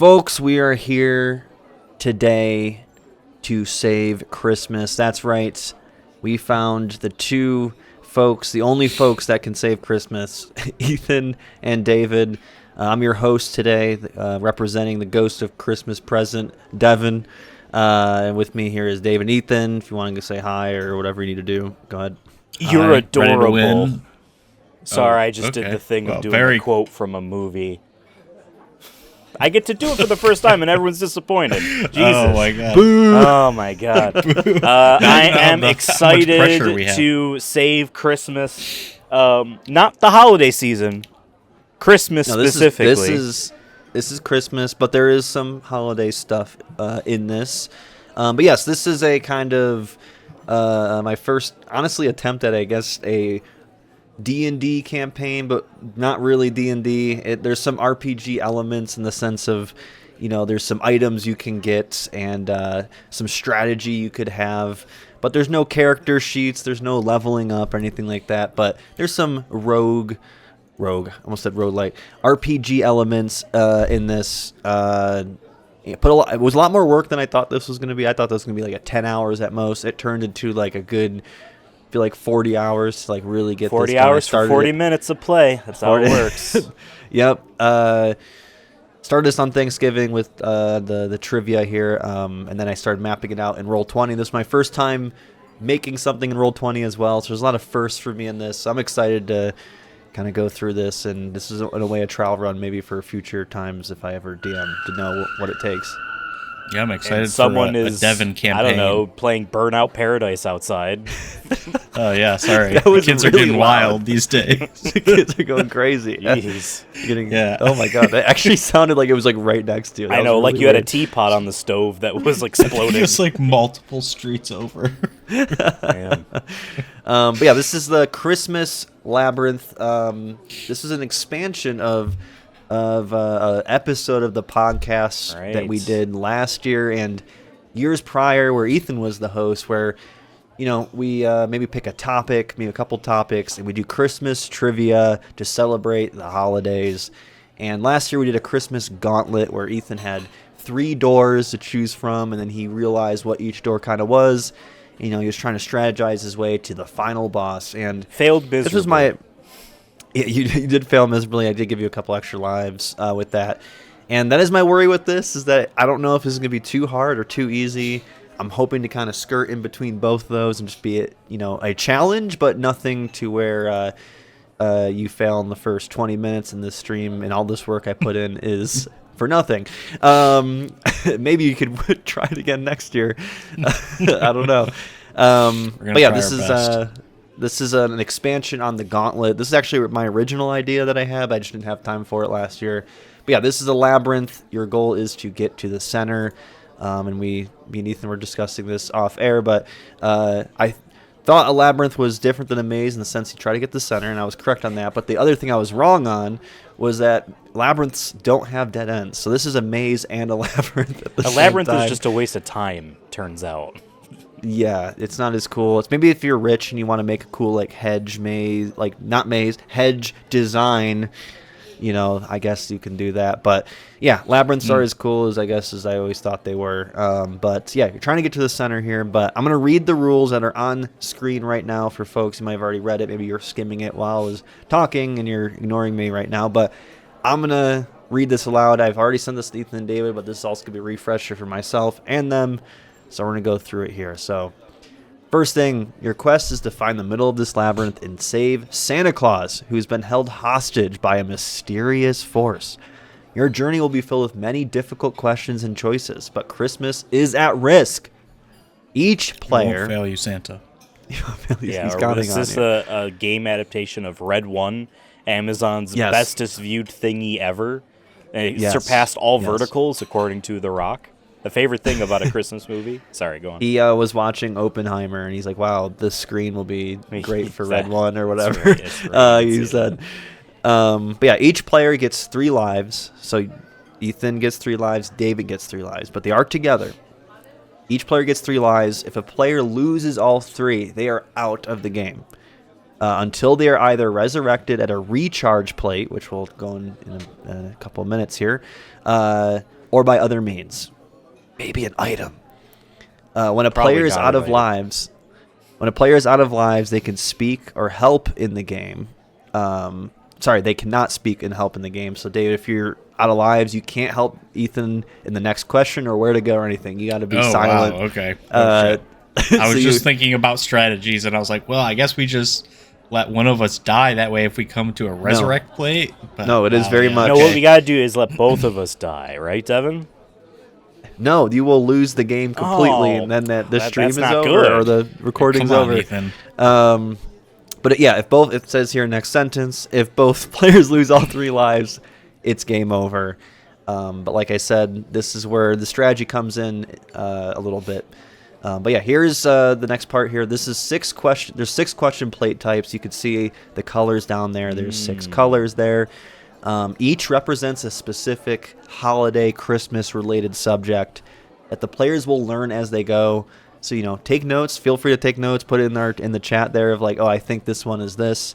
Folks, we are here today to save Christmas. That's right. We found the two folks, the only folks that can save Christmas, Ethan and David. I'm your host today, representing the ghost of Christmas present, Devin. And with me here is David and Ethan. If you want to say hi or whatever you need to do, go ahead. You're Hi, adorable. Sorry, I just okay. did the thing of doing very a quote from a movie. I get to do it for the first time, and everyone's disappointed. Jesus. Oh, my God. Boo! Oh, my God. I am how much pressure we excited have. to save Christmas. Not the holiday season. Christmas No, specifically. This is Christmas, but there is some holiday stuff in this. But yes, this is a kind of my first, honestly, attempt at, I guess, a D&D campaign, but not really D&D. There's some RPG elements in the sense of, there's some items you can get and some strategy you could have. But there's no character sheets. There's no leveling up or anything like that. But there's some rogue, almost said roguelike, RPG elements in this. It was a lot more work than I thought this was going to be. I thought this was going to be like 10 hours at most. It turned into like a good, I feel like 40 hours to like really get 40 this done. hours for 40 minutes of play. That's how it works. Yep. Started this on Thanksgiving with the trivia here, and then I started mapping it out in Roll20. This is my first time making something in Roll20 as well, so there's a lot of firsts for me in this. So I'm excited to kind of go through this, and this is in a way a trial run maybe for future times if I ever DM to know what it takes. Yeah, I'm excited Someone for a is, Devon campaign. I don't know, playing Burnout Paradise outside. Oh, yeah, sorry. That The was kids are really getting loud. wild these days. The kids are going crazy. Jeez. Yeah. Oh my God, that actually sounded like it was like right next to you. That I know, was like really you had a weird. teapot on the stove that was exploding. Just like multiple streets over. Man. But yeah, this is the Christmas Labyrinth. This is an expansion of an episode of the podcast that we Right. did last year and years prior, where Ethan was the host. Where we maybe pick a topic, maybe a couple topics, and we do Christmas trivia to celebrate the holidays. And last year we did a Christmas gauntlet where Ethan had 3 doors to choose from, and then he realized what each door kind of was. He was trying to strategize his way to the final boss, and Failed miserably. this was my. Yeah, you did fail miserably. I did give you a couple extra lives with that, and that is my worry with this. Is that I don't know if this is gonna be too hard or too easy. I'm hoping to kind of skirt in between both of those and just be a challenge, but nothing to where you fail in the first 20 minutes in this stream, and all this work I put in is for nothing. Maybe you could try it again next year. I don't know. But yeah, this is an expansion on the Gauntlet. This is actually my original idea that I had. I just didn't have time for it last year. But yeah, this is a labyrinth. Your goal is to get to the center. And me and Ethan were discussing this off air, but I thought a labyrinth was different than a maze in the sense you try to get the center, and I was correct on that. But the other thing I was wrong on was that labyrinths don't have dead ends. So this is a maze and a labyrinth at the same labyrinth time. is just a waste of time, turns out. Yeah, it's not as cool. It's maybe if you're rich and you want to make a cool hedge maze, hedge design, I guess you can do that. But yeah, labyrinths are as cool as I always thought they were. But yeah, you're trying to get to the center here. But I'm gonna read the rules that are on screen right now for folks who might have already read it. Maybe you're skimming it while I was talking and you're ignoring me right now. But I'm gonna read this aloud. I've already sent this to Ethan and David, but this is also gonna be a refresher for myself and them. So we're going to go through it here. So first thing, your quest is to find the middle of this labyrinth and save Santa Claus, who's been held hostage by a mysterious force. Your journey will be filled with many difficult questions and choices, but Christmas is at risk. Each player... Won't fail you, Santa. He's Yeah, counting is on this you. a game adaptation of Red 1, Amazon's Yes. bestest viewed thingy ever? It Yes. surpassed all Yes. verticals, according to The Rock. The favorite thing about a Christmas movie? Sorry, go on. He was watching Oppenheimer, and he's like, wow, this screen will be great for Red 1 or whatever. He said. But yeah, each player gets 3 lives. So Ethan gets 3 lives, David gets 3 lives, but they are together. Each player gets 3 lives. If a player loses all 3, they are out of the game. Until they are either resurrected at a recharge plate, which we'll go in a couple of minutes here, or by other means. Maybe an item. When a Probably player is not out an of item. lives, they can speak or help in the game. They cannot speak and help in the game. So, David, if you're out of lives, you can't help Ethan in the next question or where to go or anything. You got to be silent. Wow, okay. Shit. I was So just thinking about strategies, and I was like, well, I guess we just let one of us die. That way, if we come to a resurrect plate. But, No, it is very much- No, Okay. what we gotta do is let both of us die, right, Devin? No, you will lose the game completely, Oh, and then the stream that's is not over good. or the recording's Come on, over. Ethan. But yeah, it says here next sentence, if both players lose all 3 lives, it's game over. But like I said, this is where the strategy comes in a little bit. But yeah, here's the next part here. This is 6 question. There's 6 question plate types. You can see the colors down there. There's 6 colors there. Each represents a specific holiday, Christmas-related subject that the players will learn as they go. So, take notes. Feel free to take notes. Put it in the chat there of like, oh, I think this one is this.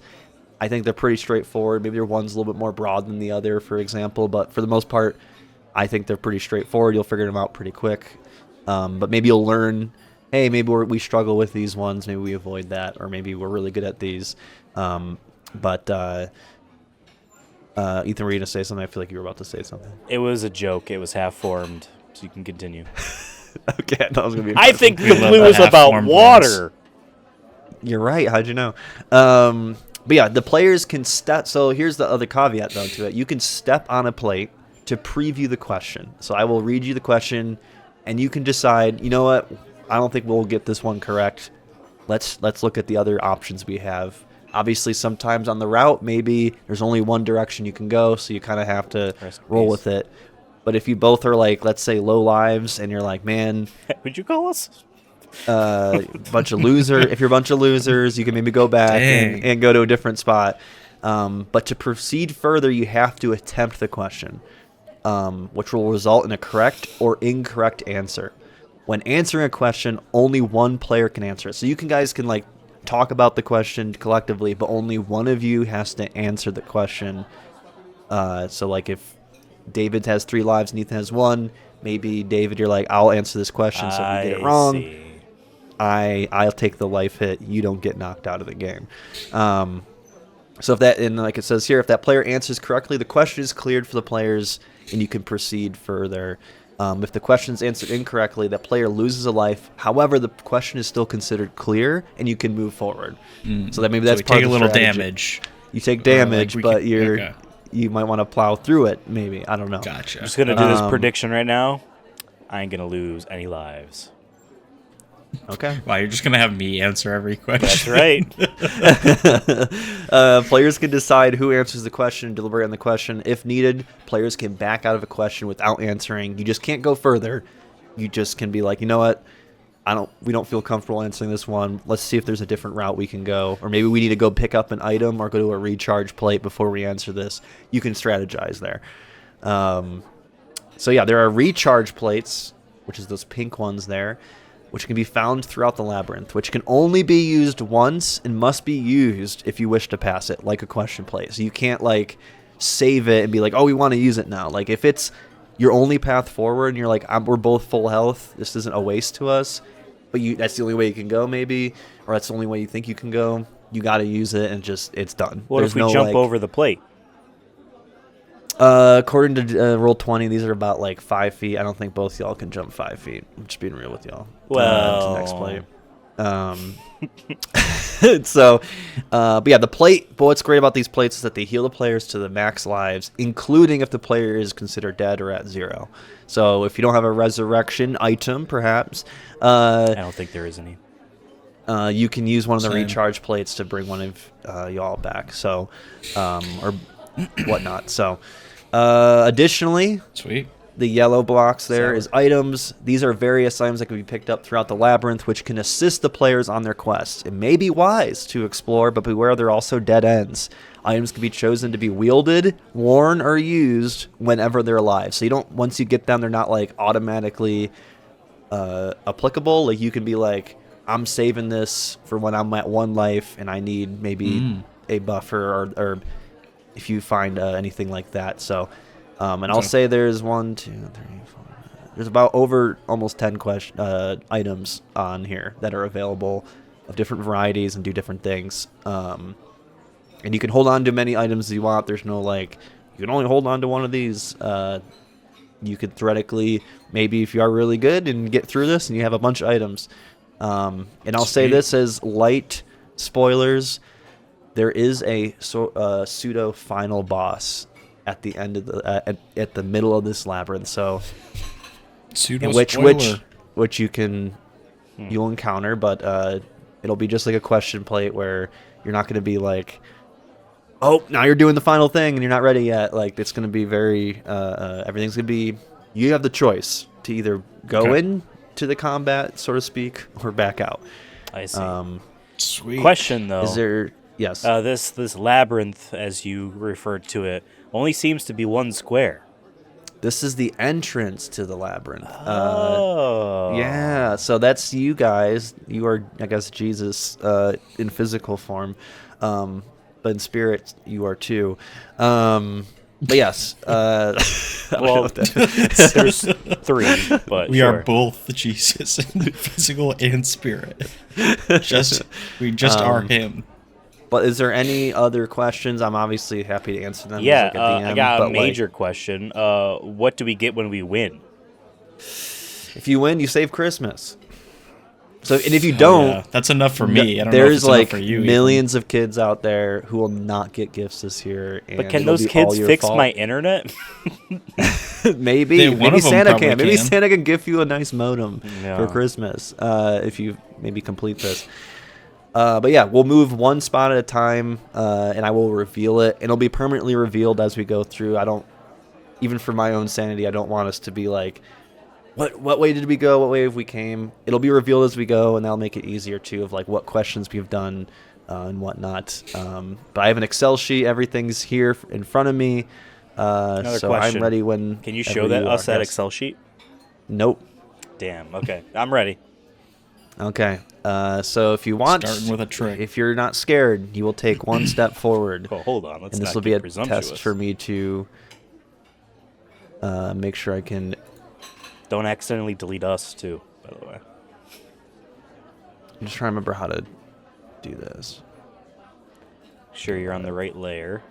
I think they're pretty straightforward. Maybe one's a little bit more broad than the other, for example. But for the most part, I think they're pretty straightforward. You'll figure them out pretty quick. But maybe you'll learn, hey, maybe we struggle with these ones. Maybe we avoid that. Or maybe we're really good at these. Ethan, were you going to say something? I feel like you were about to say something. It was a joke. It was half-formed, so you can continue. Okay, I thought it was going to be I think We the love blue the is about half-formed water. You're right. How'd you know? But yeah, the players can step. So here's the other caveat, though, to it. You can step on a plate to preview the question. So I will read you the question, and you can decide, you know what? I don't think we'll get this one correct. Let's look at the other options we have. Obviously, sometimes on the route, maybe there's only one direction you can go, so you kind of have to roll with it. But if you both are like, let's say, low lives, and you're like, man, Would you call us? bunch of loser. If you're a bunch of losers, you can maybe go back and go to a different spot. But to proceed further, you have to attempt the question, which will result in a correct or incorrect answer. When answering a question, only one player can answer it. So you guys can like talk about the question collectively, but only one of you has to answer the question. So like if David has 3 lives and Ethan has 1, maybe David, you're like, I'll answer this question, so if you get it wrong, see. I'll take the life hit. You don't get knocked out of the game. So if that, and like it says here, if that player answers correctly, the question is cleared for the players, and you can proceed further. If the question is answered incorrectly, that player loses a life. However, the question is still considered clear, and you can move forward. So that maybe that's part take of a the little strategy. damage. You take damage, we but can- you might want to plow through it. Maybe, I don't know. Gotcha. I'm just going to do this prediction right now. I ain't going to lose any lives. Okay. Wow, you're just gonna have me answer every question. That's right. Players can decide who answers the question, deliberate on the question. If needed, players can back out of a question without answering. You just can't go further. You just can be like, you know what? We don't feel comfortable answering this one. Let's see if there's a different route we can go. Or maybe we need to go pick up an item or go to a recharge plate before we answer this. You can strategize there. So yeah, there are recharge plates, which is those pink ones there, which can be found throughout the labyrinth, which can only be used once and must be used if you wish to pass it, like a question plate. So you can't like save it and be like, oh, we want to use it now. Like if it's your only path forward and you're like, we're both full health, this isn't a waste to us, but that's the only way you can go maybe, or that's the only way you think you can go, you got to use it and it's done. What There's if we no, jump like, over the plate? According to Roll20, these are about like 5 feet. I don't think both y'all can jump 5 feet. I'm just being real with y'all. Well, to next plate. But yeah, the plate. But what's great about these plates is that they heal the players to the max lives, including if the player is considered dead or at 0. So if you don't have a resurrection item, perhaps, I don't think there is any. you can use one of the Same. recharge plates to bring one of y'all back. So, or whatnot. So, additionally, Sweet. the yellow blocks there is items. These are various items that can be picked up throughout the labyrinth, which can assist the players on their quests. It may be wise to explore, but beware there are also dead ends. Items can be chosen to be wielded, worn, or used whenever they're alive. So you don't, once you get them, they're not like automatically applicable. Like you can be like, I'm saving this for when I'm at 1 life and I need maybe a buffer or if you find anything like that. So And I'll say there's 1, 2, 3, 4. There's about over almost 10 items on here that are available of different varieties and do different things. And you can hold on to many items as you want. There's no like, you can only hold on to one of these. You could theoretically, maybe if you are really good and get through this and you have a bunch of items. And I'll say this as light spoilers. There is a pseudo final boss at the end of the at the middle of this labyrinth. So Pseudo which you can you'll encounter, but it'll be just like a question plate where you're not going to be like, oh, now you're doing the final thing and you're not ready yet. Like, it's going to be very everything's going to be, you have the choice to either go in to the combat, so to speak, or back out. I see. Sweet. Question though. Is there? Yes. This labyrinth, as you referred to it, only seems to be one square. This is the entrance to the labyrinth. Oh. Yeah, so that's you guys. You are, I guess, Jesus in physical form. But in spirit, you are too. But yes. Well, there's 3, but We sure. are both Jesus in physical and spirit. We just are him. But is there any other questions? I'm obviously happy to answer them. Yeah, like, at the end, I got a but, major question. What do we get when we win? If you win, you save Christmas. So, and if you don't, Yeah, that's enough for me. I don't know if there's it's enough like for you. millions of kids out there who will not get gifts this year. And But can it'll those be all kids your fix fault. my internet? Maybe One of them Santa probably can. Maybe can. Santa can gift you a nice modem Yeah. for Christmas if you maybe complete this. But yeah, we'll move one spot at a time, and I will reveal it. And it'll be permanently revealed as we go through. I don't, even for my own sanity, I don't want us to be like, what way did we go? What way have we came? It'll be revealed as we go, and that'll make it easier too of like what questions we've done and whatnot. But I have an Excel sheet. Everything's here in front of me. Another So question. I'm ready when. Can you show that us that Yes. Excel sheet? Nope. Damn. Okay, I'm ready. Okay. So if you want, Starting with a trick. if you're not scared, you will take one step forward, Oh, hold on. Let's and this not will be get a presumptuous. test for me to make sure I can. Don't accidentally delete us too, by the way. I'm just trying to remember how to do this. Sure, you're on the right layer.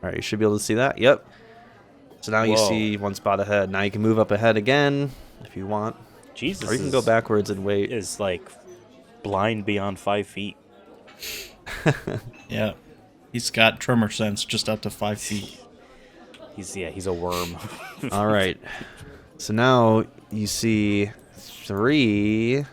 All right, you should be able to see that. Yep. So now you Whoa. see one spot ahead. Now you can move up ahead again if you want, Jesus, or you can go backwards and wait. Is like blind beyond 5 feet. Yeah. He's got tremor sense just up to 5 feet. He's a worm. All right. So now you see 3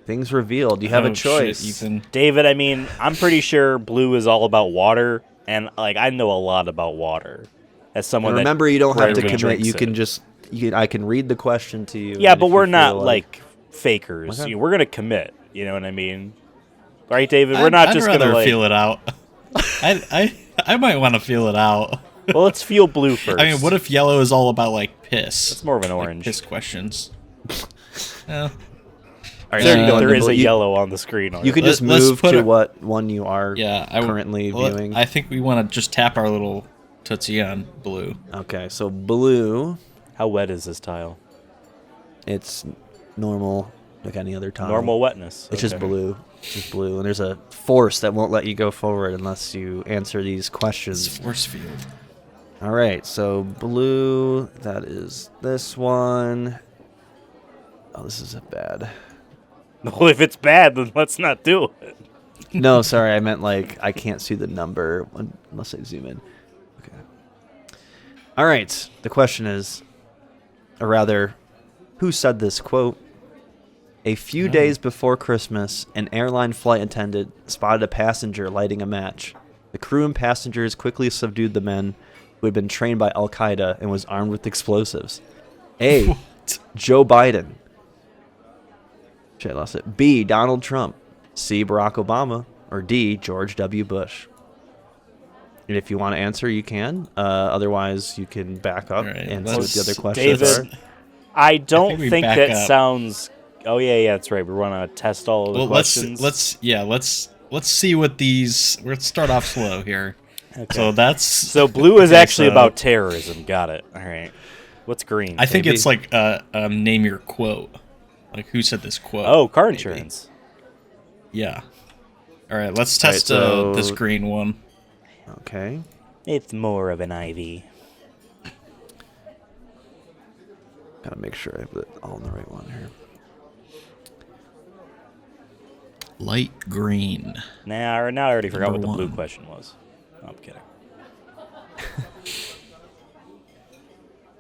things revealed. You have Oh, a choice. shit, Ethan. David, I mean, I'm pretty sure blue is all about water, and like I know a lot about water. As someone And that remember, you don't have to rarely commit. drinks You it. can just. I can read the question to you. Yeah, and but if we're you not feel like fakers. Okay. We're gonna commit. You know what I mean? Right, David? We're I'd not just rather gonna like. feel it out. I might want to feel it out. Well, let's feel blue first. I mean, what if yellow is all about like piss? It's more of an Like, orange. piss questions. Yeah. All right, There, so you go there into is a you- yellow on the screen. You can already. just Let's move put to it- what one you are Yeah. currently viewing. I think we want to just tap our little tootsie on blue. Okay, so blue, How wet is this tile? it's normal, like any other tile. Normal wetness. It's just Okay. blue. It's just blue, and there's a force that won't let you go forward unless you answer these It's questions. force field. All right, so blue, that is this one. Oh, this is a bad. Well, if it's bad, then let's not do it. No, sorry, I meant like I can't see the number unless I zoom in. Okay. All right, the question is, or rather, who said this quote? A few days before Christmas, an airline flight attendant spotted a passenger lighting a match. The crew and passengers quickly subdued the men, who had been trained by Al Qaeda and was armed with explosives. A. Joe Biden. Shit, I lost it. B. Donald Trump. C. Barack Obama. Or D. George W. Bush. And if you want to answer, you can. Otherwise, you can back up All right, and see what the other let's- questions David, are. I don't think we think back that up. sounds. Oh yeah, that's right. We want to test all of the Well, questions. let's see what these. Let's start off slow here. So that's So blue is okay, actually so about terrorism. Got it. All right. What's green? I think Maybe. it's like name your quote. Like who said this quote? Oh, car maybe. insurance. Yeah. All right, let's All right, test so- this green one. Okay. It's more of an ivy. Gotta make sure I have it all in the right one here. Light green. Now I already forgot what Number the blue one. question was. Oh, I'm kidding.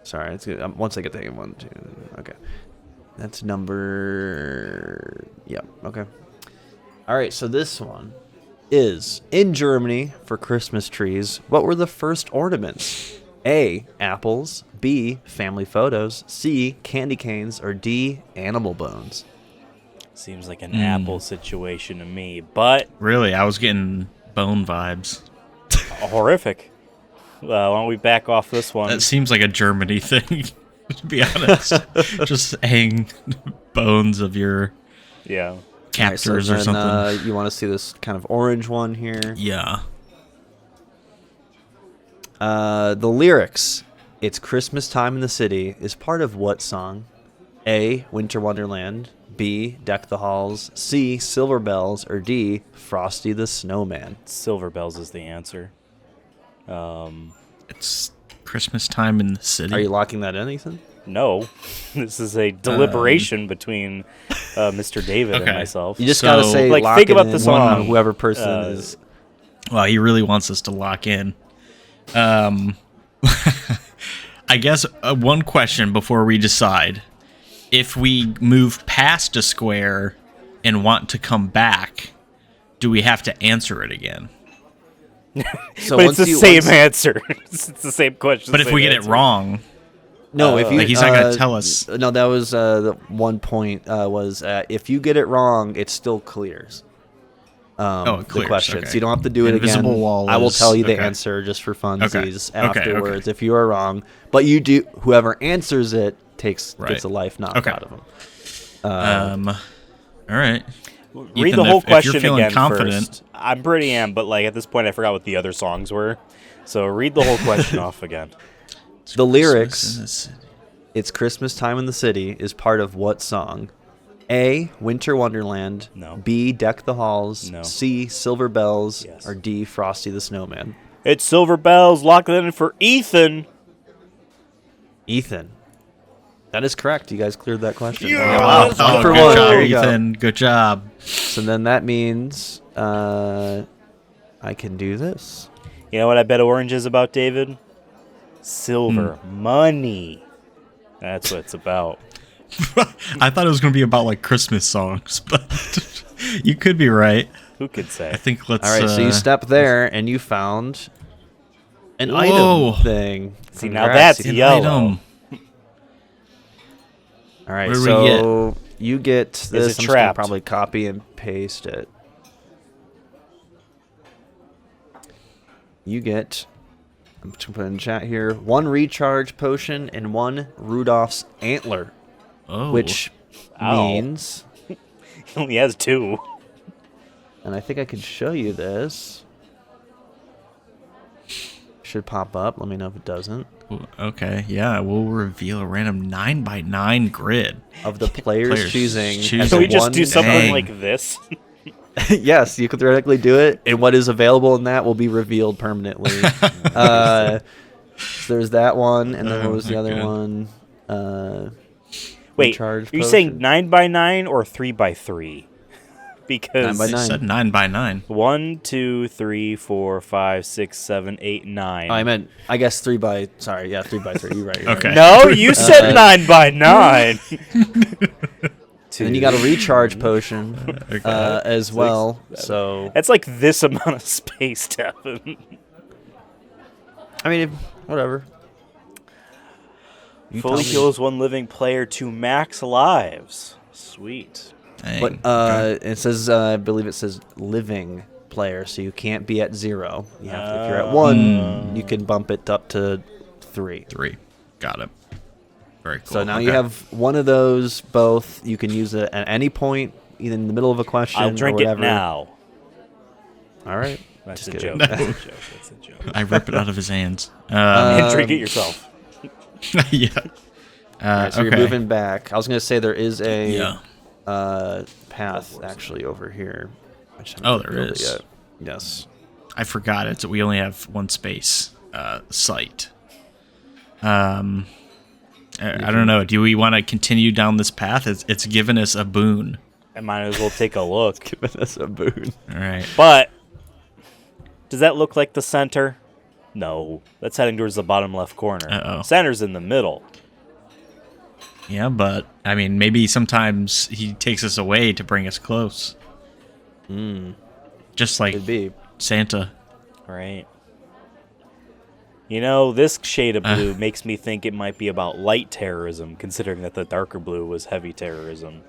Sorry, it's good. Once I get to hang 1, 2. Okay. That's number. Yep. Okay. All right. So this one is in Germany for Christmas trees. What were the first ornaments? A. Apples. B. Family photos. C. Candy canes. Or D. Animal bones. Seems like an Apple situation to me, but Really, I was getting bone vibes. horrific. Why don't we back off this one? That seems like a Germany thing, to be honest. Just hang bones of your Yeah. All right, captors so or then, something. you want to see this kind of orange one here? Yeah. The lyrics, "It's Christmas time in the city," is part of what song? A. Winter Wonderland. B. Deck the Halls. C. Silver Bells. Or D. Frosty the Snowman. Silver bells is the answer. It's Christmas time in the city. Are you locking that in, Ethan? No, this is a deliberation between Mr. David and Okay. myself. You just So, gotta say, like, lock think it about in the song. on whoever person is. Well, he really wants us to lock in. I guess one question before we decide. If we move past a square and want to come back, do we have to answer it again? So But it's the you- same once- answer. It's the same question. But if we get it wrong, No, if you like, he's not gonna tell us. No, that was the one point. Was if you get it wrong, it still clears. it clears, The question, okay. so you don't have to do it Invisible again. wall I will is- tell you the okay. answer just for funsies Okay, afterwards okay. if you are wrong. But you do. Whoever answers it gets Right. a life knocked Okay. out of them. All right. Read Ethan, the whole if you're question feeling again confident- first. I'm pretty but like at this point I forgot what the other songs were. So read the whole question off again. The lyrics, Christmas in the city. "It's Christmas time in the city," is part of what song? A. Winter Wonderland. No. B. Deck the Halls. No. C. Silver Bells. Yes. Or D. Frosty the Snowman. It's Silver Bells. Lock it in for Ethan. Ethan. That is correct. You guys cleared that question. Yeah! Wow. Oh, One for good one. job, There you go. Ethan. Good job. So then that means I can do this. You know what I bet orange is about, David? Silver money. That's what it's about. I thought it was going to be about like Christmas songs, but you could be right. Who could say? I think let's. All right, so you step there and you found an Whoa. item thing. See, now Congrats, that's Ethan. yellow. item. All right, What do we so you get this. it I'm just gonna trapped? probably copy and paste it. You get. I'm just gonna put it in chat here. 1 recharge potion and 1 Rudolph's antler, Oh, which Ow. means, He only has 2. and I think I could show you this. Should pop up. Let me know if it doesn't. okay. Yeah, we'll reveal a random 9x9 grid. Of the players choosing. as Can a we just one do something Dang. like this? Yes, you could theoretically do it, and what is available in that will be revealed permanently. So there's that one, and then what was the other Okay. one? Wait, Recharge are you saying potion. 9x9 or 3x3? Because 9x9. It said 9x9. 1, 2, 3, 4, 5, 6, 7, 8, 9. Oh, I meant, I guess 3 by. Sorry, yeah, 3 by 3. You're right. You're Okay. Right. No, you said 9x9. And then you got a recharge potion Okay. as well. So That's like this amount of space, Devin. I mean, whatever. You Fully tell me. heals 1 living player to max lives. Sweet. Dang, But okay. it says, I believe it says living player, so you can't be at 0. You have to, if you're at 1, you can bump it up to 3. 3. Got it. Very cool. So now you Okay. have one of those. Both you can use it at any point, either in the middle of a question I'll drink or it whatever. now. All right. That's Just a kidding. joke. That's a joke. That's a joke. I rip it out of his hands. And drink it yourself. Yeah. All right, so okay. you're moving back. I was gonna say there is a Yeah. path actually over here. Which I Oh, haven't there built it is. yet. Yes. I forgot it. We only have one space site. I don't know. Do we want to continue down this path? It's given us a boon. I might as well take a look. Giving us a boon. All right. But does that look like the center? No, that's heading towards the bottom left corner. Uh-oh. Center's in the middle. Yeah, but I mean, maybe sometimes he takes us away to bring us close. Just like Could be. Santa. Right. You know, this shade of blue makes me think it might be about light terrorism, considering that the darker blue was heavy terrorism.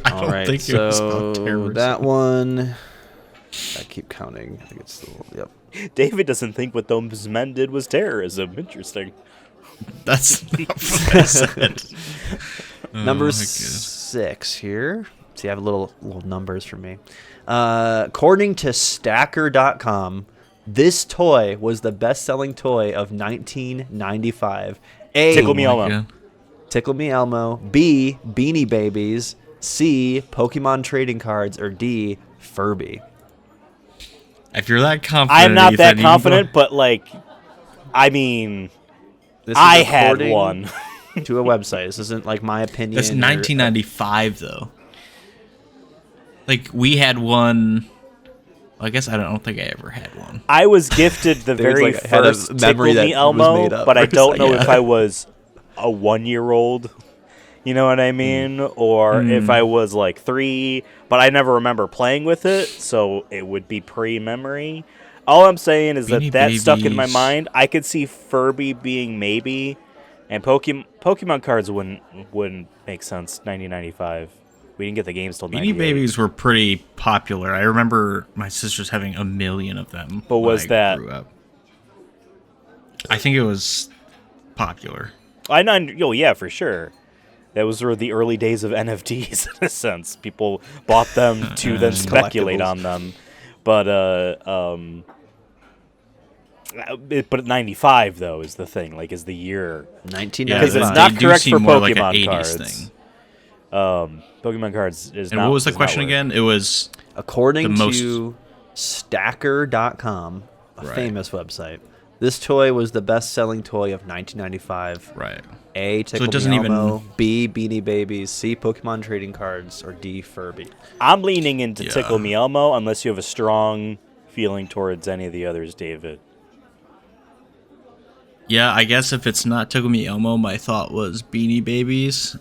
I All don't right, think it was so about terrorism. that one. I keep counting. I think it's still. Yep. David doesn't think what those men did was terrorism. Interesting. That's not what I said. Number my goodness. 6 here. See, I have little numbers for me. According to Stacker.com, this toy was the best-selling toy of 1995. A. Tickle Me Oh my Elmo. God. Tickle Me Elmo. B. Beanie Babies. C. Pokemon trading cards. Or D. Furby. If you're that confident, I'm not that Ethan, you confident, but like, I mean, This is I had according one. to a website. This isn't like my opinion. That's or- 1995, though. Like, we had one. Well, I guess I don't think I ever had one. I was gifted the There's, very like, had a first memory Tickle that Me was Elmo, made up but I for a don't know second. if I was a 1-year-old. You know what I mean? Or if I was like 3, but I never remember playing with it, so it would be pre-memory. All I'm saying is Beanie that stuck in my Babies. mind. I could see Furby being maybe, and Pokemon cards wouldn't make sense. 1995. We didn't get the games till 98. Beanie Babies were pretty popular. I remember my sisters having a million of them. But when was I that- grew up. I think it was popular. I know. Oh yeah, for sure. That was sort of the early days of NFTs in a sense. People bought them to then speculate Collectibles. on them. But but 95 though is the thing. Like is the year. 1995. Because it's they not do correct seem for more like an Pokemon 80s cards. thing. Pokemon cards is And not. what was the does not question work. again? It was According The most- to Stacker.com, a Right. famous website, this toy was the best-selling toy of 1995. right. A. Tickle it doesn't Me even- Elmo. B. Beanie Babies. C. Pokemon trading cards. Or D. Furby. I'm leaning into Yeah. Tickle Me Elmo unless you have a strong feeling towards any of the others, David. Yeah, I guess if it's not Tickle Me Elmo, my thought was Beanie Babies.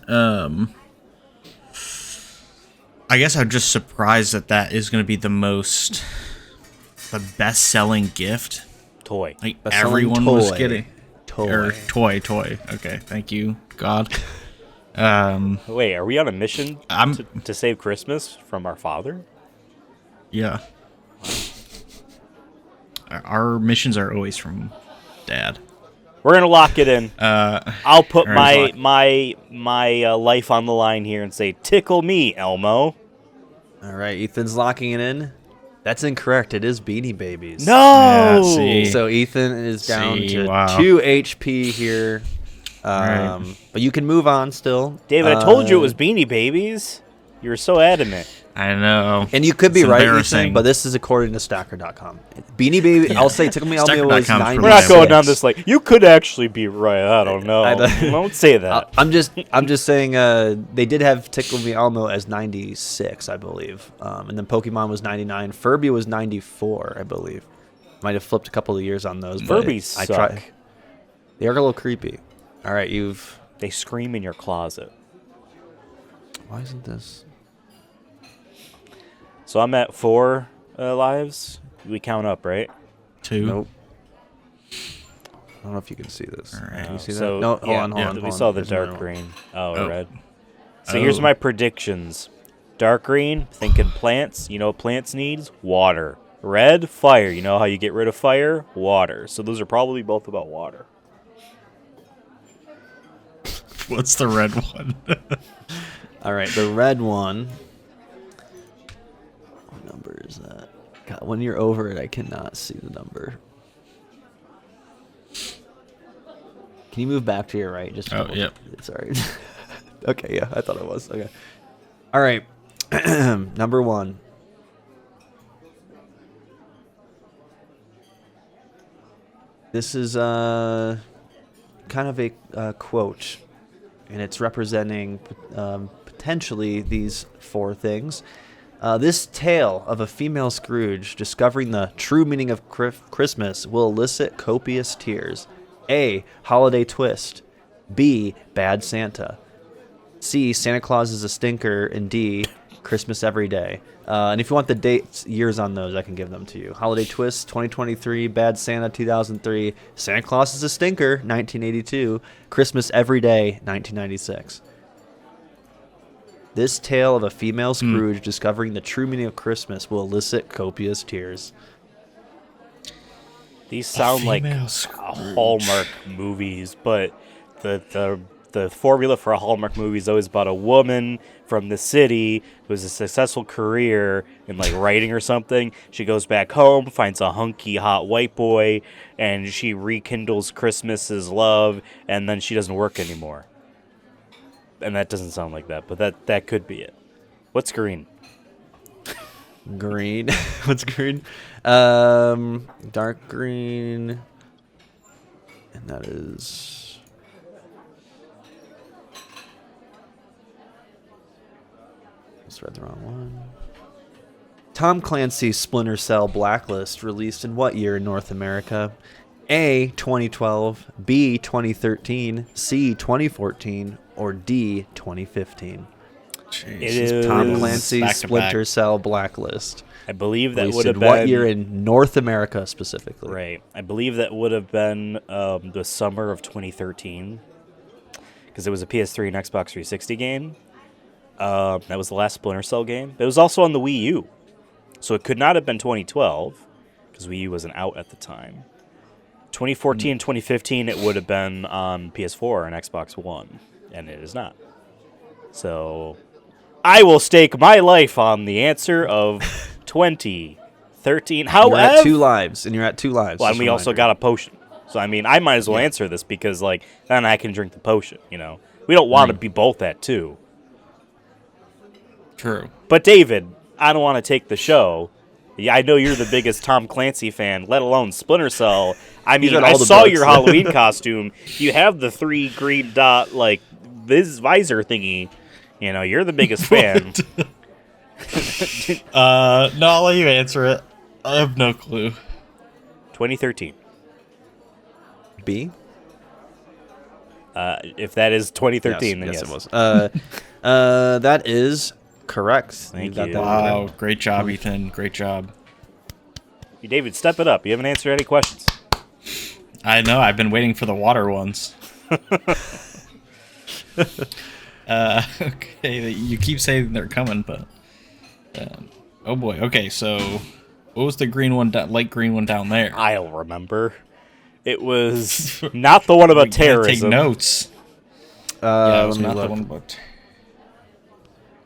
I guess I'm just surprised that is going to be the best-selling gift. Toy. Like Best-selling everyone was toy. getting. Or toy. Okay, thank you, God. Wait, are we on a mission I'm- to save Christmas from our father? Yeah. Our missions are always from Dad. We're gonna lock it in. I'll put all right, my life on the line here and say, "Tickle me, Elmo." All right, Ethan's locking it in. That's incorrect. It is Beanie Babies. No. Yeah, see. So Ethan is down See, to wow. 2 HP here. Right. But you can move on still. David, I told you it was Beanie Babies. You were so adamant. I know. And you could be It's right, embarrassing. Ethan, but this is according to Stacker.com. Beanie Baby, Yeah. I'll say Tickle Me Elmo was Stacker.com's 96. We're not going down Reliable. this like you could actually be right. I don't know. Don't say that. I'm just saying they did have Tickle Me Elmo as 96, I believe. And then Pokemon was 99. Furby was 94, I believe. Might have flipped a couple of years on those. but Furbies I suck. They are a little creepy. All right, They scream in your closet. why isn't this? So I'm at 4 lives. We count up, right? 2. Nope. I don't know if you can see this. right. Can you see So that? No, hold yeah, on, hold on. We hold saw on. the There's another dark one. green. Oh, Oh. red. So here's Oh. my predictions. Dark green, thinking plants. You know what plants needs? Water. Red, fire. You know how you get rid of fire? Water. So those are probably both about water. What's the red one? All right, the red one. What number is that? God, When you're over it, I cannot see the number. Can you move back to your right? Just yep. Sorry. Okay, yeah, I thought it was. Okay. All right. Number 1. This is kind of a quote, and it's representing potentially these 4 things. This tale of a female Scrooge discovering the true meaning of Christmas will elicit copious tears. A. Holiday twist. B. Bad Santa. C. Santa Claus is a stinker. And D. Christmas every day. And if you want the dates, years on those, I can give them to you. Holiday twist, 2023. Bad Santa, 2003. Santa Claus is a stinker, 1982. Christmas every day, 1996. This tale of a female Scrooge discovering the true meaning of Christmas will elicit copious tears. These sound like Hallmark movies, but the formula for a Hallmark movie is always about a woman from the city who has a successful career in like writing or something. She goes back home, finds a hunky hot white boy, and she rekindles Christmas's love, and then she doesn't work anymore. And that doesn't sound like that, but that could be it. What's green? Green. What's green? Dark green. And that is... Let's read the wrong one. Tom Clancy's Splinter Cell Blacklist released in what year in North America? A. 2012, B. 2013, C. 2014, or D. 2015. Jeez. It is Tom Clancy's back to Splinter back. Cell Blacklist. I believe that Released would have in been what year in North America specifically? Right. I believe that would have been the summer of 2013, because it was a PS3 and Xbox 360 game. That was the last Splinter Cell game. It was also on the Wii U, so it could not have been 2012, because Wii U wasn't out at the time. 2014, 2015, it would have been on PS4 and Xbox One, and it is not. So I will stake my life on the answer of 2013. However, You're at 2 lives, and you're at 2 lives. well, and just we a also reminder. got a potion. So, I mean, I might as well answer this because, like, then I can drink the potion, you know? We don't want to be both at 2. True. But, David, I don't want to take the show. Yeah, I know you're the biggest Tom Clancy fan, let alone Splinter Cell. I mean, read I all the saw books. your Halloween costume. You have the 3 green dot, like, visor thingy. You know, you're the biggest fan. No, I'll let you answer it. I have no clue. 2013. B? If that is 2013, then yes. It was. That is correct. Thank got you. that one Wow, correct. great job, Ethan. Great job. Hey, David, step it up. You haven't answered any questions. I know. I've been waiting for the water ones. Okay, you keep saying they're coming, but oh boy. Okay, so what was the green one, light green one down there? I'll remember. It was not the one about We gotta take terrorism. notes. Yeah, it was let me not the look. one about.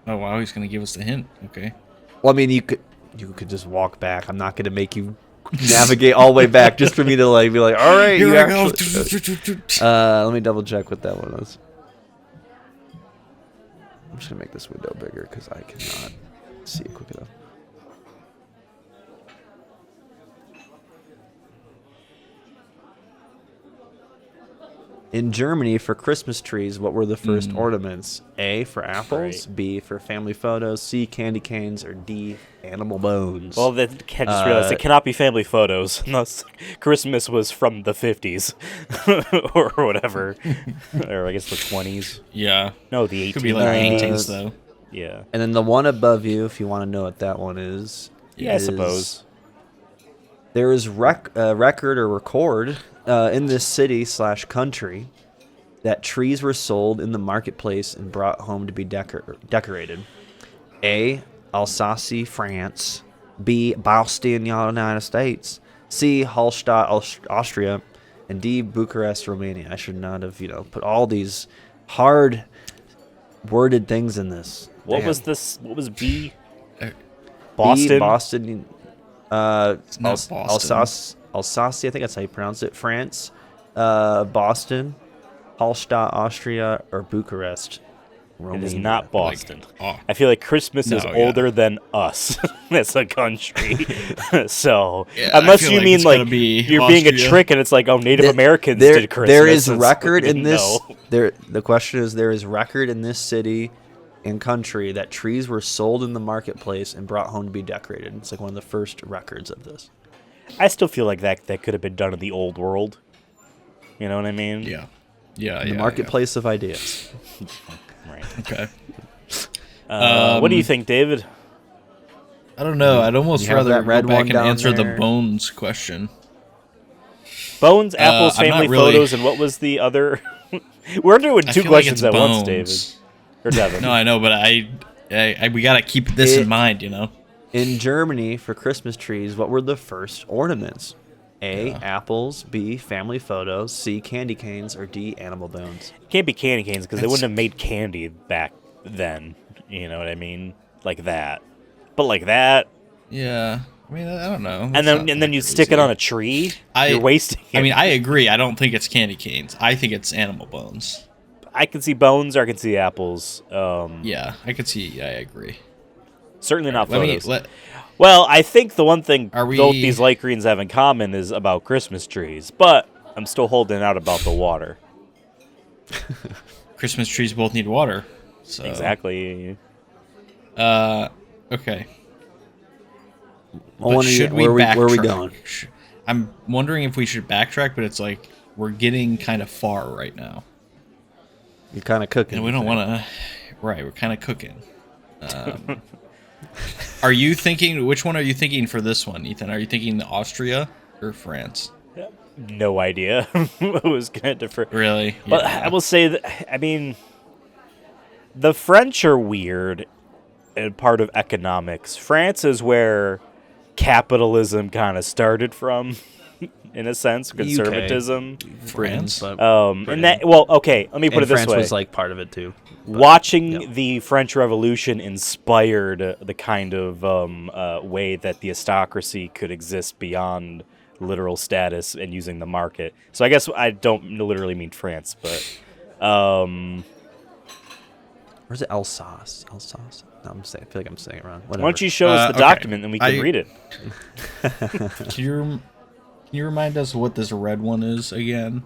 Oh wow, he's gonna give us the hint. Okay. Well, I mean, you could just walk back. I'm not going to make you navigate all the way back just for me to like be like, all right, Here you I go. actually. Let me double check what that one was. I'm just gonna make this window bigger because I cannot see it quick enough. In Germany, for Christmas trees, what were the first ornaments? A, for apples, Right. B, for family photos, C, candy canes, or D, animal bones? Well, I just realized it cannot be family photos unless Christmas was from the 50s or whatever. Or I guess the 20s. Yeah. No, the 18s. Could be like 18s though. Yeah. And then the one above you, if you want to know what that one is. Yeah, I is- suppose. There is record or record in this city/country that trees were sold in the marketplace and brought home to be decorated. A, Alsace, France. B, Boston, United States. C, Hallstatt, Austria. And D, Bucharest, Romania. I should not have, put all these hard worded things in this. What Damn. was this? What was B? Uh, Boston? B, Boston. It's not Boston. Alsace, I think that's how you pronounce it. France, Boston, Hallstatt, Austria, or Bucharest. It is Romania. not Boston. oh. I feel like Christmas is No, yeah. older than us as a country. So Yeah, I unless feel you like mean it's gonna like be you're being a Austria. trick and it's like, oh, Native Americans There- did Christmas. There is and so record we in this. know. The question is, there is record in this city and country that trees were sold in the marketplace and brought home to be decorated. It's like one of the first records of this. I still feel like that could have been done in the old world. You know what I mean? Yeah. Yeah. The marketplace of ideas. Right. Okay. What do you think, David? I don't know. I'd almost You have rather that red go back one and down answer the there. bones question. Bones, apples, I'm not family really- photos, and what was the other? We're doing I two feel like questions it's at once, bones. David. Or Devin. No, I know, but we gotta keep this in mind, you know. In Germany, for Christmas trees, what were the first ornaments? A, Yeah. apples. B, family photos. C, candy canes. Or D, animal bones. It can't be candy canes because they That's- wouldn't have made candy back then. You know what I mean? Like that. But like that, Yeah. I mean, I don't know. and then you stick it on a tree. You're wasting it. I mean, I agree. I don't think it's candy canes. I think it's animal bones. I can see bones or I can see apples. Yeah, I could see. I agree. Certainly not Let me photos. Well, I think the one thing Are we- both these light greens have in common is about Christmas trees, but I'm still holding out about the water. Christmas trees both need water. So. Exactly. Okay. Well, But should we where backtrack? where we going? I'm wondering if we should backtrack, but it's like we're getting kind of far right now, You're kind of cooking. and we don't want to. Right, we're kind of cooking. Are you thinking? Which one are you thinking for this one, Ethan? Are you thinking Austria or France? No idea who was going to defer. Really? But Yeah. I will say that, I mean, the French are weird and part of economics. France is where capitalism kind of started from, in a sense, conservatism. France? But And that, well, okay, let me put and it this France way. was like part of it too. But, Watching yep. the French Revolution inspired the kind of way that the aristocracy could exist beyond literal status and using the market. So I guess I don't literally mean France, but Where's it? Alsace. Alsace. No, I feel like I'm saying it wrong. why Whatever. don't you show us the okay. document and we can read it? Can you remind us what this red one is again?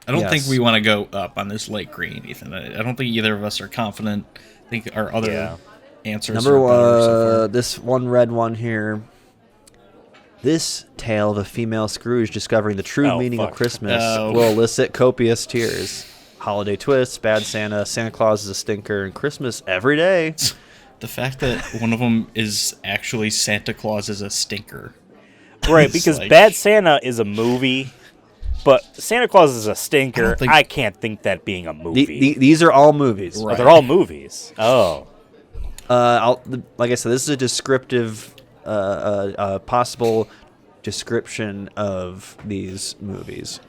I don't think Yes. we want to go up on this light green, Ethan. I don't think either of us are confident. I think our other Yeah. answers Number are better so far. one, this one red one here. This tale of a female Scrooge discovering the true Oh, meaning of fuck. Christmas Oh. will elicit copious tears. Holiday twists, bad Santa, Santa Claus is a stinker, and Christmas every day. The fact that one of them is actually Santa Claus is a stinker. Right, It's because like- Bad Santa is a movie, but Santa Claus is a stinker. think- I can't think that being a movie. These are all movies. Oh, they're all movies. Oh. Like I said, this is a descriptive, possible description of these movies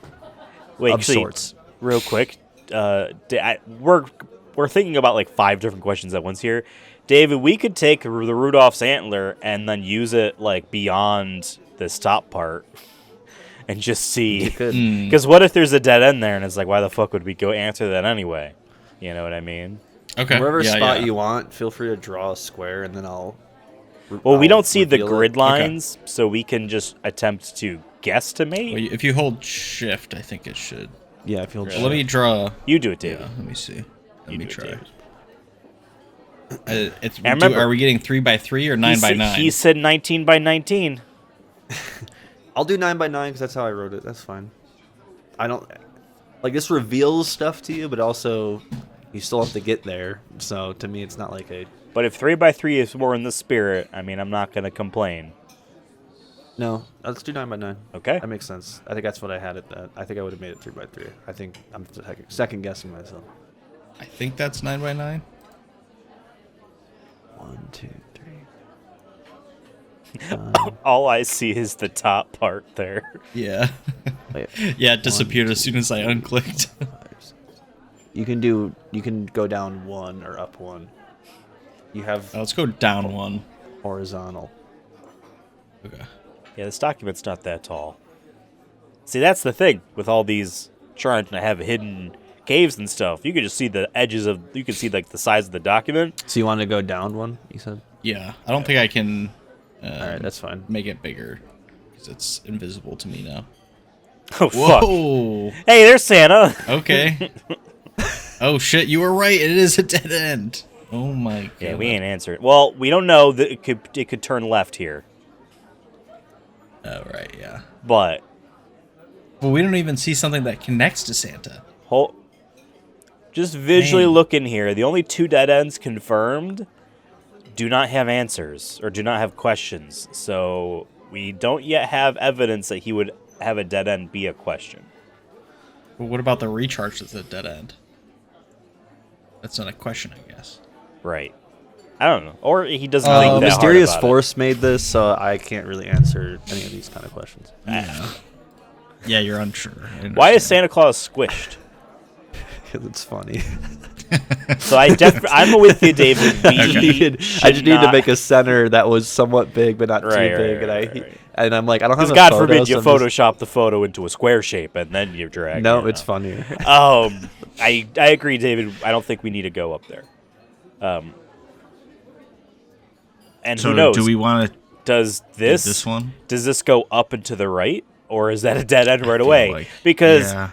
Wait, of actually, sorts. real quick, we're thinking about like 5 different questions at once here. David, we could take the Rudolph's antler and then use it like beyond this top part and just see. You could. Because what if there's a dead end there and it's like, why the fuck would we go answer that anyway? You know what I mean? Okay. Wherever yeah, spot yeah. you want, feel free to draw a square, and then I'll. Well, we I'll don't see the reveal grid it. lines, so we can just attempt to guesstimate. Well, if you hold shift, I think it should. Yeah, if you'll. Well, let me draw. You do it, David. Yeah, let me see. Let You me do it, try. David. Are we getting 3 by 3 or 9 by 9? He said 19 by 19. I'll do 9 by 9 because that's how I wrote it. That's fine. I don't like this reveals stuff to you, but also you still have to get there. So to me, it's not like a But if 3 by 3 is more in the spirit, I mean, I'm not going to complain. no. Let's do 9 by 9. Okay. That makes sense. I think that's what I had it. That I think I would have made it 3 by 3. I think I'm second guessing myself. I think that's 9 by 9. 1, 2, 3. All I see is the top part there. Yeah. Wait, Yeah, it disappeared as soon as I unclicked. 5, 6. You can go down 1 or up 1. You have Let's go down 1. horizontal. Okay. Yeah, this document's not that tall. See, that's the thing with all these trying to have hidden caves and stuff. You could just see the edges of. You can see like the size of the document. So you want to go down one? You said. Yeah, I don't think I can. All right, that's fine. Make it bigger because it's invisible to me now. Oh fuck! Whoa! Hey, there's Santa. Okay. Oh shit! You were right. It is a dead end. Oh my god. Yeah, we ain't answering. Well, we don't know that it could turn left here, Oh right, yeah. but Well, we don't even see something that connects to Santa. just visually Dang. look in here. The only 2 dead ends confirmed do not have answers or do not have questions. So we don't yet have evidence that he would have a dead end be a question. Well, what about the recharge that's a dead end? That's not a question, I guess. Right. I don't know. Or he doesn't think that hard Mysterious about Force made this, so I can't really answer any of these kind of questions. Yeah. Yeah, you're unsure. I Why is understand. Santa Claus squished? Because it's funny. So I'm with you, David. We I just should needed to not- make a center that was somewhat big, but not Right, too big. right, and right. and I'm like, I don't have Because a God photo, forbid you so I'm just- Photoshop the photo into a square shape and then you drag. No, it it's out. funnier. I agree, David. I don't think we need to go up there. And So who knows? do we want to Does do this this one? does this go up and to the right, or is that a dead end right feel away? like- Because yeah.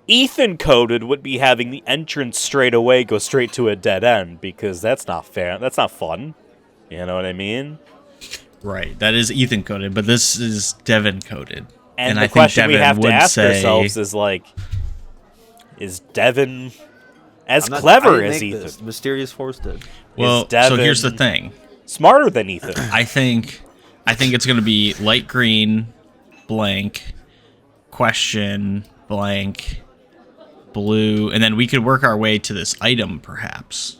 Ethan coded would be having the entrance straight away go straight to a dead end because that's not fair. That's not fun. You know what I mean? Right, that is Ethan coded, but this is Devin coded. And I the think question we Devin have to would ask say- ourselves is like, is Devin as I'm not- I clever didn't as make Ethan? this. Mysterious Force did. Well, so here's the Devin- thing. Smarter than Ethan. I think it's going to be light green, blank, question, blank, blue, and then we could work our way to this item perhaps.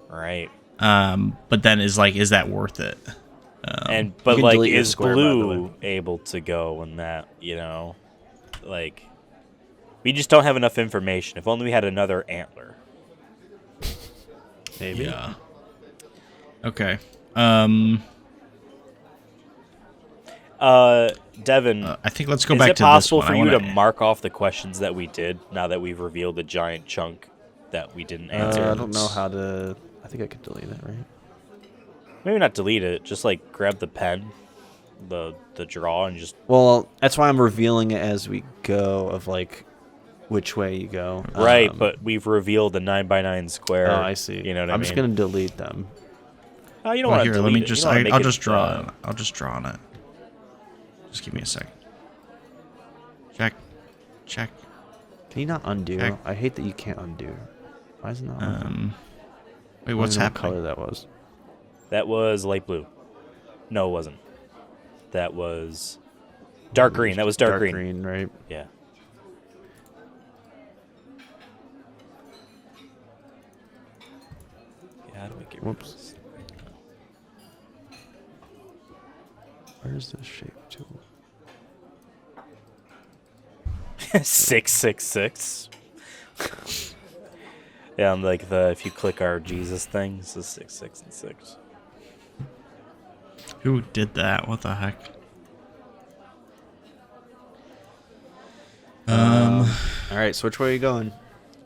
Right. But then is that worth it? But can like, delete your is square, by the blue way. able to go in that? Like, we just don't have enough information. If only we had another antler. Maybe. Yeah. Okay. Devin, I think let's go is back it to possible this one. for I you to wanna- mark off the questions that we did now that we've revealed a giant chunk that we didn't answer? I don't know how to. I think I could delete it, right? Maybe not delete it. Just like grab the pen, the draw, and just Well, that's why I'm revealing it as we go, of like which way you go. right. But we've revealed the 9x9 square. Oh, I see. You know what I I'm mean? just gonna delete them. Oh, you don't Well, want to here, delete let me it. You just. don't wanna make I'll it, just draw. I'll just draw on it. Just give me a second. Check. Check. Can you not undo? Check. I hate that you can't undo. Why is it not? Wait, I don't what's know what happening? color that was? That was light blue. No, it wasn't. That was dark green. That was dark green. right? Yeah. Yeah, how do we get rid of Whoops. Where's the shape tool? this? 666. Yeah, and like if you click our Jesus thing, it's a 6, 6, and 6. Who did that? What the heck? All right, so which way are you going?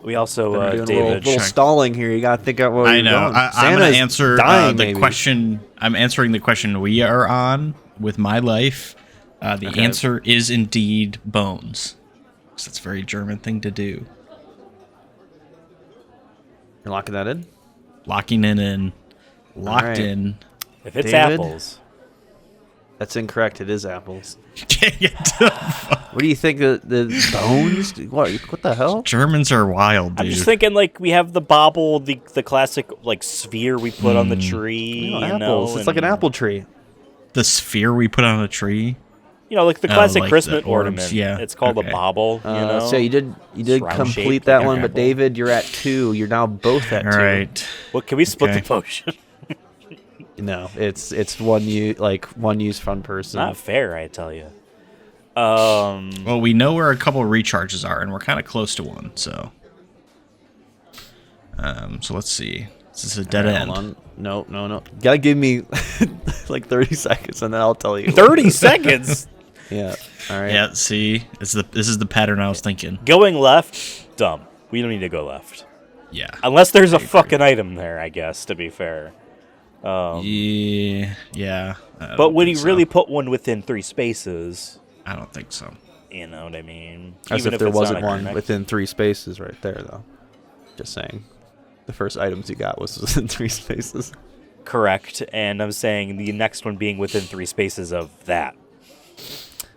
We also, We're doing a David. little stalling here. You gotta think out where I you're know. going. I'm going to Santa's answer dying, the maybe. question. I'm answering the question we are on with my life. The Okay. answer is indeed bones. 'Cause that's a very German thing to do. You're locking that in. Locking it in. Locked right. in. If it's David? apples. That's incorrect. It is apples. Dang it. What do you think? The bones? What the hell? Germans are wild, dude. I'm just thinking like we have the bobble, the classic like sphere we put on the tree. No, you apples. know, It's like an and- apple tree. The sphere we put on a tree. You know, like the Oh, classic like Christmas the orbs, ornament. yeah, It's called okay. a bobble. You know. So you did round complete shape, that like one, an but apple. David, you're at 2. You're now both at 2. All right. What can we split Okay. the potion? No, it's one use fun person. Not fair, I tell you. Well, we know where a couple of recharges are, and we're kind of close to one. So let's see. This is a dead All right, end. hold on. No. Gotta give me like 30 seconds, and then I'll tell you. 30 seconds. Yeah. All right. Yeah, see, this is the pattern I was thinking. Going left, dumb. We don't need to go left. Yeah. Unless there's a fucking item there, I guess, to be fair. Yeah. I But don't would think he so. really put one within 3 spaces? I don't think so. You know what I mean? As Even if there it's not wasn't a one connect- within 3 spaces right there, though. Just saying. The first items you got was within 3 spaces. Correct, and I'm saying the next one being within 3 spaces of that.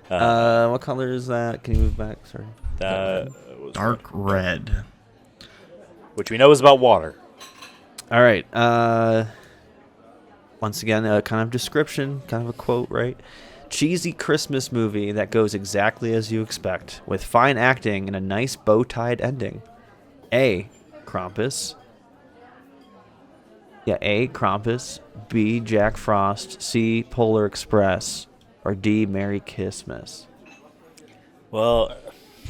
What color is that? Can you move back? Sorry. Was Dark red. which we know is about water. All right. Once again, a kind of description, kind of a quote, right? Cheesy Christmas movie that goes exactly as you expect, with fine acting and a nice bow-tied ending. A. Krampus. Yeah, A. Krampus. B. Jack Frost. C. Polar Express. Or D. Merry Christmas. Well,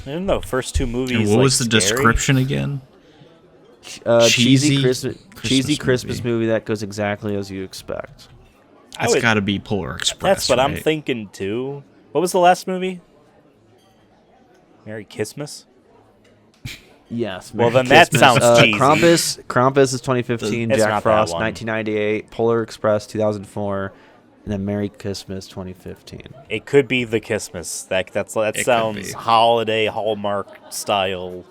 I don't know. First 2 movies. And what like, was the scary? description again? Cheesy Christmas Christmas movie. movie that goes exactly as you expect. It's would- got to be Polar Express. That's what I'm right? thinking too. What was the last movie? Merry Christmas. Yes. Well, Merry then that Christmas. sounds cheesy. Krampus is 2015. It's not Jack that Frost one. 1998. Polar Express 2004, and then Merry Christmas 2015. It could be the Christmas. That could sounds be. holiday Hallmark style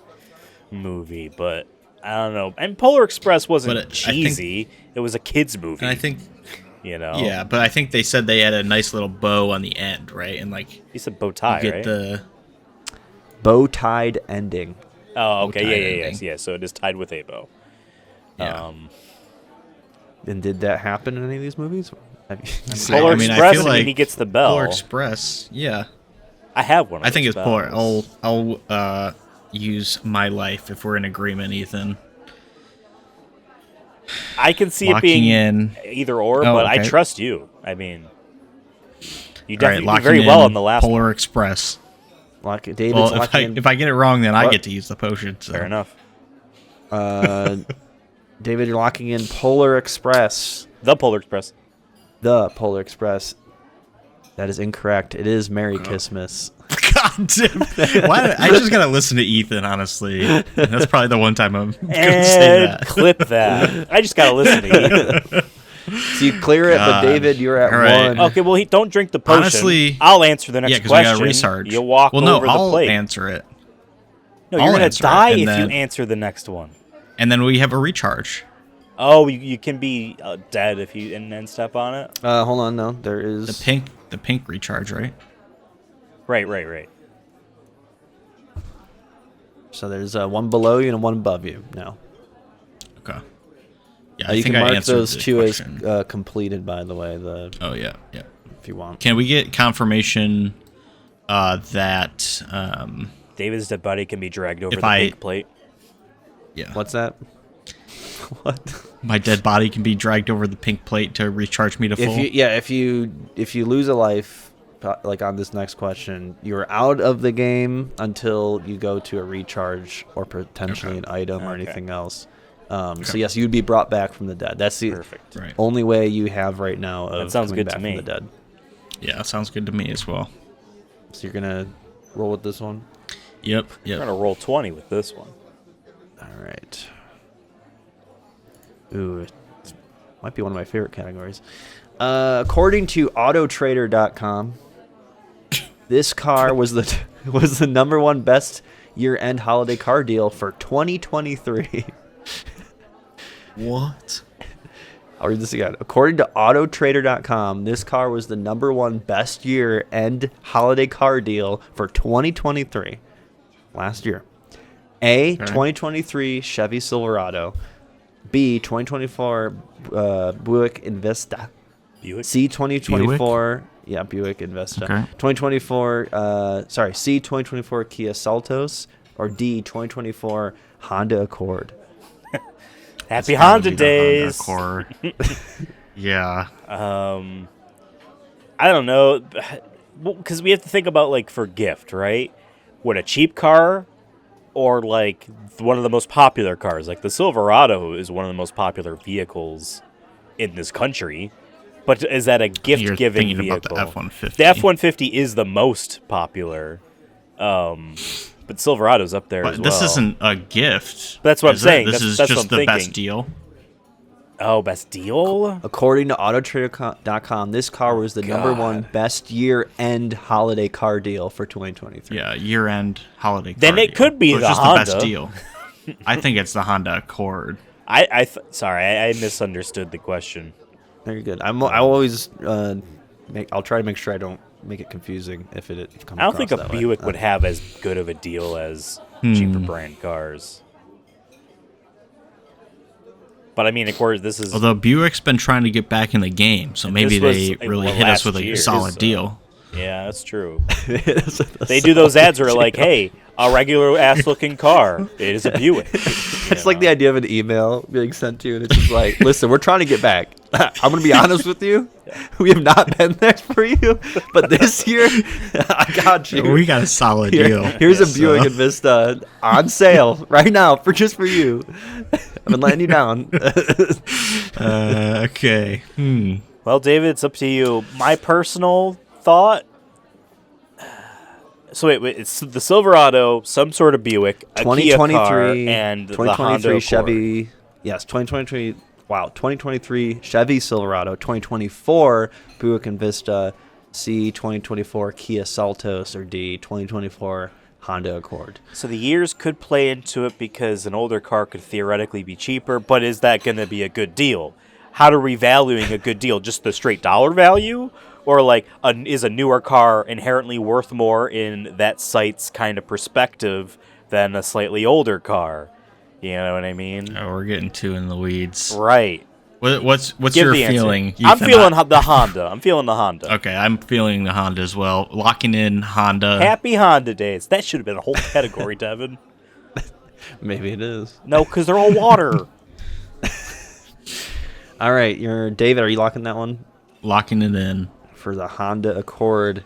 movie, but I don't know. And Polar Express wasn't But I think- cheesy. It was a kids movie. And I think, you know. yeah, but I think they said they had a nice little bow on the end, right? And like You said bow tie, you get right? the Bow-tied ending. Oh, okay. bow tie Yeah. ending. Yeah. So it is tied with a bow. yeah. And did that happen in any of these movies? Have you seen Polar I mean, I Express, feel and like he gets the bell. Polar Express. Yeah, I have one. Of I think those it's Polar. bells. I'll use my life if we're in agreement, Ethan. I can see it Locking being in. either or, Oh, but I okay. trust you. I mean, you All right, definitely did locking very in well on the last one. Polar Express. David's Well, locking in. if I get it wrong, then I get to use the potion. So. Fair enough. David, you're locking in Polar Express. The Polar Express. The Polar Express. That is incorrect. It is Merry Christmas. God damn! Why? I just gotta listen to Ethan. Honestly, that's probably the one time I'm gonna say And that. clip that. I just gotta listen to you. So you clear it, but God. David, you're at All right. one. Okay, well, don't drink the potion. Honestly- I'll answer the next Yeah, because we question. gotta recharge. You'll walk well, no, over I'll the plate. answer it, No, I'll you're gonna answer it, die and if then- you answer the next one. and then we have a recharge. Oh, you can be dead if you and then step on it. Hold on, no, there is The pink recharge, right? Right. So there's one below you and one above you now. Okay. Yeah, You I think can I mark answered those the two question. as completed, by the way. Oh yeah. If you want. Can we get confirmation that David's dead body can be dragged over If the I- pink plate. yeah, What's that? What? my dead body can be dragged over the pink plate to recharge me to full? If you lose a life, like on this next question, you're out of the game until you go to a recharge or potentially Okay. an item or Okay. anything else. So yes, you'd be brought back from the dead. That's the Perfect. Right. only way you have right now of That sounds coming good to back me. from the dead. Yeah, sounds good to me as well. So you're gonna roll with this one. Yep. I'm gonna roll 20 with this one. All right. Ooh, it might be one of my favorite categories. According to Autotrader.com, this car was the number one best year-end holiday car deal for 2023. What? I'll read this again. According to Autotrader.com, this car was the number one best year-end holiday car deal for 2023. Last year. A, 2023 Chevy Silverado. B, 2024 Buick Investa. Buick. C, 2024 yeah, Buick Investa. Okay. 2024 C, 2024 Kia Seltos, or D, 2024 Honda Accord. Happy Honda days. Yeah. I don't know, because we have to think about like for gift, right? Would a cheap car or like one of the most popular cars. Like the Silverado is one of the most popular vehicles in this country. But is that a gift-giving You're thinking vehicle? about the F-150. The F-150 is the most popular. But Silverado's up there as well. This isn't a gift. That's what I'm saying. This is That's just what I'm the best thinking. deal. Oh, best deal? According to Autotrader.com, this car was the number one best year-end holiday car deal for 2023. Yeah, year-end holiday car Then it deal. could be So it's the just Honda. the best deal. I think it's the Honda Accord. Sorry, I misunderstood the question. Very good. I always I'll try to make sure I don't make it confusing if it comes. I don't think a that way. Buick would have as good of a deal as cheaper brand cars. But I mean, of course, this is Although Buick's been trying to get back in the game, so maybe this they was, really well, hit us last with a year, solid so- deal. yeah, that's true. They do those ads where like, hey, a regular ass looking car. It is a Buick. It's like the idea of an email being sent to you, and it's just like, listen, we're trying to get back. I'm going to be honest with you. We have not been there for you, but this year, I got you. We got a solid deal. Here's a Buick Envista on sale right now for you. I've been letting you down. Okay. Well, David, it's up to you. My personal thought. So wait, it's the Silverado, some sort of Buick, a Kia car, and the Honda 2023 Accord. Chevy. Yes, 2023. Wow, 2023 Chevy Silverado, 2024 Buick Envista, C 2024 Kia Seltos, or D 2024 Honda Accord. So the years could play into it because an older car could theoretically be cheaper, but is that going to be a good deal? How to revaluing a good deal? Just the straight dollar value? Or like, is a newer car inherently worth more in that site's kind of perspective than a slightly older car? You know what I mean? Oh, we're getting too in the weeds. Right. What's Give your the answer. feeling? I'm feeling the Honda. I'm feeling the Honda. Okay, I'm feeling the Honda as well. Locking in Honda. Happy Honda days. That should have been a whole category, Devin. Maybe it is. No, because they're all water. All right, David. Are you locking that one Locking it in. for the Honda Accord?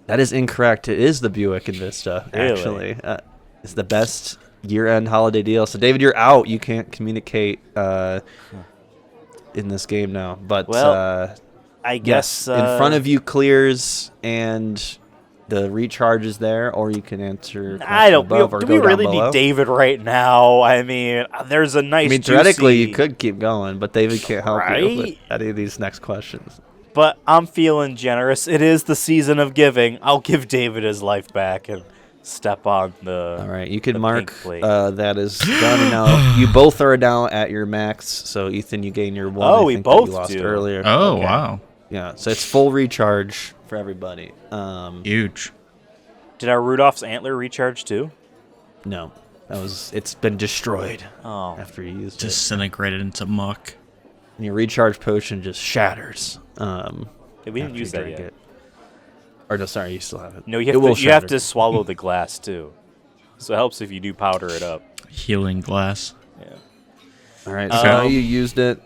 That is incorrect. It is the Buick Envista. Really? Actually, it's the best year-end holiday deal. So, David, you're out. You can't communicate in this game now. But Well, I yes, guess in front of you clears and the recharge is there, or you can answer. I don't. Above or Do go we down really below. need David right now? I mean, there's a nice. I mean, theoretically, you could keep going, but David can't help you with Right? any of these next questions. But I'm feeling generous. It is the season of giving. I'll give David his life back and step on the. All right, you can the mark pink plate. that is done. And now you both are now at your max. So Ethan, you gain your one. Oh, I we think, that both you lost do. earlier. Oh, Okay. wow. Yeah, so it's full recharge for everybody. Huge. Did our Rudolph's antler recharge too? No, it's been destroyed Oh, after you used it. Disintegrated into muck. And your recharge potion just shatters. we didn't after use you that drink yet. it. Or no, sorry, you still have it. No, It you will have to. You have shatter. to swallow the glass too. So it helps if you do powder it up. Healing glass. Yeah. All right, so now Um, you used it.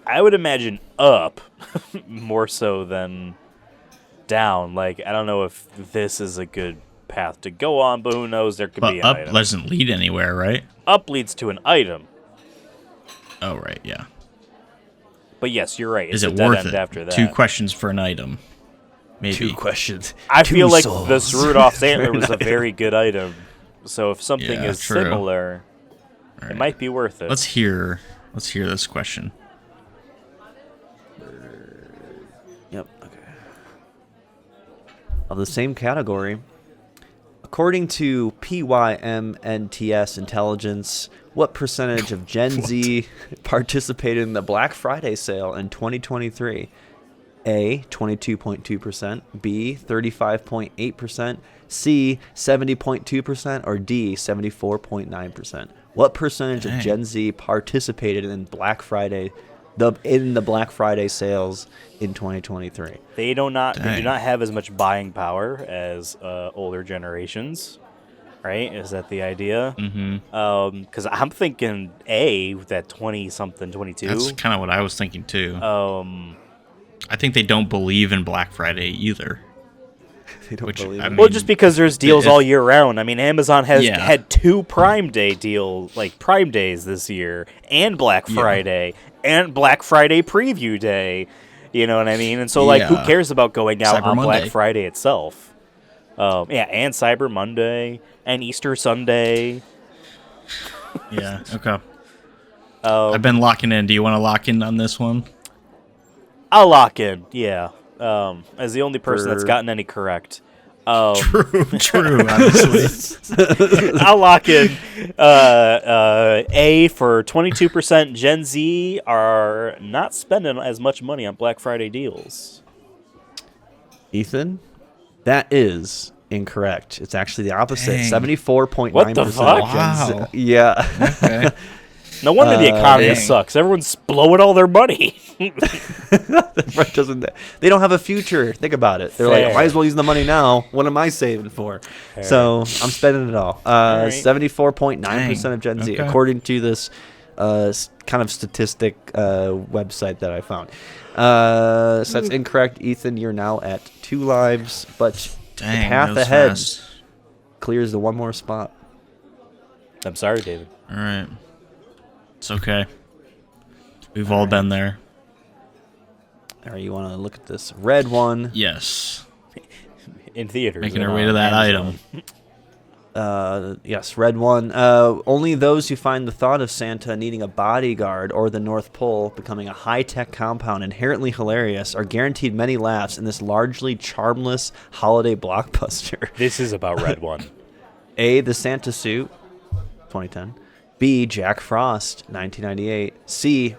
I would imagine up more so than down. Like, I don't know if this is a good path to go on, but who knows? There could But be an up item. doesn't lead anywhere, right? Up leads to an item. Oh, right, yeah. But yes, you're right. It's Is a it dead worth end it? after that. 2 questions for an item. Maybe. 2 questions. I 2 feel like souls this Rudolph's for antler an was a item. very good item. So if something Yeah, is true. similar, All it right. might be worth it. Let's hear this question. Yep. Okay. Of the same category, according to PYMNTS intelligence, what percentage of Gen Z participated in the Black Friday sale in 2023? A, 22.2%, B, 35.8%, C, 70.2%, or D, 74.9%? What percentage of Dang. Gen Z participated in Black Friday, the Black Friday sales in 2023? They do not Dang. have as much buying power as older generations, right? Is that the idea? Mm-hmm. Because I'm thinking A, that 20-something, 22. That's kind of what I was thinking, too. Um, I think they don't believe in Black Friday either. They don't Which, believe I it. mean, Well, just because there's deals if- all year round. I mean, Amazon has Yeah. had 2 Prime Day deals, like Prime Days this year, and Black Yeah. Friday, and Black Friday Preview Day. You know what I mean? And so, like, who Yeah. cares about going out Cyber on Monday. Black Friday itself? Yeah, and Cyber Monday, and Easter Sunday. Yeah. Okay. I've been locking in. Do you want to lock in on this one? I'll lock in, yeah. As the only person that's For- gotten any correct. True. Honestly. I'll lock in A for 22%. Gen Z are not spending as much money on Black Friday deals. Ethan, that is incorrect. It's actually the opposite. Dang. 74.9%. What the fuck? Wow. Yeah. Okay. No wonder the economy dang. sucks. Everyone's blowing all their money. They don't have a future. Think about it. They're Fair. like, might as well use the money now. What am I saving for? So I'm spending it all. right. 74.9% of Gen Z, Okay. according to this kind of statistic website that I found. So that's incorrect. Ethan, you're now at 2 lives, but Dang. the path that was ahead fast. clears the one more spot. I'm sorry, David. All right. It's okay. We've all been there. All right, you want to look at this red one? Yes. In theaters. Making and our way on to that Amazon. item. Yes, red one. Only those who find the thought of Santa needing a bodyguard or the North Pole becoming a high-tech compound inherently hilarious are guaranteed many laughs in this largely charmless holiday blockbuster. This is about Red One. A, the Santa suit, 2010. B, Jack Frost, 1998. C,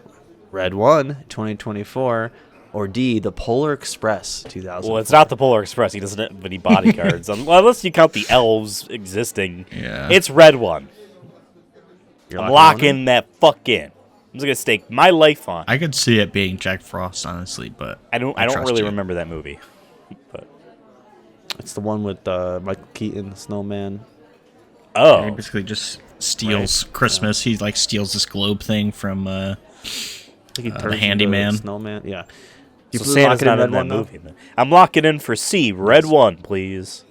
Red One, 2024. Or D, the Polar Express, 2000. Well, it's not the Polar Express. He doesn't have any bodyguards. Unless you count the elves existing. Yeah. It's Red One. You're I'm locking one locking that fuck in. I'm just going to stake my life on. I could see it being Jack Frost, honestly, but I don't trust really you. remember that movie. But in? It's the one with Michael Keaton, the Snowman. He oh, basically just steals Christmas. He like steals this globe thing from I think he turns into handyman. a Snowman. Yeah. You so put Santa's locking not Red in that One, though? movie. Then. I'm locking in for C. Red One, please.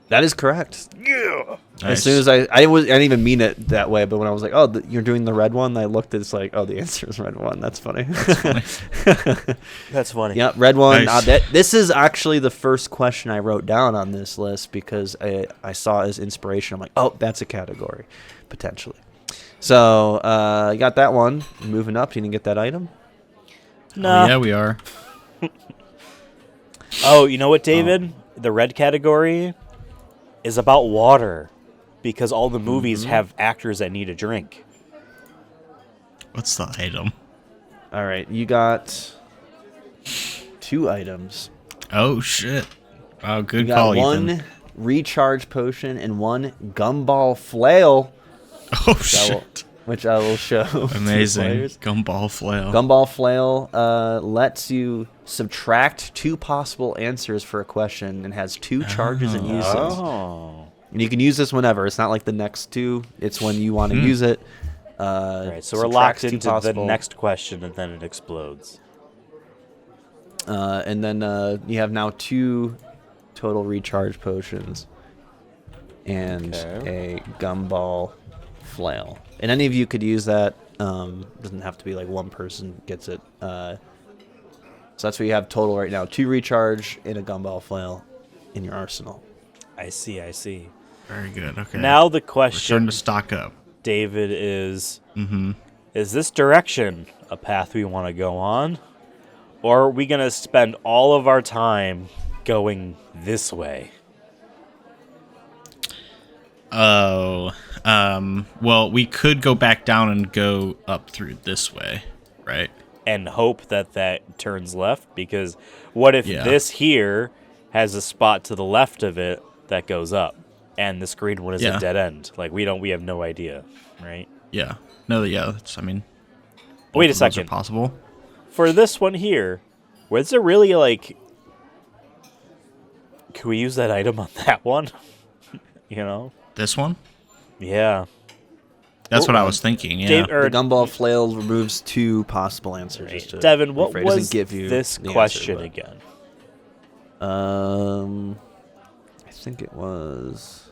That is correct. Yeah. As soon as I didn't even mean it that way, but when I was like, oh, you're doing the red one, I looked at it's like, oh, the answer is red one. That's funny. That's funny. Yeah, red one. Nice. This is actually the first question I wrote down on this list because I saw it as inspiration. I'm like, oh, that's a category, potentially. So you got that one. Moving up, you didn't get that item. No. Oh, yeah, we are. Oh, you know what, David? The red category is about water because all the movies have actors that need a drink. What's the item? All right, you got 2 items. Oh shit! Wow, You good got call, one Ethan. recharge potion and 1 gumball flail. Oh I will- shit! which I will show. to Amazing. players. Gumball flail. Gumball flail lets you subtract 2 possible answers for a question and has 2 charges and uses. Oh. And you can use this whenever. It's not like the next 2. It's when you want to use it. All right, so we're subtracts locked 2 into the possible. next question, and then it explodes. And then you have now 2 total recharge potions and Okay. a gumball flail. And any of you could use that. Doesn't have to be like one person gets it. So that's what you have total right now. 2 recharge and a gumball flail in your arsenal. I see, I see. Very good. Okay. Now the we're starting question, to stock up. David, is this direction a path we want to go on? Or are we going to spend all of our time going this way? Oh, well, we could go back down and go up through this way, right? And hope that that turns left? Because what if Yeah. this here has a spot to the left of it that goes up? And this green one is Yeah. a dead end. Like, we have no idea, right? Yeah. No, yeah, that's, I mean, Wait a both of those are second. possible. For this one here, was there really, like... Can we use that item on that one? You know? This one? Yeah. That's what I was thinking, yeah. Dave, The gumball flail removes 2 possible answers. Just to Devin, be what fair. It doesn't was give you this the question answer, again? but- think it was.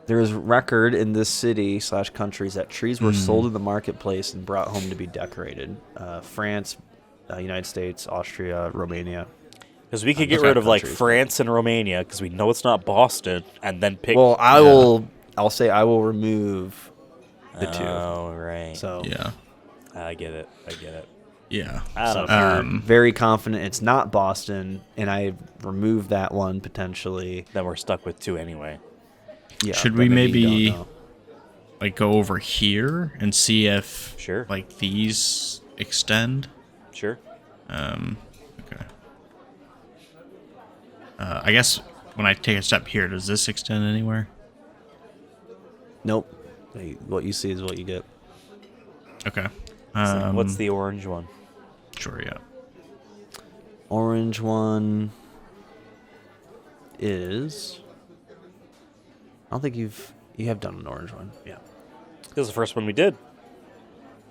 There is record in this city / countries that trees were sold in the marketplace and brought home to be decorated. France, United States, Austria, Romania. Because we could get rid of like France and Romania because we know it's not Boston, and then pick. Well, I'll say I will remove the two. Oh, right. So Yeah. I get it. Yeah. I So don't if know. you're very confident it's not Boston, and I remove that one potentially. Then we're stuck with 2 anyway. Yeah, Should but we you maybe don't know. like go over here and see if Sure. like these extend? Sure. Okay. I guess when I take a step here, does this extend anywhere? Nope. What you see is what you get. Okay. So what's the orange one? Sure, yeah. Orange one is. I don't think you have done an orange one. Yeah. This is the first one we did.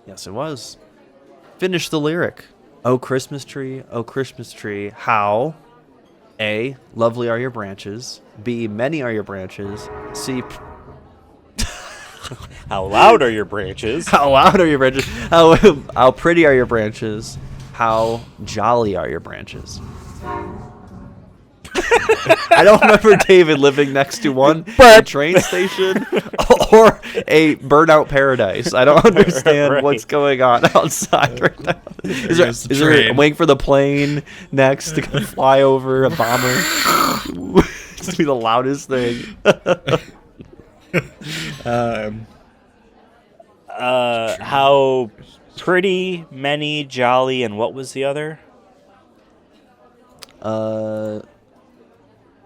Yes, it was. Finish the lyric. Oh Christmas tree, how? A, lovely are your branches. B, many are your branches. C, How loud are your branches? how loud are your branches? How pretty are your branches? How jolly are your branches? I don't remember David living next to a train station or a burnout paradise. I don't understand Right. what's going on outside right now. Is goes the there train. waiting for the plane next to come fly over a bomber? It's gonna be the loudest thing. How pretty, many, jolly, and what was the other?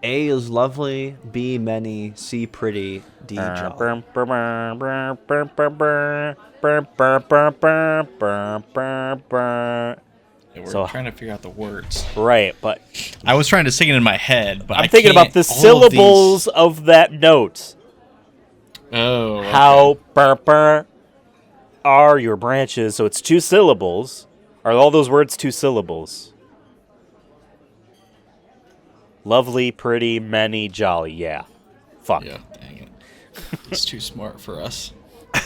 A is lovely, B many, C pretty, D jolly. We're So- trying to figure out the words. Right, but I was trying to sing it in my head, but I'm I thinking about can't- the all of syllables of that note. these- Oh. Okay. How are your branches? So it's 2 syllables. Are all those words 2 syllables? Lovely, pretty, many, jolly. Yeah. Fuck. Yeah. Dang it. It's too smart for us.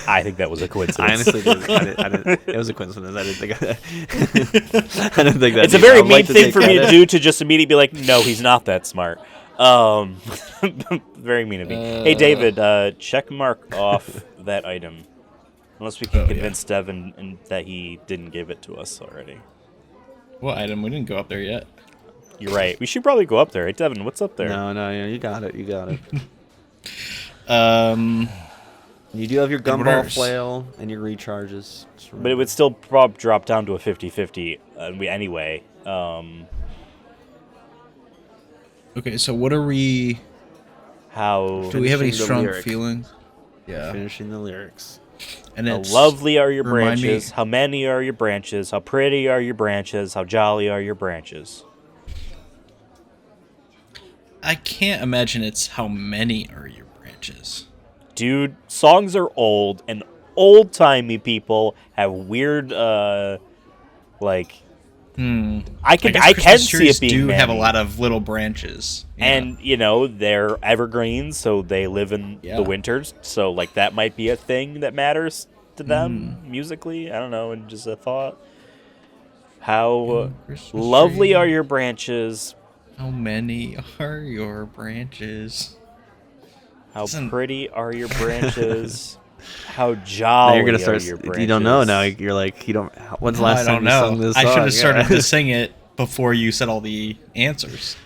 I think that was a I coincidence. honestly didn't. I didn't. It was a coincidence. I didn't think. I didn't think that. It's a either. very I would mean like to thing take for me to credit. do to just immediately be like, no, he's not that smart. Very mean of me. Hey, David, check mark off that item. Unless we can convince Devin that he didn't give it to us already. What item? We didn't go up there yet. You're right. We should probably go up there. Hey, Devin, what's up there? No, yeah, you got it. You got it. Um. You do have your gumball Reverse. flail and your recharges. Just But it would still drop down to a 50-50 anyway. Okay, so what are we? How Do we have any Finishing the strong lyric. feelings? Yeah. finishing the lyrics. And how it's lovely are your remind me- branches? How many are your branches? How pretty are your branches? How jolly are your branches? I can't imagine it's how many are your branches. Dude, songs are old, and old-timey people have weird, like... I can guess Christmas see trees it being do have a many. lot of little branches. Yeah. And, they're evergreens, so they live in Yeah. the winters. So, like, that might be a thing that matters to them musically. I don't know, and just a thought. How Christmas lovely tree. are your branches. How many are your branches? How Listen. pretty are your branches. How Now jolly you're gonna are start. your branches. You don't know now. You're like you don't. When's the last I time don't you know. sung this I song? should have started Yeah. to sing it before you said all the answers.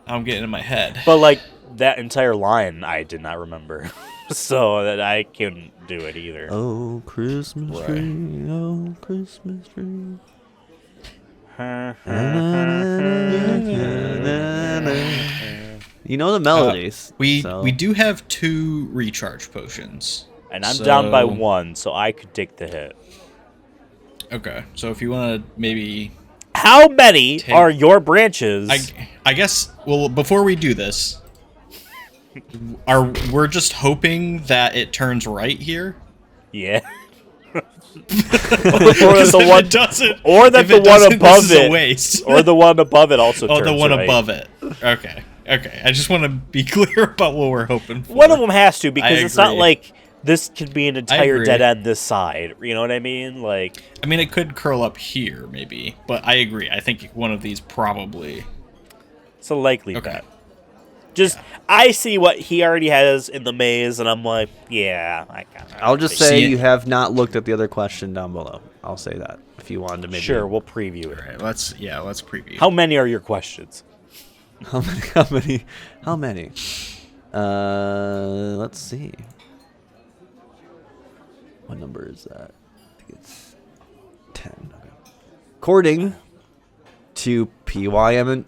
I'm getting in my head. But, like, that entire line I did not remember. So that I couldn't do it either. Oh Christmas Right. tree, oh Christmas tree. You know the melodies. We so- we do have 2 recharge potions. And I'm down by So- 1, so I could take the hit. Okay, so if you want to maybe, How many Take- are your branches? I guess. Well, before we do this, we're just hoping that it turns right here. Yeah. that the one doesn't, or that if the it one doesn't, above this is a it, waste. or the one above it also. Oh, the turns one right. above it. Okay. I just want to be clear about what we're hoping for. One of them has to, because it's not agree. like this could be an entire agree. dead end this side. You know what I mean? Like, I mean, it could curl up here, maybe, but I agree. I think one of these probably. it's a likely Okay. bet. Just I see what he already has in the maze, and I'm like, yeah, I kind of. I'll just See say it. you have not looked at the other question down below. I'll say that if you wanted to maybe. Sure, we'll preview it. All right, let's preview. How many are your questions? How many? How many? How many? Let's see. What number is that? I think it's 10. Okay. According to PYMNTS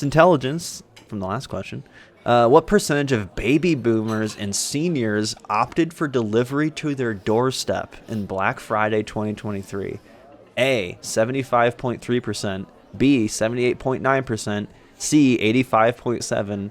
intelligence from the last question, what percentage of baby boomers and seniors opted for delivery to their doorstep in Black Friday 2023? A, 75.3%, B, 78.9%, C, 85.7%,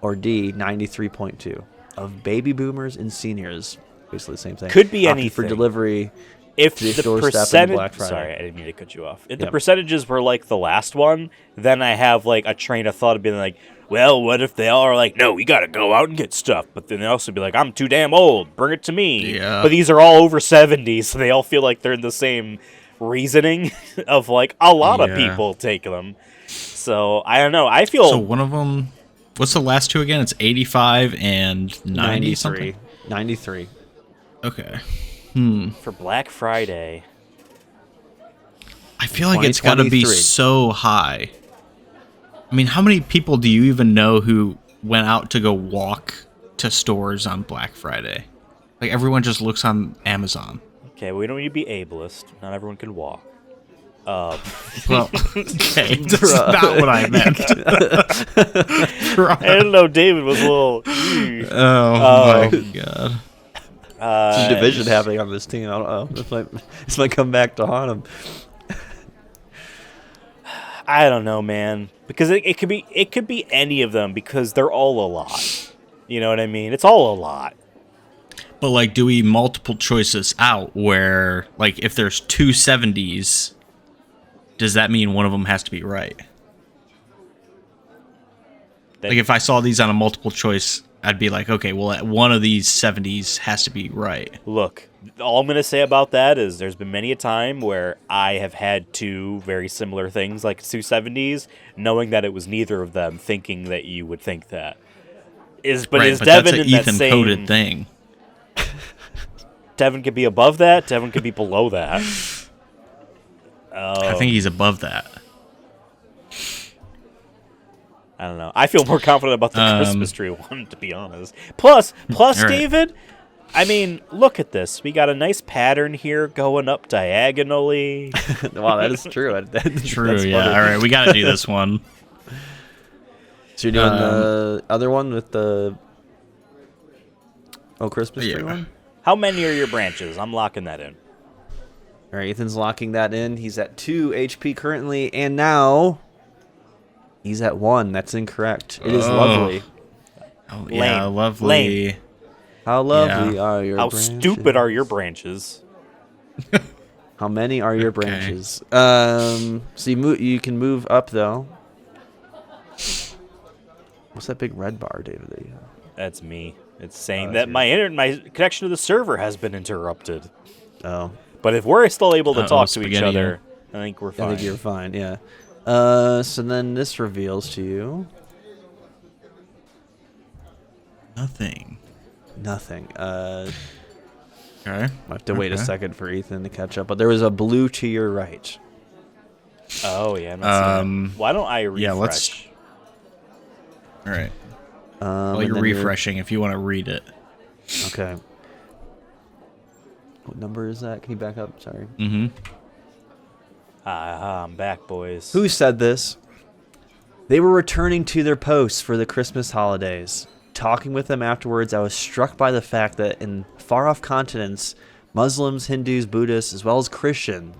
or D, 93.2% of baby boomers and seniors. Basically the same thing. Could be opted for anything. delivery If to the the doorstep on percentage, Black Friday. sorry, I didn't mean to cut you off. If the Yep. percentages were like the last one, then I have like a train of thought of being like, well, what if they all are like, no, we gotta go out and get stuff, but then they also be like, I'm too damn old, bring it to me. Yeah. But these are all over 70, so they all feel like they're in the same reasoning of like a lot of Yeah. people take them. So I don't know. I feel So one of them. What's the last two again? It's 85 and 90 something. 93. Okay. for Black Friday. I feel like it's got to be 2023. so high. I mean, how many people do you even know who went out to go walk to stores on Black Friday? Like, everyone just looks on Amazon. Okay, we don't need to be ableist. Not everyone can walk. Well, okay, that's not what I meant. I don't know. David was a little. Oh, my God. There's a division happening on this team. I don't know. This might come back to haunt him. I don't know, man. Because it could be any of them, because they're all a lot. You know what I mean? It's all a lot. But, like, do we multiple choices out where, like, if there's two 70s, does that mean one of them has to be right? Like, if I saw these on a multiple choice, I'd be like, okay, well, one of these 70s has to be right. Look, all I'm going to say about that is there's been many a time where I have had two very similar things, like two 70s, knowing that it was neither of them, thinking that you would think that. Is But Devin that's an in that Ethan same... coded thing. Devin could be above that. Devin could be below that. I think he's above that. I don't know. I feel more confident about the Christmas tree one, to be honest. Plus, all right. David, I mean, look at this. We got a nice pattern here going up diagonally. Wow, that is true. True, That's yeah. funny. All right, we got to do this one. So you're doing the other one with the Christmas tree Yeah. one? How many are your branches? I'm locking that in. All right, Ethan's locking that in. He's at 2 HP currently, and now he's at 1. That's incorrect. It is Oh. lovely. Oh, yeah, Lame. lovely. Lame. How lovely are your How branches? stupid are your branches? How many are your Okay. branches? So you can move up though. What's that big red bar, David? That you have? That's me. It's saying that's that my connection to the server has been interrupted. Oh, But if we're still able to Uh-oh, talk to each spaghetti. other, I think we're I fine. think you're fine. Yeah. So then this reveals to you Nothing. nothing. Okay. I have to wait a Okay. second for Ethan to catch up. But there was a blue to your right. Oh yeah. I'm not seeing that. Why don't I refresh? yeah, let's- All right. While and you're then refreshing, if you want to read it. Okay. What number is that? Can you back up? Sorry. Mm-hmm. I'm back, boys. Who said this? They were returning to their posts for the Christmas holidays. Talking with them afterwards, I was struck by the fact that in far-off continents, Muslims, Hindus, Buddhists, as well as Christians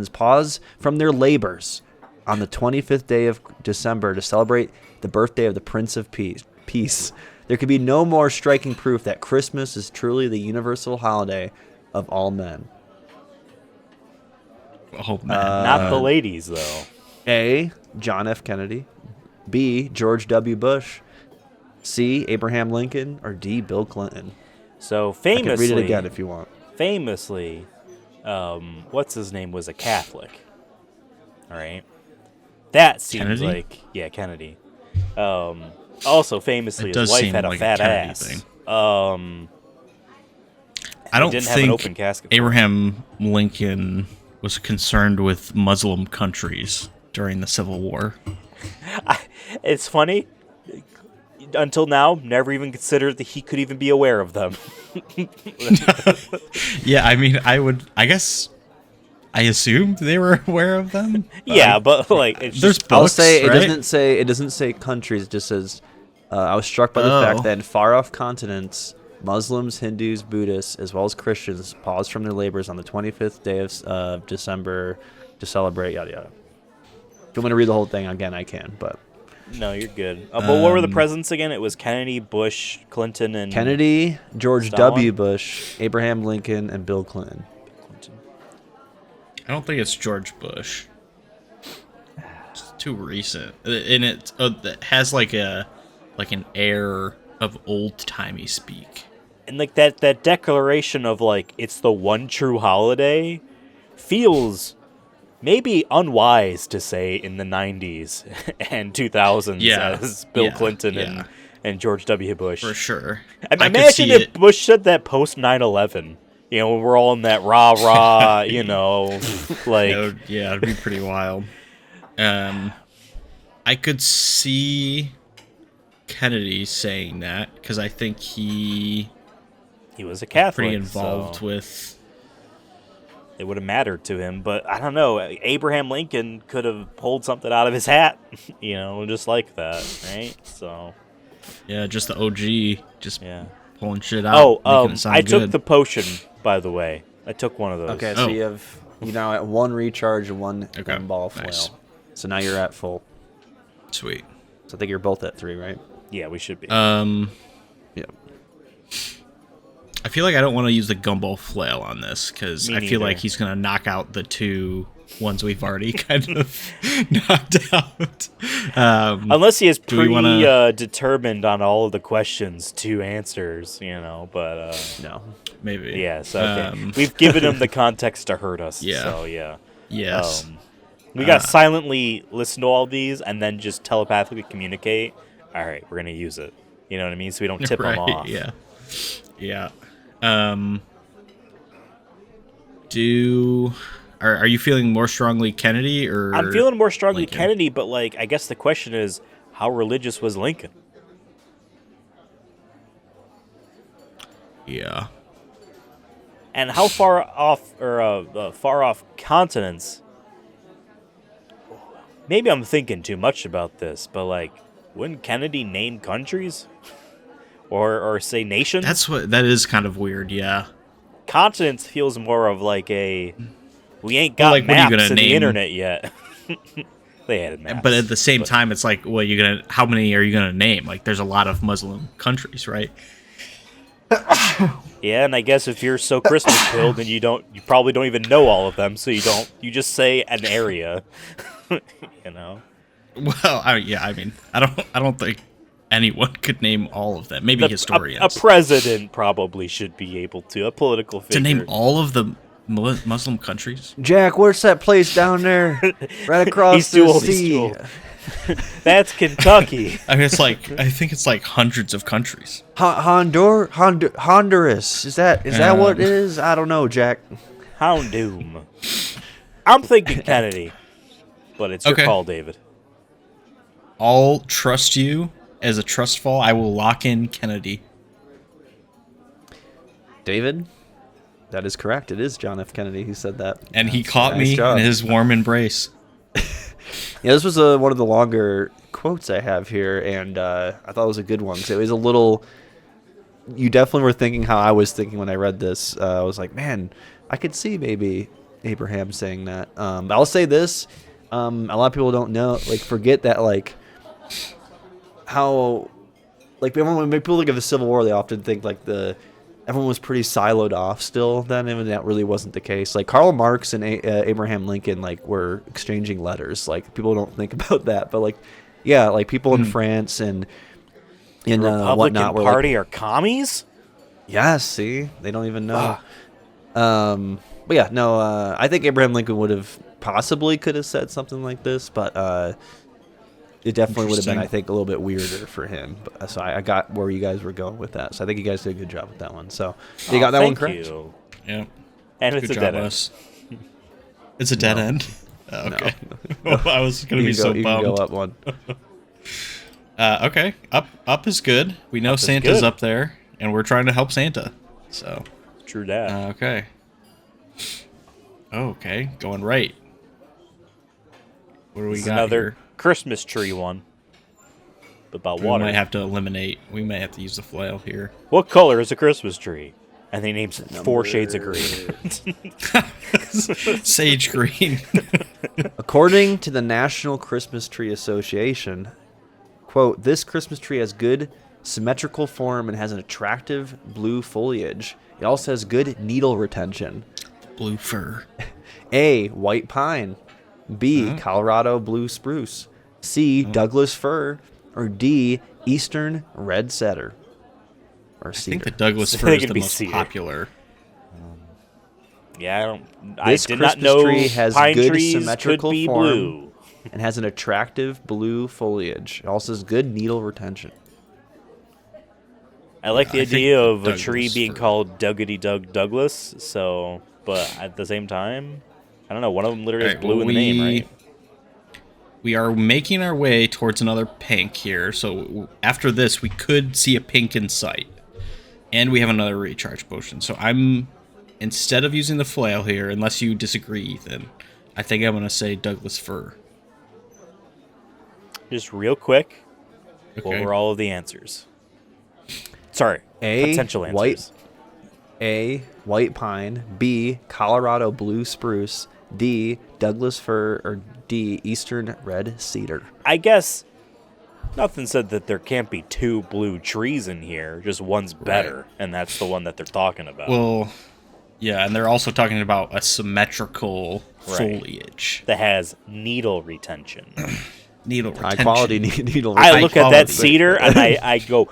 pause from their labors on the 25th day of December to celebrate the birthday of the Prince of Peace. There could be no more striking proof that Christmas is truly the universal holiday of all men. Oh man. Not the ladies, though. A. John F. Kennedy. B. George W. Bush. C. Abraham Lincoln. Or D. Bill Clinton. So I famously, can read it again if you want. famously, what's his name was a Catholic. All right, that seems Kennedy? like Kennedy. Also famously, It his does wife seem had a like a fat Kennedy ass. thing. I don't didn't have an think open casket for Abraham Lincoln was concerned with Muslim countries during the Civil War. It's funny. Until now, never even considered that he could even be aware of them. Yeah, I mean, I assumed they were aware of them. Yeah, but like it's There's just books, I'll say right? it doesn't say countries. It just says. I was struck by the fact that in far-off continents, Muslims, Hindus, Buddhists, as well as Christians pause from their labors on the 25th day of December to celebrate. Yada yada. If you want me to read the whole thing again, I can. But no, you're good. But what were the presidents again? It was Kennedy, Bush, Clinton, and Kennedy, George Stalin? W. Bush, Abraham Lincoln, and Bill Clinton. I don't think it's George Bush. It's too recent, and it has like an air of old timey speak. And like that declaration of like it's the one true holiday feels maybe unwise to say in the 90s and 2000s as Bill Clinton and George W. Bush. For sure. I mean, imagine if Bush said that post 9/11. You know, we're all in that rah-rah, you know, like... it'd be pretty wild. I could see Kennedy saying that, because I think he was a Catholic, pretty involved so with... It would have mattered to him, but I don't know. Abraham Lincoln could have pulled something out of his hat, you know, just like that, right? So... Yeah, just the OG, just pulling shit out. Oh, making it sound I took good. the potion, by the way. I took one of those. Okay, so you have now at one recharge and one ball flail. Nice. So now you're at full. Sweet. So I think you're both at 3, right? Yeah, we should be. Yeah. I feel like I don't want to use the gumball flail on this, because Me I feel like neither. he's going to knock out the 2 ones we've already kind of knocked out. Unless he is do we wanna- determined on all of the questions, 2 answers, you know, but... No. Maybe. Yes, okay. We've given him the context to hurt us, Yeah. so yeah. Yes. We got to silently listen to all these and then just telepathically communicate. All right, we're going to use it. You know what I mean? So we don't tip them off. Yeah. Yeah. Are you feeling more strongly Kennedy, or I'm feeling more strongly Lincoln? Kennedy, but like I guess the question is, how religious was Lincoln? Yeah. And how far off continents? Maybe I'm thinking too much about this, but like, wouldn't Kennedy name countries, or say nations? That is kind of weird. Yeah. Continents feels more of like a we ain't got like, what are you maps gonna in the name- internet yet. They had maps, But at the same time, it's like, well, how many are you gonna name? Like, there's a lot of Muslim countries, right? yeah, and I guess if you're so Christmas pilled, then you probably don't even know all of them, so you just say an area, you know. Well, I mean, I don't think anyone could name all of them. Maybe historians. A president probably should be able to. A political figure to name all of the Muslim countries. Jack, where's that place down there? Right across He's too the old, he's sea. too old. That's Kentucky. I mean, I think it's like hundreds of countries. Honduras. Is that what it is? I don't know, Jack. Houndoom. I'm thinking Kennedy, but it's your Okay. call, David. I'll trust you as a trust fall. I will lock in Kennedy. David? That is correct. It is John F. Kennedy who said that. And he caught Nice me job. in his warm embrace. Yeah, this was one of the longer quotes I have here, and I thought it was a good one. 'Cause it was a little... You definitely were thinking how I was thinking when I read this. I was like, man, I could see maybe Abraham saying that. But I'll say this. A lot of people don't know, forget that, how like when people think of the Civil War, they often think like everyone was pretty siloed off still then, and that really wasn't the case. Like Karl Marx and Abraham Lincoln like were exchanging letters. Like people don't think about that, but like yeah, like people in France and in Republican whatnot were Party like, are commies. yeah, see, they don't even know. But yeah, no, I think Abraham Lincoln could have said something like this, but it definitely would have been, I think, a little bit weirder for him. But, so I got where you guys were going with that. So I think you guys did a good job with that one. So you got that one correct. You. Yeah. And it's Good a job, dead end. us. It's a dead end. Oh, okay. No. I was gonna be so you bummed. can go up one. Okay. Up is good. We know Santa's good. up there, and we're trying to help Santa. So. True that. Okay. Okay. Going right. What do we This is got another here? Christmas tree one. About We water. might have to eliminate. We may have to use the flail here. What color is a Christmas tree? And they named 4 shades of green. Sage green. According to the National Christmas Tree Association, quote, this Christmas tree has good symmetrical form and has an attractive blue foliage. It also has good needle retention. Blue fir. A, white pine. B, Colorado blue spruce. C, Douglas fir. Or D, eastern red cedar. Or I think cedar. the Douglas So fir they is could the be most cedar. popular. Yeah, This I did not Christmas know tree has pine good trees symmetrical could be form. blue. And has an attractive blue foliage. It also has good needle retention. I like the I think idea of a Douglas tree being fir. called Dougity Doug Douglas. So, but at the same time, I don't know. One of them literally has Alright, blue well, in the name, right? We are making our way towards another pink here. So after this, we could see a pink in sight. And we have another recharge potion. So instead of using the flail here, unless you disagree, Ethan, I think I'm going to say Douglas fir. Just real quick, what Okay. were all of the answers? Sorry, A, potential answers. A, white pine. B, Colorado blue spruce. D, Douglas fir. Or D, eastern red cedar. I guess nothing said that there can't be 2 blue trees in here. Just one's better, and that's the one that they're talking about. Well, yeah, and they're also talking about a symmetrical Right. foliage. that has needle retention. Needle High retention. quality needle I retention. look at that quality. cedar and I go,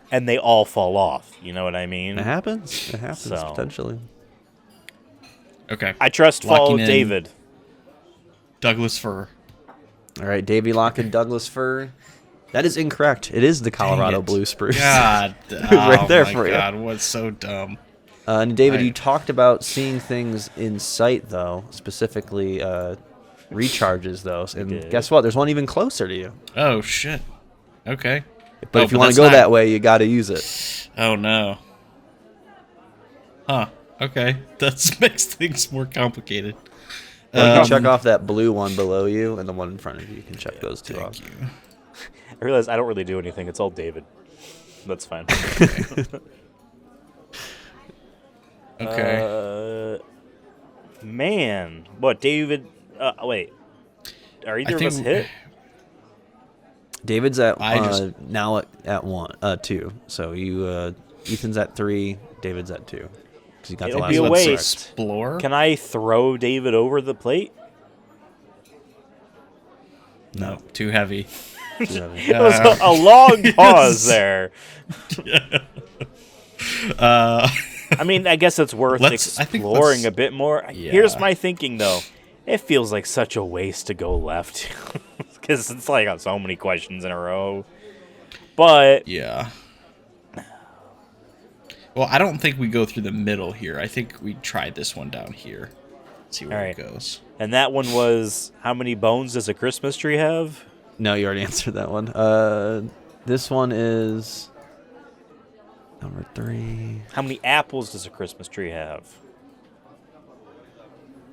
and they all fall off. You know what I mean? It happens. It happens, So. potentially. Okay. I trust Locking follow in David. Douglas fir. All right, Davy Lock and Douglas fir. That is incorrect. It is the Colorado Dang it. blue spruce. God. Right there my for you. God, what's so dumb? And David, Right. you talked about seeing things in sight, though, specifically recharges, though. And did. guess what? There's one even closer to you. Oh, shit. Okay. But Oh, if you want that's to go not- that way, you got to use it. Oh, no. Huh. Okay. That makes things more complicated. Well, you can check off that blue one below you and the one in front of you. You can check those two off. Thank you. I realize I don't really do anything. It's all David. That's fine. Okay. Man, what David? Wait, are either of us hit? David's at I just- now at 2. So you Ethan's at 3. David's at 2. Because you got It'll the be a last one correct. waste. Explore? Can I throw David over the plate? No. Too heavy. It was a long pause there. I mean, I guess it's worth I think exploring let's- a bit more. Yeah. Here's my thinking, though. It feels like such a waste to go left. Because it's like so many questions in a row. But Yeah. Well, I don't think we go through the middle here. I think we try this one down here. See where Alright. it goes. And that one was, how many bones does a Christmas tree have? No, you already answered that one. This one is number 3. How many apples does a Christmas tree have?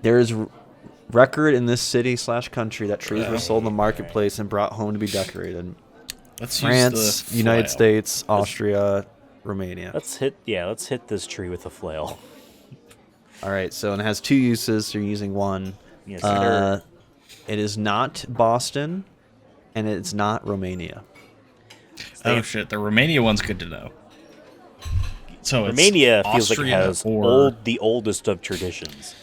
There is record in this city/country that trees were sold in the marketplace and brought home to be decorated. Let's France, use the United flail. States, Austria, Romania. Let's hit this tree with a flail. All right, so and it has 2 uses, so you're using one. Yes, sir. It is not Boston, and it's not Romania. Oh shit, the Romania one's good to know. So it's Romania feels like it Austria has or the oldest of traditions.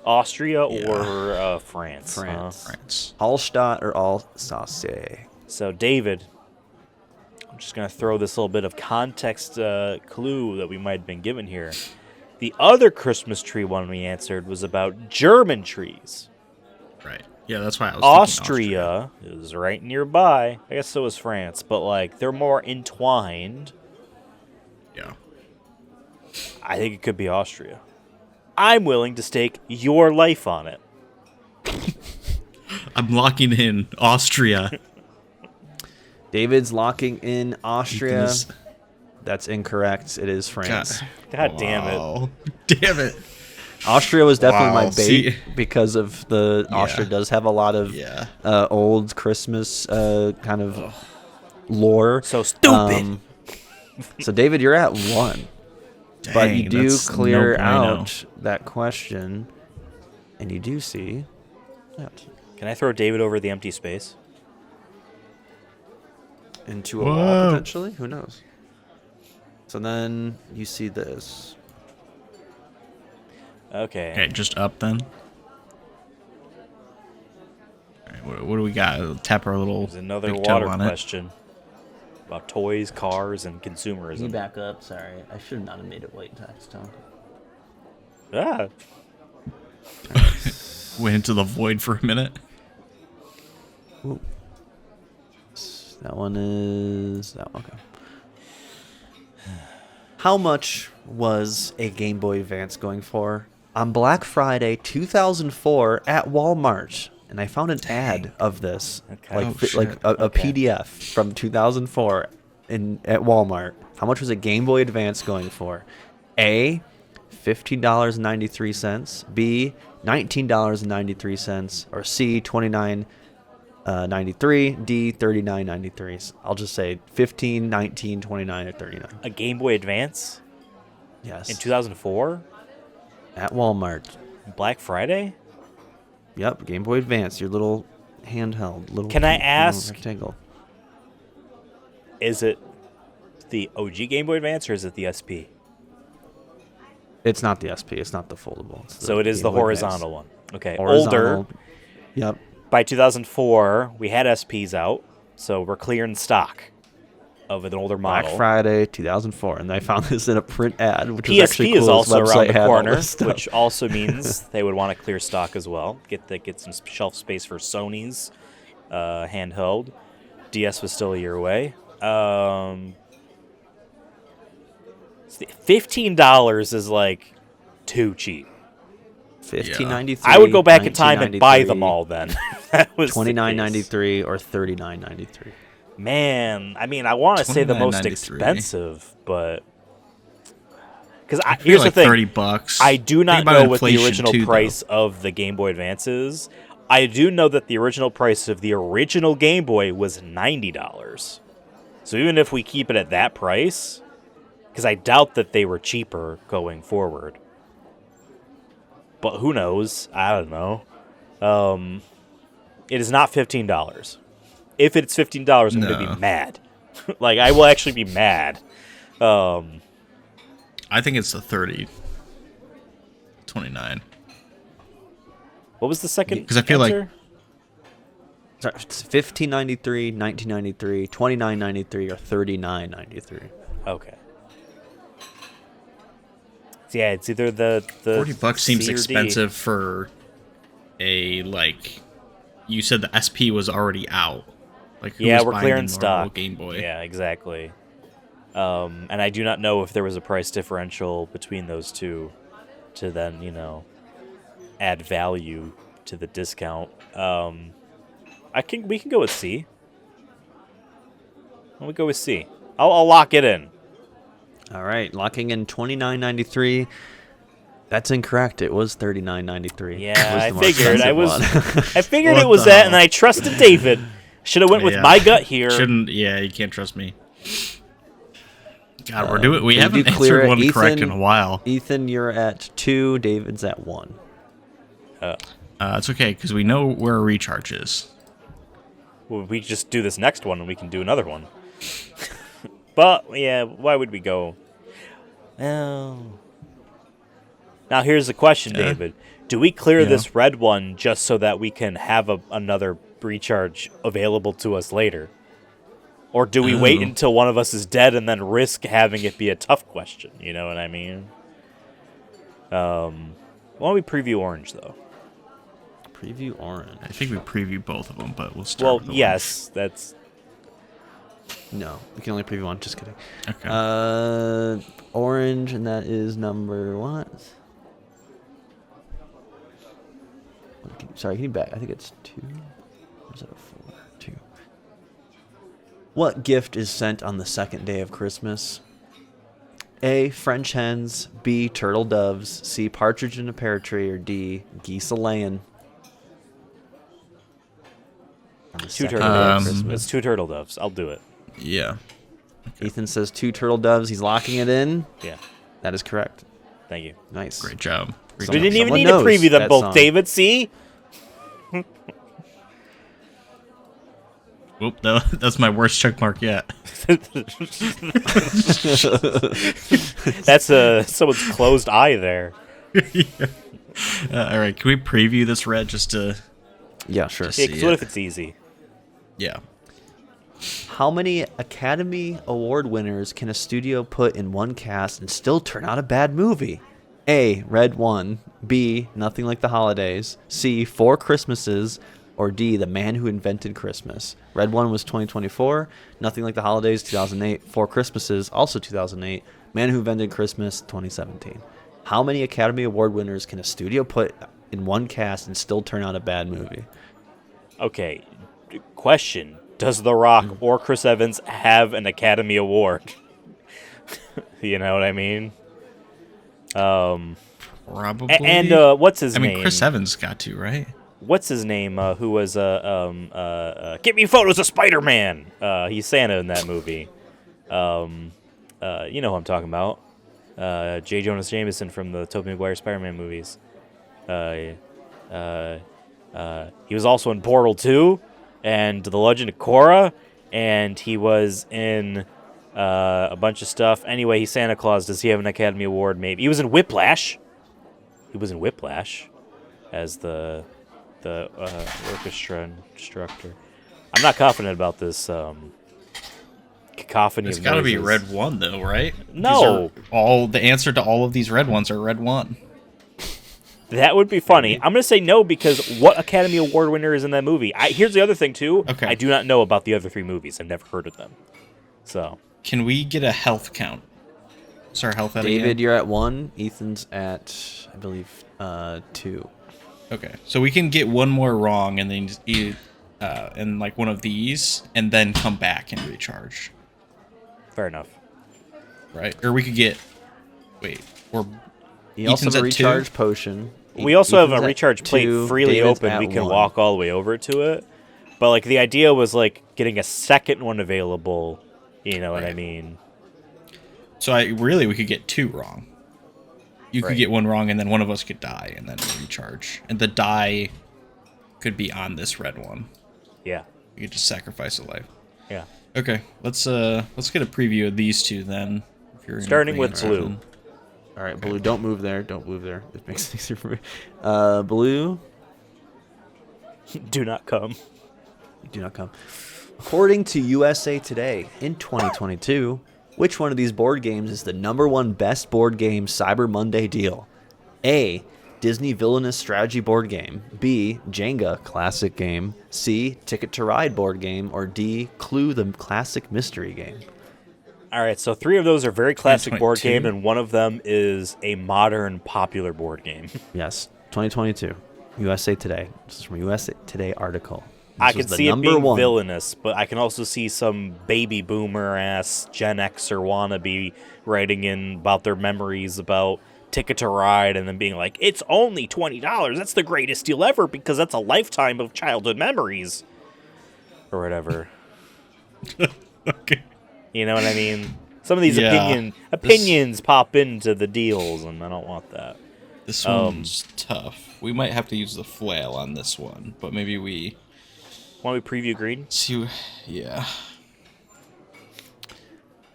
Austria or France. France. Allstadt or Alsace? So, David, I'm just going to throw this little bit of context clue that we might have been given here. The other Christmas tree one we answered was about German trees. Right. Yeah, that's why I was thinking Austria is right nearby. I guess so is France, but like they're more entwined. Yeah. I think it could be Austria. I'm willing to stake your life on it. I'm locking in Austria. David's locking in Austria. Ethan is- That's incorrect. It is France. God damn it. Wow. Damn it. Austria was definitely my Wow. bait See- because of Austria does have a lot of old Christmas kind of lore. So stupid. So David, you're at 1. But you Dang, do that's clear no bueno. out that question, and you do see that Can I throw David over the empty space? into a wall Whoa. potentially. Who knows? So then you see this. Okay. Okay, just up then. All right, what do we got? Tap our little There's another big toe water on it. question about toys, cars, and consumerism. back up? Sorry, I should not have made it white text tone. Ah, Went into the void for a minute. Ooh. That one is that one. Okay. How much was a Game Boy Advance going for on Black Friday 2004 at Walmart? And I found an ad of this, Okay. like Oh, like shit. a Okay. PDF from 2004 at Walmart. How much was a Game Boy Advance going for? A, $15.93. B, $19.93. Or C, $29.93. D, $39.93. I'll just say 15, 19, 29, or 39. a Game Boy Advance Yes. in 2004? At Walmart. Black Friday? Yep, Game Boy Advance, your little handheld, little. Can I little ask- rectangle. Is it the OG Game Boy Advance or is it the SP? It's not the SP. It's not the foldable. It's So it is Game the Boy horizontal one. Okay. Advance. Horizontal. Older. Yep. By 2004, we had SPs out, so we're clearing stock of an older Black model. Friday 2004, and I found this in a print ad, which was actually PSP cool. is This also website around the had all corner, this stuff. which also means they would want to clear stock as well. Get some shelf space for Sony's handheld. DS was still a year away. $15 is like too cheap. 1593. I would go back in time and buy them all then. That was the case. 29.93 or 39.93. Man, I mean, I want to say the most $29.93. expensive, but because I feel here's like the thing, $30. I do not Think about know what the inflation, original too, though. price of the Game Boy Advance is. I do know that the original price of the original Game Boy was $90. So even if we keep it at that price, because I doubt that they were cheaper going forward. But who knows? I don't know. It is not $15. If it's $15, I'm going to No. be mad. Like, I will actually be mad. I think it's the 30. 29. What was the second 'Cause I feel like- answer? Sorry, it's 1593, 1993, 29.93, or 39.93. Okay. So yeah, it's either the $40 seems C or D. expensive for a, like, you said the SP was already out. Like, who Yeah, was we're buying clearing the normal stock. Game Boy? Yeah, exactly. And I do not know if there was a price differential between those two to then, add value to the discount. We can go with C. Why don't we go with C? I'll lock it in. All right, locking in 29.93. That's incorrect. It was 39.93. Yeah, It was I the more figured. I expensive one. I figured What it was the that, hell? and I trusted David. Should have went with Yeah. my gut here. Shouldn't, yeah, you can't trust me. God, we're doing, we did haven't you clear answered it, one correct Ethan? in a while. Ethan, you're at 2. David's at 1. It's okay, because we know where a recharge is. Well, we just do this next one, and we can do another one. But yeah, why would we go? Oh. Now here's the question, Yeah. David. Do we clear Yeah. this red one just so that we can have another recharge available to us later? Or do we wait Oh. until one of us is dead and then risk having it be a tough question? You know what I mean? Why don't we preview orange, though? Preview orange. I think we preview both of them, but we'll start Well, with the yes, that's... No, we can only preview one. Just kidding. Okay. Orange, and that is number what? Sorry, can you back? I think it's 2. Or is it a 4? 2. What gift is sent on the second day of Christmas? A. French hens. B. Turtle doves. C. Partridge in a pear tree. Or D. Geese a laying. Two turtle doves. It's 2 turtle doves. I'll do it. Yeah. Ethan says 2 turtle doves. He's locking it in. Yeah. That is correct. Thank you. Nice. Great job. Great So- We job. didn't even Someone need to knows preview them that both, song. David. See? Whoop, that's my worst check mark yet. That's someone's closed eye there. All right, can we preview this red just to... Yeah, sure. Yeah, See 'cause what it. if it's easy? Yeah. How many Academy Award winners can a studio put in one cast and still turn out a bad movie? A. Red 1. B. Nothing Like the Holidays. C. 4 Christmases. Or D. The Man Who Invented Christmas. Red 1 was 2024. Nothing Like the Holidays, 2008. 4 Christmases, also 2008. Man Who Invented Christmas, 2017. How many Academy Award winners can a studio put in one cast and still turn out a bad movie? Okay. Question. Does The Rock or Chris Evans have an Academy Award? You know what I mean? Probably. And what's his I name? mean, Chris Evans got to, right? What's his name? Who was get me photos of Spider-Man. He's Santa in that movie. You know who I'm talking about. J. Jonah Jameson from the Tobey Maguire Spider-Man movies. He was also in Portal 2 and The Legend of Korra, and he was in a bunch of stuff. Anyway, he's Santa Claus. Does he have an Academy Award? Maybe. He was in Whiplash. As the orchestra instructor. I'm not confident about this cacophony It's of got to be noises. red 1, though, right? No. The answer to all of these red ones are red 1. That would be funny. I'm going to say no because what Academy Award winner is in that movie? Here's the other thing, too. Okay. I do not know about the other 3 movies. I've never heard of them. So, Can we get a health count? What's our health at David, again? you're at 1. Ethan's at, I believe, 2. Okay, so we can get one more wrong and then and like one of these, and then come back and recharge, fair enough. right? Or we could get, or You also Ethan's have a at 2? recharge potion. We also have Ethan's a at recharge plate 2, freely David's open. at We can 1. walk all the way over to it. But, like, the idea was, like, getting a second one available. You know what I Right. mean? So we could get 2 wrong. You could Right. get one wrong, and then one of us could die, and then recharge. And the die could be on this red one. Yeah. You could just sacrifice a life. Yeah. Okay, let's get a preview of these 2 then. If you're in Starting with agreement, blue. Ethan. All right, Blue, don't move there. Don't move there. It makes it easier for me. Blue, Do not come. do not come. According to USA Today, in 2022, which one of these board games is the #1 best board game Cyber Monday deal? A. Disney Villainous Strategy board game. B. Jenga classic game. C. Ticket to Ride board game. Or D. Clue the classic mystery game. All right, so 3 of those are very classic board 2022. game, and one of them is a modern popular board game. Yes, 2022. USA Today. This is from USA Today article. I This can was the see it being #1. villainous, but I can also see some baby boomer ass Gen Xer wannabe writing in about their memories about Ticket to Ride and then being like, it's only $20. That's the greatest deal ever because that's a lifetime of childhood memories. Or whatever. Okay. You know what I mean? Some of these Yeah. opinions pop into the deals, and I don't want that. This one's tough. We might have to use the flail on this one, but maybe we Want we preview green? see. Yeah.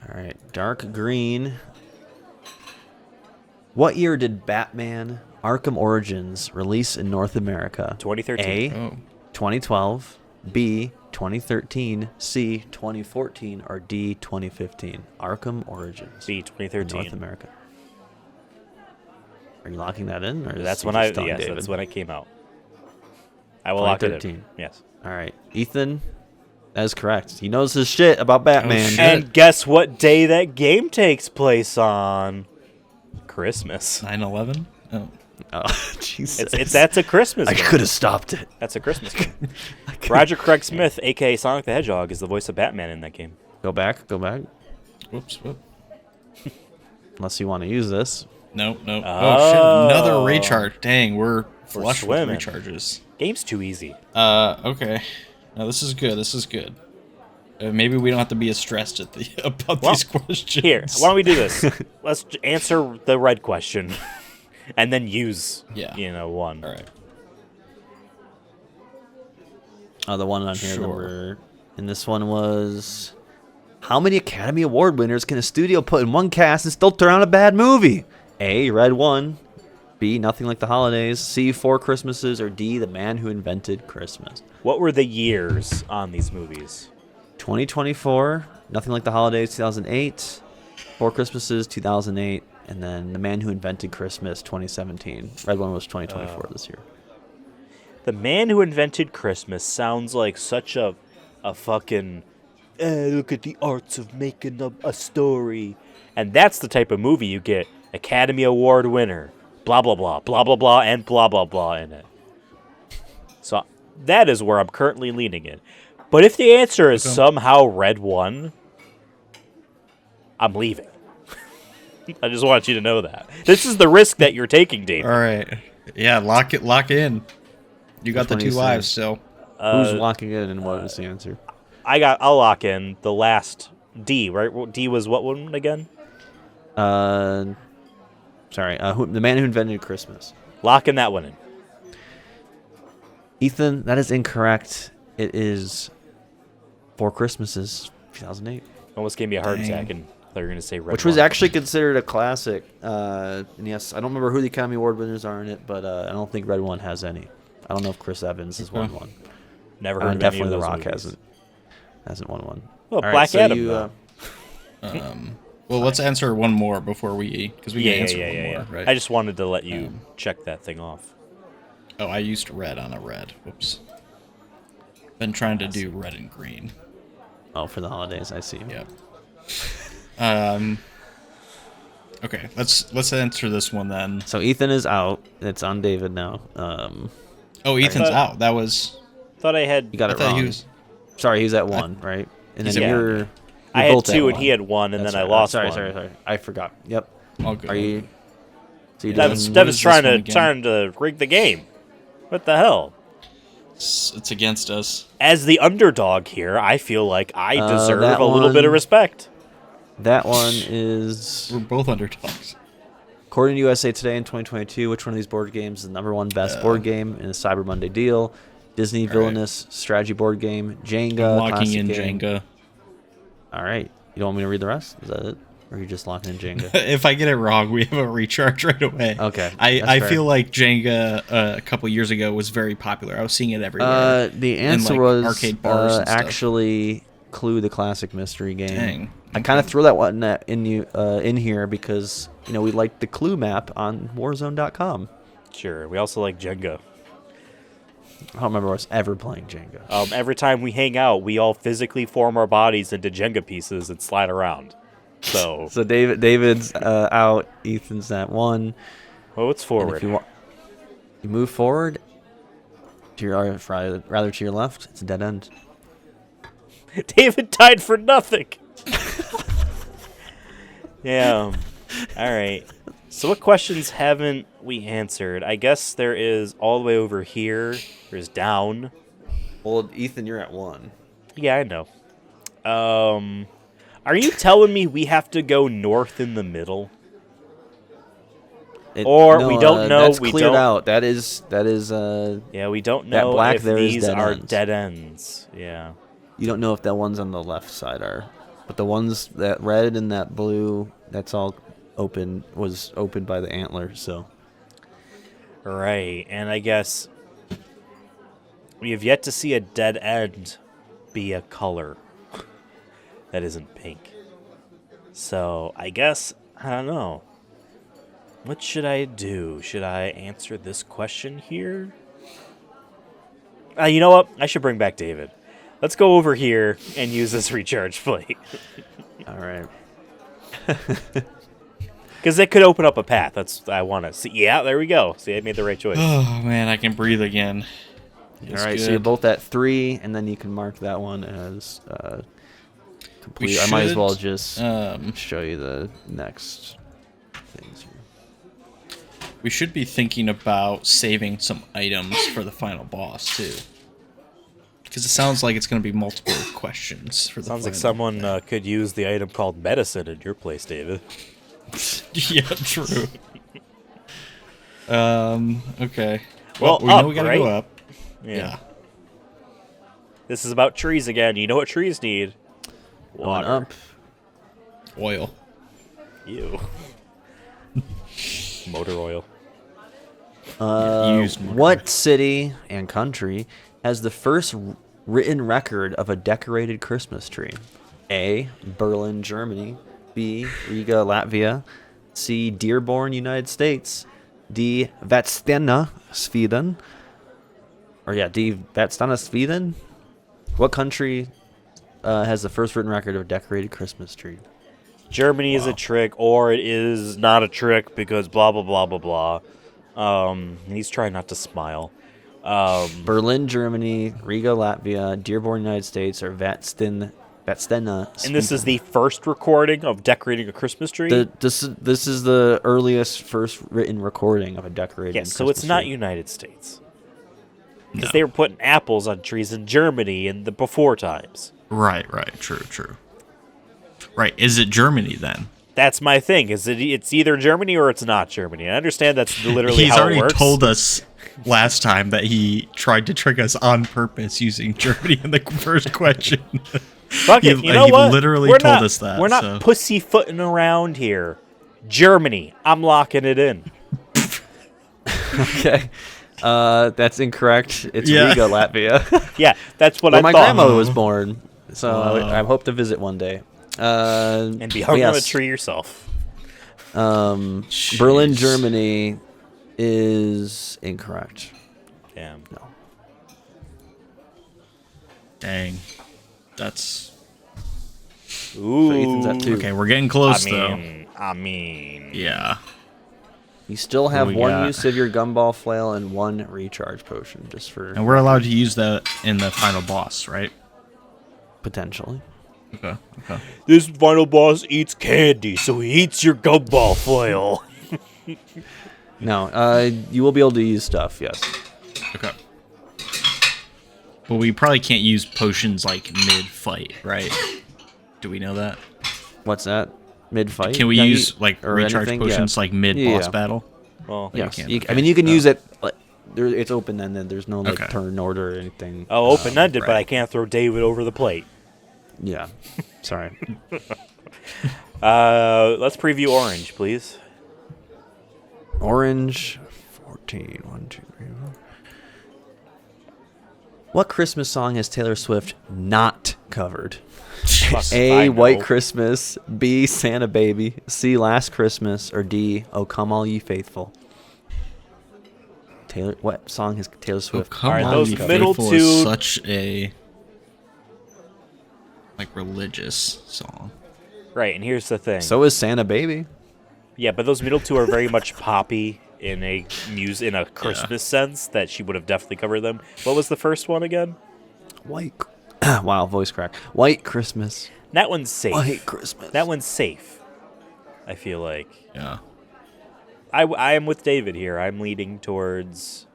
All right, dark green. What year did Batman Arkham Origins release in North America? 2013. A, 2012, B, 2013, C, 2014, or D, 2015? Arkham Origins. B, in 2013. North America. Are you locking that in? Or That's is when he I just telling yes, David? that's when it came out. I will lock it in. 2013. Yes. All right, Ethan, that is correct. He knows his shit about Batman. shit. And guess what day that game takes place on? Christmas. 9/11. Oh. Oh, Jesus. That's a Christmas I game. could have stopped it. That's a Christmas game. Roger Craig Smith, a.k.a. Sonic the Hedgehog, is the voice of Batman in that game. Go back. Whoops. Whoop. Unless you want to use this. No. Oh, shit. Oh. Another recharge. Dang, we're flush with swimming. recharges. Game's too easy. Okay. No, this is good. Maybe we don't have to be as stressed at about these questions. Here, why don't we do this? Let's answer the red question, and then use, one. All right. Oh, the one on here. Sure. And this one was... How many Academy Award winners can a studio put in one cast and still turn out a bad movie? A, Red One. B, Nothing Like the Holidays. C, Four Christmases. Or D, The Man Who Invented Christmas. What were the years on these movies? 2024, Nothing Like the Holidays, 2008. Four Christmases, 2008. And then The Man Who Invented Christmas, 2017. Red One was 2024 this year. The Man Who Invented Christmas sounds like such a fucking... look at the arts of making a story. And that's the type of movie you get Academy Award winner, blah, blah, blah, blah, blah, blah, and blah, blah, blah in it. So that is where I'm currently leaning in. But if the answer is somehow Red One, I'm leaving. I just want you to know that. This is the risk that you're taking, Dave. All right. Yeah, lock in. You got Which one the are you two lives still. Who's locking in and what is the answer? I'll lock in the last D, right? D was what one again? The Man Who Invented Christmas. Lock in that one in. Ethan, that is incorrect. It is Four Christmases, 2008. Almost gave me a heart Dang. attack, and I thought you were going to say Red Which was One. actually considered a classic. And yes, I don't remember who the Academy Award winners are in it, but I don't think Red One has any. I don't know if Chris Evans has won one. Never heard of any Definitely of The those Rock movies. hasn't won one. Well, All right, Black so Adam. you, though. Well, let's answer one more before because we can answer one yeah. more, right? I just wanted to let you check that thing off. Oh, I used red on a red. Whoops. Been trying to do red and green. Oh, for the holidays, I see. Yep. Okay, let's answer this one then. So Ethan is out. It's on David now. Oh, Ethan's thought- out. That was. Thought I had. You got I it thought wrong. he was. Sorry, he's at one, right? And He's then at one, you're... okay. I you're had both at two, and one. he had one, and That's then I right. lost Sorry. one. I forgot. Yep. All good. Are you... So you Devin's done... What is this trying one to again? trying to rig the game. What the hell? It's against us. As the underdog here, I feel like I deserve that a little bit of one- respect. That one is... We're both underdogs. According to USA Today in 2022, which one of these board games is the number one best board game in the Cyber Monday deal? Disney Villainous Strategy Board Game, Jenga, Locking classic in game. Jenga. All right. You don't want me to read the rest? Is that it? Or are you just locking in Jenga? If I get it wrong, we have a recharge right away. Okay, I that's fair. feel like Jenga a couple years ago was very popular. I was seeing it everywhere. The in, answer like, was arcade bars and stuff. actually Clue, the classic mystery game. Dang, I kind of threw that one in here because we liked the Clue map on Warzone.com. Sure. We also like Jenga. I don't remember us ever playing Jenga. Every time we hang out, we all physically form our bodies into Jenga pieces and slide around. So, So David's out. Ethan's at one. well, it's And forward. if you move forward to your rather to your left, it's a dead end. David died for nothing. Yeah. All right. So what questions haven't we answered? I guess there is all the way over here. There's down. Well, Ethan, you're at one. Yeah, I know. Are you telling me we have to go north in the middle? Or we don't know, That's we cleared don't- out. That is. Yeah, we don't That know black if there is these dead are ends. dead ends. Yeah. You don't know if that one's on the left side are But the ones that red and that blue, that's all open. Was opened by the antler. So Right, and I guess we have yet to see a dead end be a color that isn't pink. So I guess, I don't know. What should I do? Should I answer this question here? You know what? I should bring back David. Let's go over here and use this recharge plate. all right. Because it could open up a path. That's I want to see. Yeah, there we go. See, I made the right choice. Oh man, I can breathe again. All right, so you're both at 3, and then you can mark that one as complete. I might as well just show you the next things here. We should be thinking about saving some items for the final boss too, because it sounds like it's going to be multiple questions for the. Sounds like final. someone could use the item called medicine in your place, David. Yeah, true. Okay. Well, we know up, we gotta right? go up. Yeah. Yeah. This is about trees again. You know what trees need? Going Water. up. Oil. Ew. Motor oil. Use more. What city and country has the first written record of a decorated Christmas tree? A. Berlin, Germany. B. Riga, Latvia. C. Dearborn, United States. D. Vadstena, Sweden. D. Vadstena, Sweden. What country has the first written record of a decorated Christmas tree? Germany is a trick, or it is not a trick because blah, blah, blah, blah, blah. And he's trying not to smile. Berlin, Germany. Riga, Latvia. Dearborn, United States. Or Vadstena, Sweden. And this is the first recording of decorating a Christmas tree? This is the earliest first written recording of a decorated Yes, so Christmas it's not tree. United States. Because No. they were putting apples on trees in Germany in the before times. Right. True. Right. Is it Germany then? That's my thing. It's either Germany or it's not Germany. I understand that's literally He's how it already works. told us last time that he tried to trick us on purpose using Germany in the first question. Fuck it. He- You know he what? literally We're told not- us that, We're not so. pussyfooting around here. Germany. I'm locking it in. Okay. That's incorrect. It's Yeah. Riga, Latvia. Yeah, that's what Where I my thought. grandmother was born. So Wow. I hope to visit one day. And be hung on a tree yourself. Berlin, Jeez. Germany is incorrect. Damn. No. Dang. That's Ooh. So Ethan's at 2. okay. We're getting close I mean. though. Yeah. You still have we one got? use of your gumball flail and one recharge potion, just for And we're allowed to use that in the final boss, right? potentially. Okay. This final boss eats candy, so he eats your gumball flail. No, you will be able to use stuff. Yes. Okay. Well, we probably can't use potions like mid-fight, right? Do we know that? What's that? Mid fight? Can we use like or recharge anything? potions Yeah. like mid-boss Yeah. battle? Well, Yes. can, I okay. mean, you can use it. Like, it's open ended. There's no like Okay. turn order or anything. open-ended, but right. I can't throw David over the plate. Yeah. Sorry. Let's preview Orange, please. Orange. 14. 1, 2, 3, 4. What Christmas song has Taylor Swift not covered? Fuck if I A. know. White Christmas. B. Santa Baby. C. Last Christmas. Or D. Oh Come All Ye Faithful. Taylor. What song has Taylor Oh, Swift? come Alright, on, those Be middle Faithful two- is such a like religious song. Right, and here's the thing. So is Santa Baby. Yeah, but those middle two are very much poppy in a Christmas sense that she would have definitely covered them. What was the first one again? White. Wow, voice crack. White Christmas. That one's safe. White Christmas. That one's safe. I feel like Yeah. I am with David here. I'm leading towards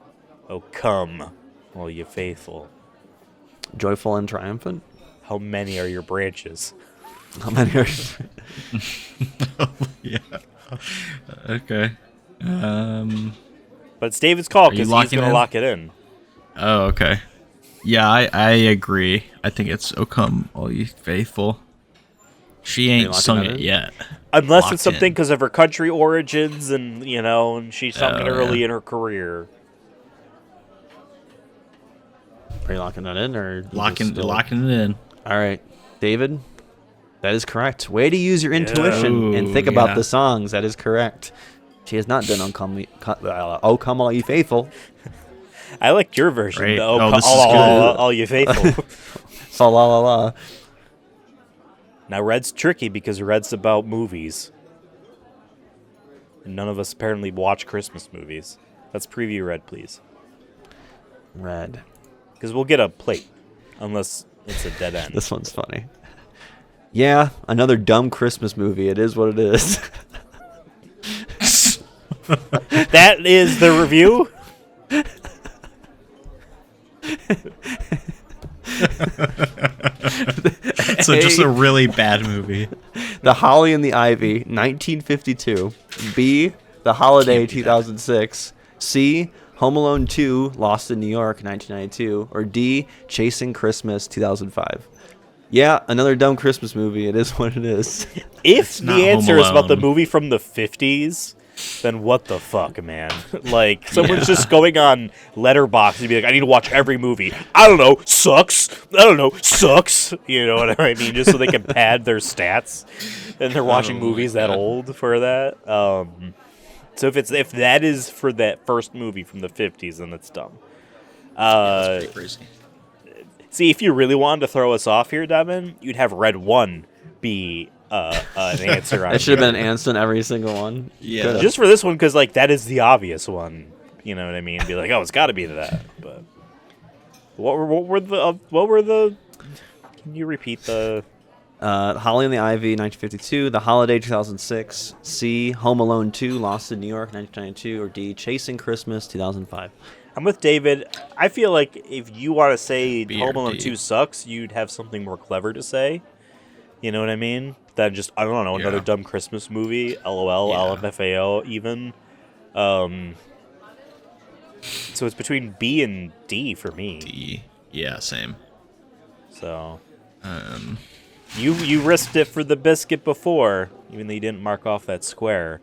"Oh come, all you faithful." Joyful and triumphant. How many are your branches? How many are? Yeah. Okay. But it's David's call you because he's locking gonna in? lock it in. Oh, okay. Yeah, I agree. I think it's "Oh Come All Ye Faithful." She Are you ain't locking sung that it in? yet. Unless Locked it's something in. because of her country origins, and and she sung it Oh, early yeah. in her career. Are you locking that in, or you Locking just still- it in. All right, David. That is correct. Way to use your intuition and Ooh, think about yeah. the songs. That is correct. She has not done "Oh Come All You Faithful." I liked your version. Right. Though. Oh, this is good. All you faithful. Fa la la la. Now, Red's tricky because Red's about movies. And none of us apparently watch Christmas movies. Let's preview Red, please. Red. Because we'll get a plate. Unless it's a dead end. This one's funny. Yeah, another dumb Christmas movie. It is what it is. That is the review? So just a really bad movie. The Holly and the Ivy, 1952. B, The Holiday, Can't be that. 2006. C, Home Alone 2, Lost in New York, 1992. Or D, Chasing Christmas, 2005. Yeah, another dumb Christmas movie. It is what it is. If not the answer Home is about the Alone. movie from the 50s, then what the fuck, man? Like, someone's Yeah. just going on Letterboxd and be like, I need to watch every movie. I don't know, sucks. I don't know, sucks. You know what I mean? Just so they can pad their stats. And they're watching Oh my movies that God. old for that. So if that is for that first movie from the 50s, then it's dumb. That's pretty crazy. See, if you really wanted to throw us off here, Devin, you'd have Red 1 be an answer on That should have here. been an answer in every single one. Yeah. Could've. Just for this one, because like that is the obvious one. You know what I mean? Be like, oh, it's got to be that. But what were the? Can you repeat the? Holly and the Ivy, 1952. The Holiday, 2006. C, Home Alone 2, Lost in New York, 1992. Or D, Chasing Christmas, 2005. I'm with David. I feel like if you want to say B Home or Alone D. 2 sucks, you'd have something more clever to say. You know what I mean? Than just, I don't know, another Yeah. dumb Christmas movie. LOL, Yeah. LMFAO, even. So it's between B and D for me. D. Yeah, same. So Um, you risked it for the biscuit before, even though you didn't mark off that square.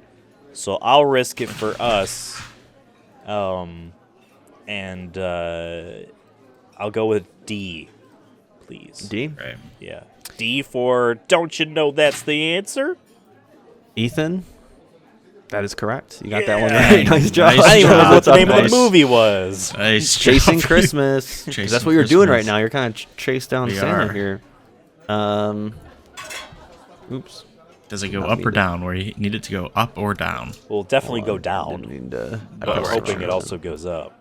So I'll risk it for us. And I'll go with D, please. D. right. Yeah. D for don't you know that's the answer? Ethan. That is correct. You got that one Yeah. right. Nice job. Nice I didn't even remember job. what the name of Nice. the movie was. Nice Chasing job. Christmas. 'Cause Chasing that's what you're doing right Christmas. now. You're kind of chase down We Santa are. here. Oops. Does it go Not up or needed. down? Where you need it to go up or down? We'll definitely Hold go on. down, Didn't mean to- I but I'm pressed hoping the it wrong also goes up.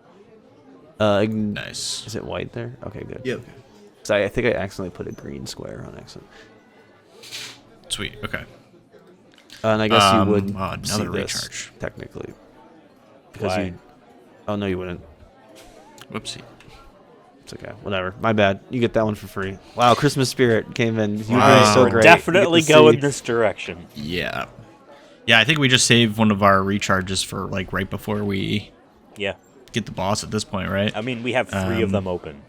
button. Nice. Is it white there? Okay, good. Yep. So I think I accidentally put a green square on accident. Sweet. Okay. And I guess you would another see this, recharge. technically. Because Why? you... Oh, no, you wouldn't. Whoopsie. It's okay. Whatever. My bad. You get that one for free. Wow, Christmas Spirit came in. You were Wow. doing so We're great. definitely You get to going see- this direction. Yeah. Yeah, I think we just saved one of our recharges for like right before we Yeah. get the boss at this point, right? I mean, we have 3 of them open.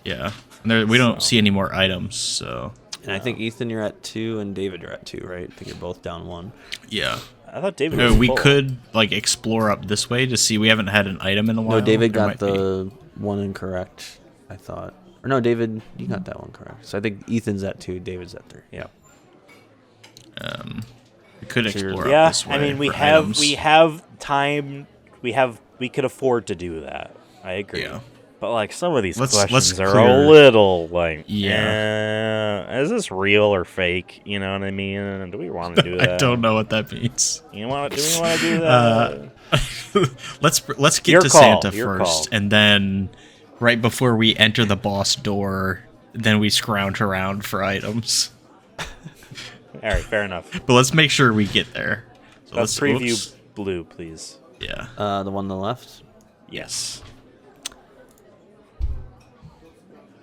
Yeah. And there, we don't So- see any more items, so And I think, Ethan, you're at 2, and David, you're at 2, right? I think you're both down 1. yeah. I thought David was We full. could like explore up this way to see. We haven't had an item in a while. No, David There got might be. the one incorrect, I thought. Or no, David, you got that one correct. So I think Ethan's at 2, David's at 3. Yeah. We could So you're- explore up Yeah, this way. I mean, we for have items. time. We could afford to do that. I agree. Yeah. But like some of these Let's questions are clear- a little like, is this real or fake? You know what I mean? Do we want to do that? I don't know what that means. Do we want to do that? Let's get Your to call, Santa your first, call. and then right before we enter the boss door, then we scrounge around for items. All right, fair enough. But let's make sure we get there. So Let's preview oops. blue, please. Yeah. The one on the left? Yes.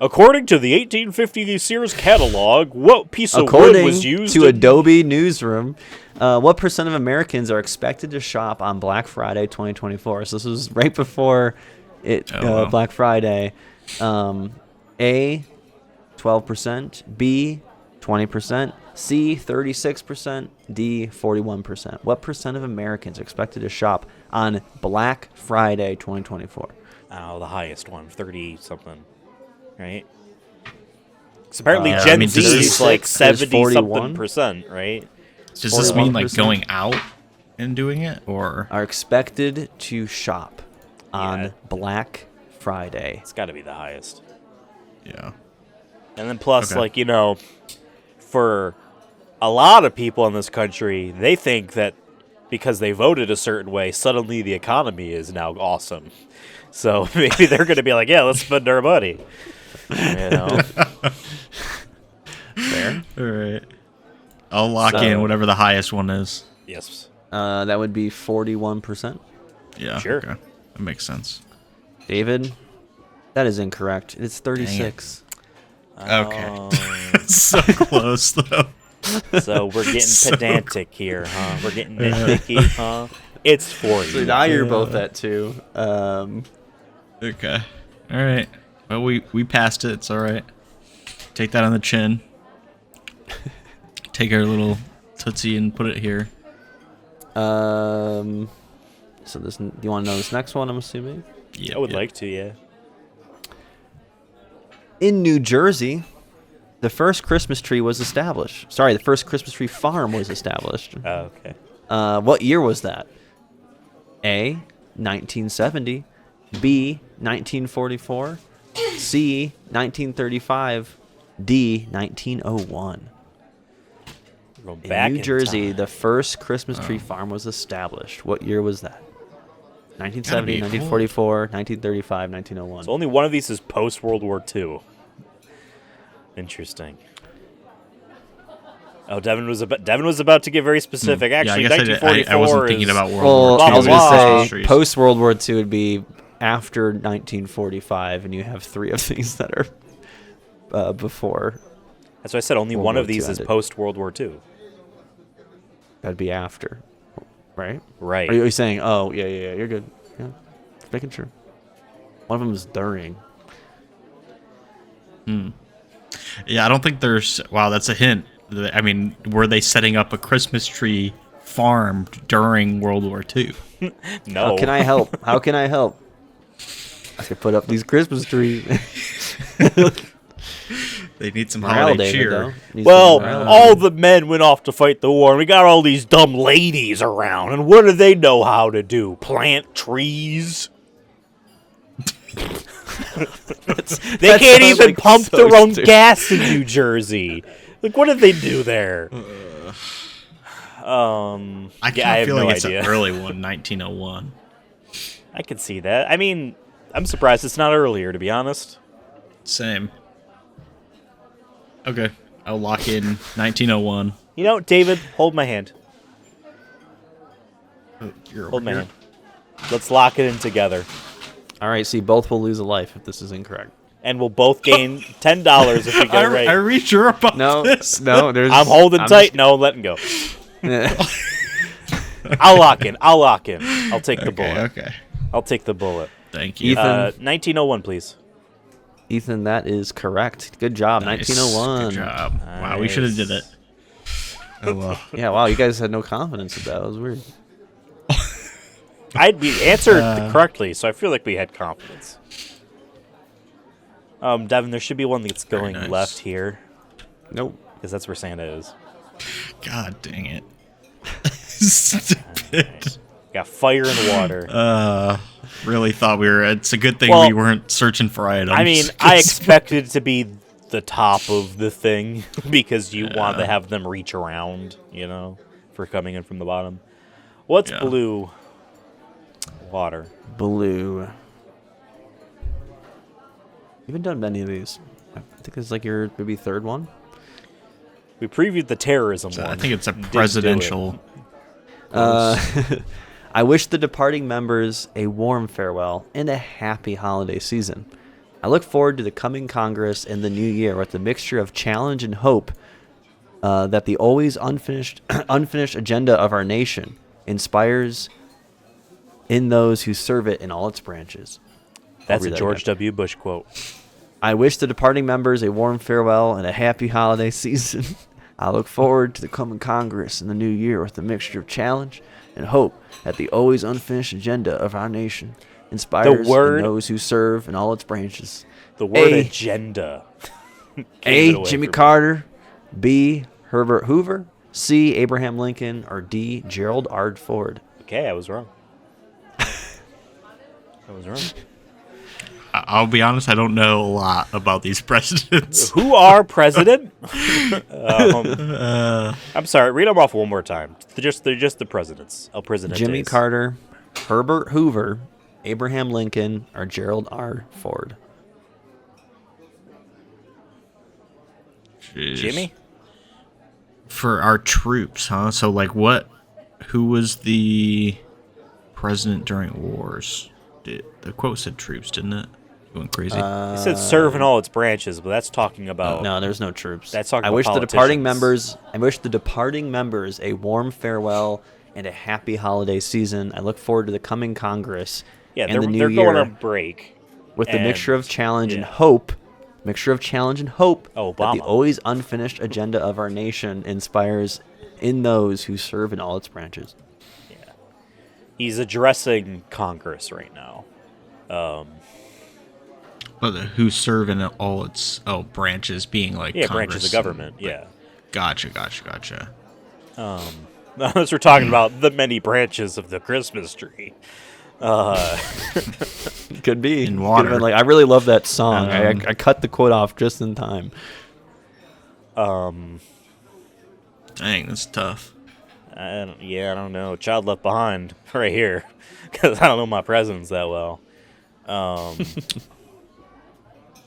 According to the 1850 Sears catalog, what piece of wood According was used to in- Adobe Newsroom, what percent of Americans are expected to shop on Black Friday 2024? So this was right before it Oh, wow. Black Friday. A, 12%. B, 20%, C, 36%, D, 41%. What percent of Americans are expected to shop on Black Friday 2024? Oh, the highest one, 30-something, right? 'Cause apparently Yeah, Gen I mean, Z is like 36 is 41. 70-something%, right? Does this mean like 41%? going out and doing it, or Are expected to shop on Yeah. Black Friday. It's got to be the highest. yeah? And then plus, Okay. like, for a lot of people in this country, they think that because they voted a certain way, suddenly the economy is now awesome. So maybe they're going to be like, yeah, let's spend our money. Fair. All right. I'll lock So- in whatever the highest one is. Yes. That would be 41%. Yeah. Sure. Okay. That makes sense. David, that is incorrect. It's 36. Okay. So close though. So we're getting pedantic here, huh? We're getting nitpicky, huh? It's 40. So now you're both at 2. Okay. All right. Well, we passed it. It's all right. Take that on the chin. Take our little tootsie and put it here. So this, do you want to know this next one? I'm assuming. Yeah. I would like to, yeah. In New Jersey, the first Christmas tree was established. Sorry, the first Christmas tree farm was established. Oh, okay. What year was that? A, 1970. B, 1944. C, 1935. D, 1901. We're going In back New in Jersey, time. the first Christmas tree farm was established. What year was that? 1970, be 1944, 1935, 1901. So only one of these is post World War II. Interesting. Oh, Devin was about to get very specific. Actually, yeah, I guess 1944 I wasn't thinking is- about World Well, War II. I was blah, going blah. to say post World War II would be after 1945, and you have 3 of these that are before. That's why I said only World one War of these II is ended. post World War II. That'd be after, right? Right. Are you saying? Oh, yeah, you're good. Yeah, just making sure. One of them is during. Yeah, I don't think there's. Wow, that's a hint. I mean, were they setting up a Christmas tree farm during World War II? No. How can I help? How can I help? I could put up these Christmas trees. They need some Morale, holiday David, cheer. though. Needs Well, some morale. all the men went off to fight the war, and we got all these dumb ladies around. And what do they know how to do? Plant trees? They that can't sounds even like pump so their own stupid. gas in New Jersey. Like, what did they do there? I yeah, I have feel no like it's idea. an early one, 1901. I can see that. I mean, I'm surprised it's not earlier, to be honest. Same. Okay, I'll lock in 1901. You know, David, hold my hand. Oh, you're Hold over my here. hand. Let's lock it in together. All right, see, both will lose a life if this is incorrect. And we'll both gain $10 if we get it right. Are we sure about No, this? no, there's. I'm holding tight. No, I'm letting go. I'll lock in. I'll take the bullet. Okay. I'll take the bullet. Thank you. Ethan. 1901, please. Ethan, that is correct. Good job, Nice. 1901. Good job. Wow, we should have did it. Oh well. Yeah, wow, you guys had no confidence with that. That was weird. We answered correctly, so I feel like we had confidence. Devin, there should be one that's Very going nice. left here, Nope. because that's where Santa is. God dang it. Stupid. Got fire and water. Really thought we were. It's a good thing Well, we weren't searching for items. I mean, I expected it to be the top of the thing because you want to have them reach around, for coming in from the bottom. What's Yeah. blue? Water. Blue. You haven't done many of these. I think it's like your maybe third one. We previewed the terrorism one. I think it's a Didn't do it. presidential. I wish the departing members a warm farewell and a happy holiday season. I look forward to the coming Congress and the new year with a mixture of challenge and hope that the always unfinished agenda of our nation inspires in those who serve it in all its branches. That's I'll a read that George again. W. Bush quote. I wish the departing members a warm farewell and a happy holiday season. I look forward to the coming Congress in the new year with a mixture of challenge and hope that the always unfinished agenda of our nation inspires in those who serve in all its branches. The word agenda. A. Jimmy Carter. B. Herbert Hoover. C. Abraham Lincoln. Or D. Gerald R. Ford. Okay, I was wrong. I was wrong. I'll be honest, I don't know a lot about these presidents. Who are president? I'm sorry, read them off one more time. They're just the presidents. El Presidentes. Jimmy Carter, Herbert Hoover, Abraham Lincoln, or Gerald R. Ford. Jeez. Jimmy? For our troops, huh? So, like, who was the president during wars? The quote said troops, didn't it? You went crazy. It said serve in all its branches, but that's talking about... No, there's no troops. That's talking I about wish politicians. I wish the departing members a warm farewell and a happy holiday season. I look forward to the coming Congress and the new they're year going on break. with the mixture of challenge and hope. Mixture of challenge and hope that the always unfinished agenda of our nation inspires in those who serve in all its branches. Yeah. He's addressing Congress right now. Who serve in all its branches, being like Congress branches of government. Yeah. Gotcha. As we're talking about the many branches of the Christmas tree. Could be. In water. Like, I really love that song. I cut the quote off just in time. Dang, that's tough. I don't know. Child Left Behind right here, because I don't know my presidents that well.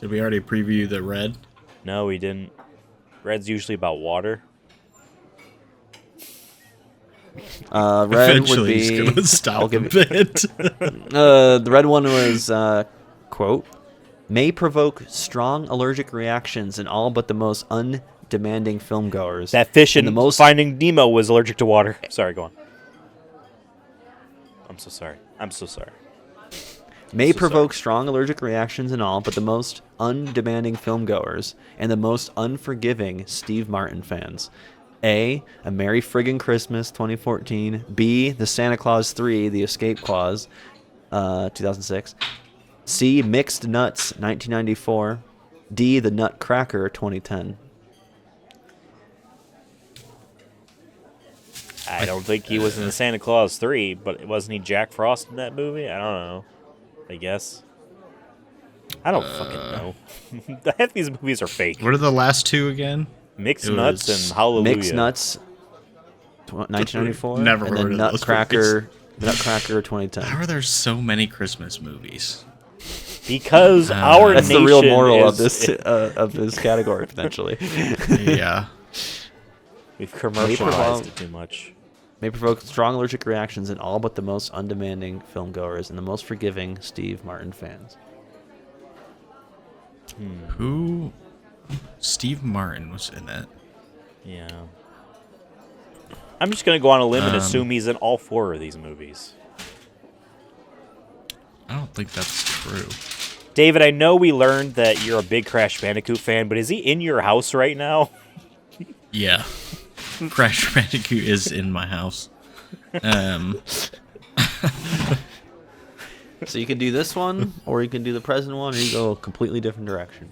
Did we already preview the red? No, we didn't. Red's usually about water. Red Eventually would be. he's gonna stop I'll give a bit. The red one was quote, may provoke strong allergic reactions in all but the most undemanding filmgoers. That fish in the most Finding Nemo was allergic to water. Sorry, go on. I'm so sorry. may provoke strong allergic reactions in all but the most undemanding filmgoers and the most unforgiving Steve Martin fans. A Merry Friggin' Christmas 2014. B, The Santa Claus 3, The Escape Clause, 2006. C, Mixed Nuts 1994. D, The Nutcracker 2010. I don't think he was in the Santa Claus 3, but wasn't he Jack Frost in that movie? I don't know. I guess. I don't fucking know. Half these movies are fake. What are the last two again? Mixed Nuts and Hallelujah. Mixed Nuts 1994. Never and heard then of those Nutcracker 2010. How are there so many Christmas movies? Because our That's nation the real moral is, of this category, potentially. Yeah. We've commercialized it too much. May provoke strong allergic reactions in all but the most undemanding filmgoers and the most forgiving Steve Martin fans. Who? Steve Martin was in that. Yeah. I'm just going to go on a limb and assume he's in all 4 of these movies. I don't think that's true. David, I know we learned that you're a big Crash Bandicoot fan, but is he in your house right now? Yeah. Crash Bandicoot is in my house. So you can do this one, or you can do the present one, or you go a completely different direction.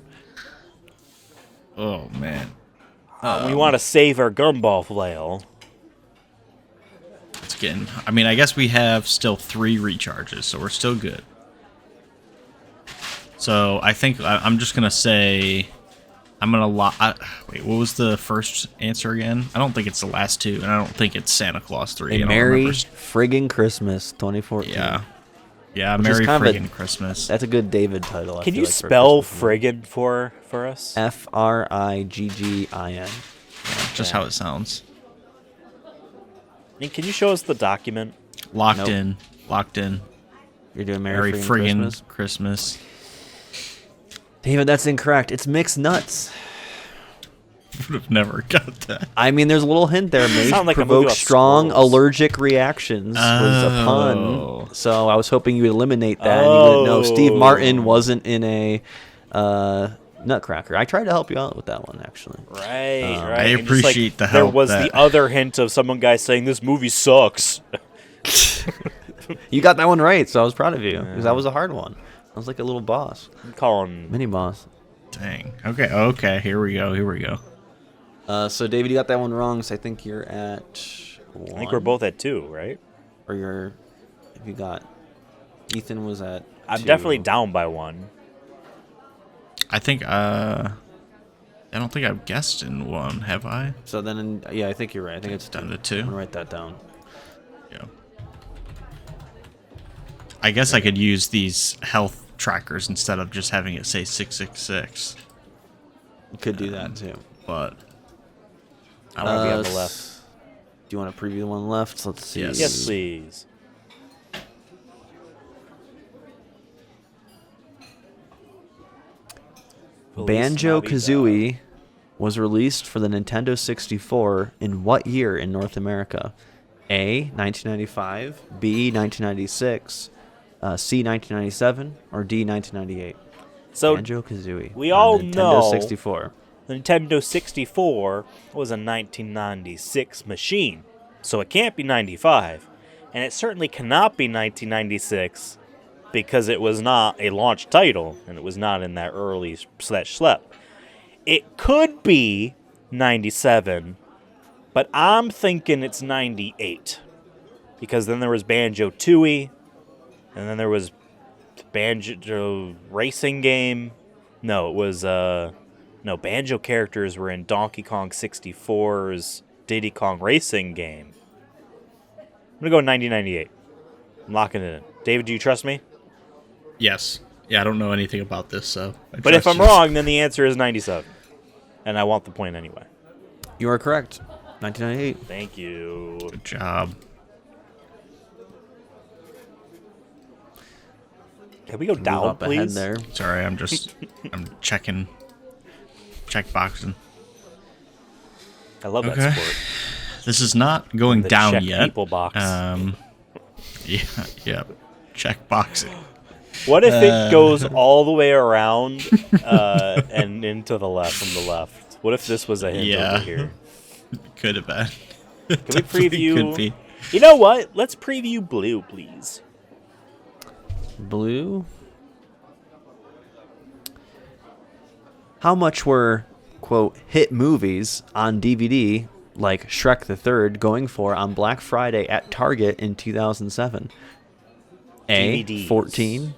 Oh, man. We want to save our gumball flail. It's getting... I mean, I guess we have still 3 recharges, so we're still good. So I think I'm just going to say... I'm going to... Wait, what was the first answer again? I don't think it's the last 2, and I don't think it's Santa Claus 3. A Merry Friggin' Christmas 2014. Yeah. Yeah, Which Merry is kind of Friggin' Christmas. That's a good David title. I Can feel you like, spell for a Christmas friggin' for us? movie. Friggin. Yeah, just how it sounds. And can you show us the document? Locked in. You're doing Merry Merry Friggin' Christmas. Christmas. David, that's incorrect. It's Mixed Nuts. Would have never got that. I mean, there's a little hint there. May Sound like a movie provoke about strong squirrels. allergic reactions was a Oh. pun. So I was hoping you would eliminate that and you would know Steve Martin wasn't in a Nutcracker. I tried to help you out with that one, actually. Right. I And just, appreciate the There help was that- the other hint of guy saying this movie sucks. You got that one right, so I was proud of you. Because that was a hard one. I was like a little boss. I'm calling. Mini boss. Dang. Okay. Here we go. So, David, you got that one wrong, so I think you're at 1. I think we're both at 2, right? Or you're... If you got... Ethan was at I'm 2. definitely down by 1. I think, I don't think I've guessed in 1, have I? So then, yeah, I think you're right. I think it's Down 2. to 2? I'm going to write that down. Yeah. I guess I could use these health trackers instead of just having it say 666. You could do that, too. But I want to be on the left. Do you want to preview the one left? Let's see. Yes. Yes, please. Banjo-Kazooie was released for the Nintendo 64 in what year in North America? A, 1995, B, 1996, C, 1997, or D, 1998? So Banjo-Kazooie. we on all Nintendo know 64. the Nintendo 64 was a 1996 machine, so it can't be 95, and it certainly cannot be 1996 because it was not a launch title and it was not in that early /schlep. It could be 97, but I'm thinking it's 98 because then there was Banjo-Tooie, and then there was Banjo Racing Game. No, it was no, Banjo characters were in Donkey Kong 64's Diddy Kong Racing Game. I'm gonna go 1998. I'm locking it in. David, do you trust me? yes. Yeah, I don't know anything about this, so. But if I'm wrong, then the answer is 97, and I want the point anyway. You are correct. 1998. Thank you. Good job. Can we go Move down, up ahead please? there. Sorry, I'm checking. Check boxing. I love Okay. that sport. This is not going The down check yet. people box. Yeah. Check boxing. What if it goes all the way around and into the left from the left? What if this was a hint Yeah. over here? Could have been. Can we preview? Could be. You know what? Let's preview blue, please. Blue. How much were, quote, hit movies on DVD like Shrek the Third going for on Black Friday at Target in 2007? A, DVDs. 14,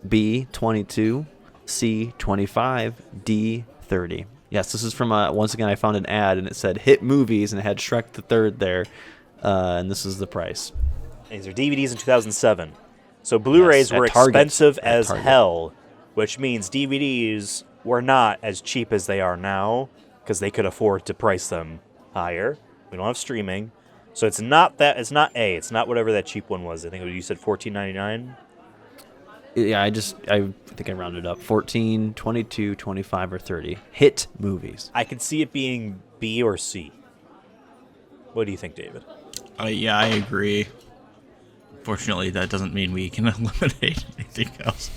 B, 22, C, 25, D, 30. Yes, this is from, once again, I found an ad and it said hit movies and it had Shrek the Third there, and this is the price. These are DVDs in 2007. So Blu-rays Yes, at were Target. expensive At as Target. hell, which means DVDs were not as cheap as they are now because they could afford to price them higher. We don't have streaming. So it's not that. It's not A. It's not whatever that cheap one was. I think you said $14.99. Yeah, I think I rounded up. 14, 22, 25, or 30. Hit movies. I could see it being B or C. What do you think, David? Yeah, I agree. Fortunately, that doesn't mean we can eliminate anything else.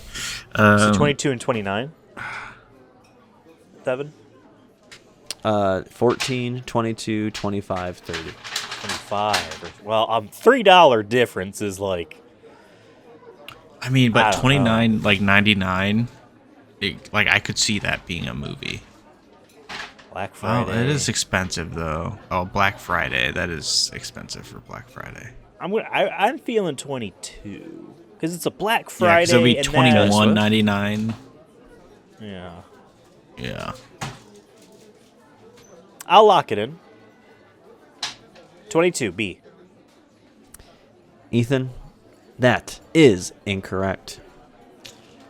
So 22 and 29? 7? 14, 22, 25, 30. 25. Well, $3 difference is like... I mean, I but don't 29, like 99, I could see that being a movie. Black Oh, Friday. it is expensive though. Oh, Black Friday. That is expensive for Black Friday. I'm feeling 22 because it's a Black Yeah, Friday. because it'll be and $21.99. Yeah, Yeah. I'll lock it in. 22 B. Ethan, that is incorrect.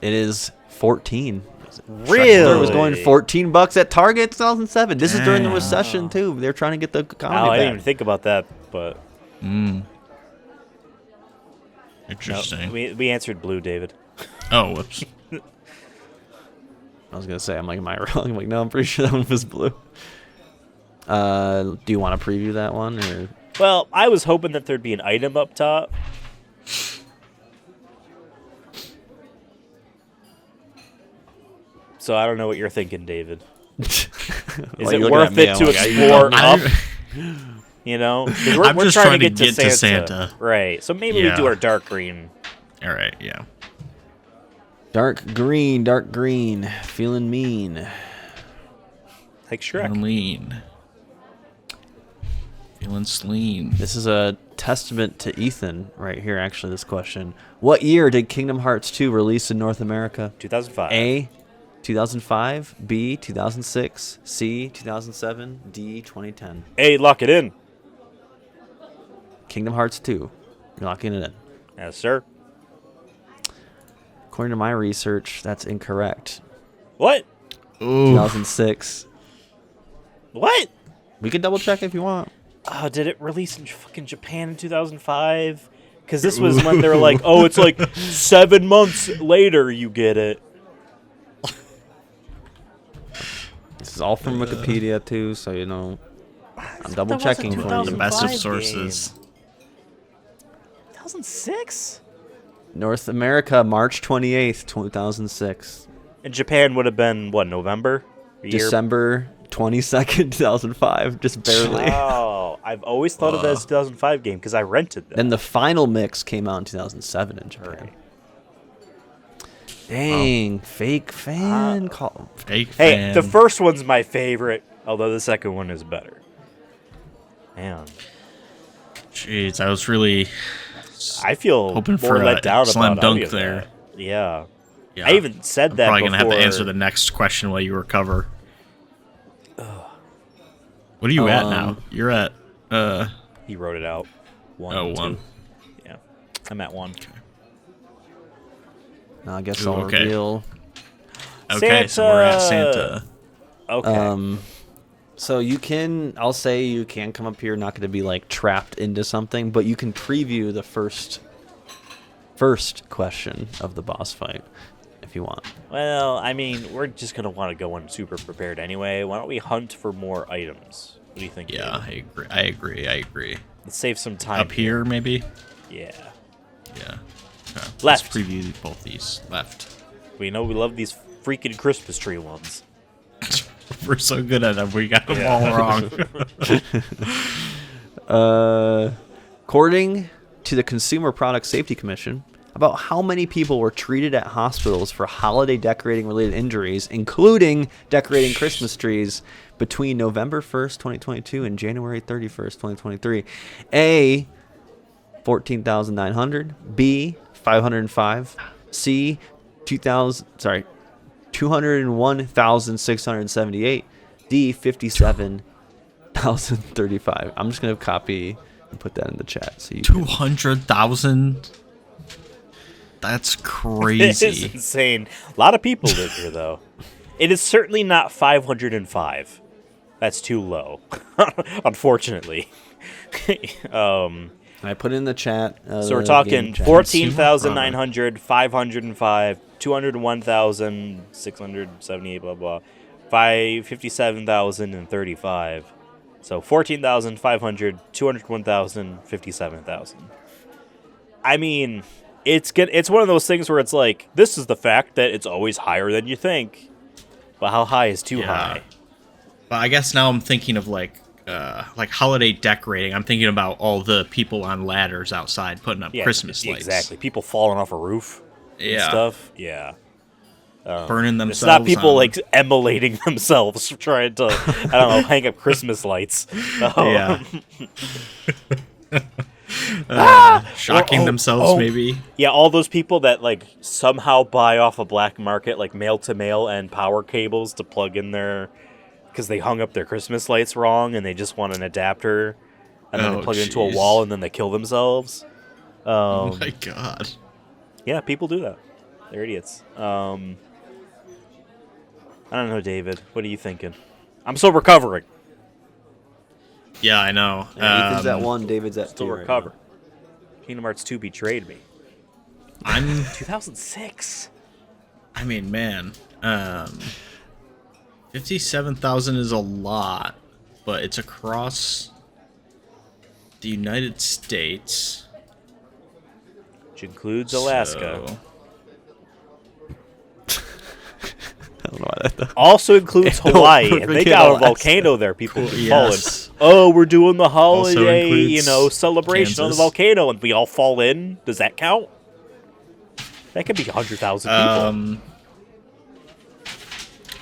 It is 14. Really? It was going $14 at Target in 2007. This is during the Damn. recession too. They're trying to get the Oh, economy I back. didn't even think about that, but Interesting. no, we answered blue, David. Oh, whoops. I was gonna say, I'm like, am I wrong? I'm like, no, I'm pretty sure that one was blue. Do you want to preview that one or? Well, I was hoping that there'd be an item up top. So I don't know what you're thinking, David. Is Is it worth it to explore up? You know, 'cause I'm we're just trying to get to Santa. Right. So maybe we Yeah. do our dark green. All right, yeah. Dark green, feeling mean. Like Shrek. Feeling lean. Feeling sleen. This is a testament to Ethan right here, actually, this question. What year did Kingdom Hearts 2 release in North America? 2005. A, 2005, B, 2006, C, 2007, D, 2010. Hey, lock it in. Kingdom Hearts 2. You're locking it in. Yes, sir. According to my research, that's incorrect. What? Ooh. 2006. What? We can double check if you want. Oh, did it release in fucking Japan in 2005? Because this was when they were like, oh, it's like 7 months later you get it. This is all from Wikipedia, too, so, you know, I'm double checking for The you. best of 2005 sources. 2006? North America, March 28th, 2006. And Japan would have been, what, November? A year? December 22nd, 2005. Just barely. Oh, I've always thought of it as a 2005 game because I rented them. Then the final mix came out in 2007 in Japan. Right. Dang, fake fan call. Fake Hey, fan. the first one's my favorite, although the second one is better. Man, Jeez, I was really I feel hoping more for let a down slam about dunk any of there. that. Yeah. Yeah. I even said I'm that probably gonna have to before. answer the next question while you recover. What are you at now? You're at He wrote it out. One. Oh, two. one. Yeah, I'm at one. Now I guess Ooh, I'll okay. reveal. okay, so we're at Santa. Okay. So you can, I'll say you can come up here, not going to be like trapped into something, but you can preview the first question of the boss fight if you want. Well, I mean, we're just gonna want to go in super prepared anyway. Why don't we hunt for more items? What do you think? Yeah, David? I agree. Let's save some time. Up here, maybe? Yeah. Yeah. Okay. Left. Let's preview both these. Left. We know we love these freaking Christmas tree ones. We're so good at them, we got them all wrong. According to the Consumer Product Safety Commission, about how many people were treated at hospitals for holiday decorating related injuries, including decorating Christmas trees, between November 1st, 2022 and January 31st, 2023? A, 14,900, B, 505, C, 201,678, D, 57,035. I'm just going to copy and put that in the chat. So you 200,000? That's This is crazy. insane. A lot of people live here, though. It is certainly not 505. That's too low, unfortunately. I put it in the chat. So we're the talking game chat. 14,900, 505, 201,678, blah, blah, 57,035. So 14,500, 201,000, 57,000. I mean, it's one of those things where it's like, this is the fact that it's always higher than you think. But how high is too high? But I guess now I'm thinking of like holiday decorating. I'm thinking about all the people on ladders outside putting up Christmas lights. Exactly. People falling off a roof and Yeah. stuff. Yeah. Burning themselves. It's not people on- like emulating themselves trying to, I don't know, hang up Christmas lights. Yeah. Shocking themselves, maybe. Yeah, all those people that like somehow buy off a black market, like mail to mail and power cables to plug in their, because they hung up their Christmas lights wrong and they just want an adapter, and then they plug it into a jeez. wall and then they kill themselves. Oh my god. Yeah, people do that. They're idiots. I don't know, David. What are you thinking? I'm still recovering. Yeah, I know. Ethan's at 1, David's at 2. Still right recover. now. Kingdom Hearts 2 betrayed me. I'm 2006. I mean, man, 57,000 is a lot, but it's across the United States, Which includes Alaska. so- don't know why that. Also includes Don't Hawaii, and they forget got a Alaska. volcano there. People Cool, keep yes. falling. Oh, we're doing the holiday, includes celebration on the Kansas. volcano, and we all fall in. Does that count? That could be 100,000 people.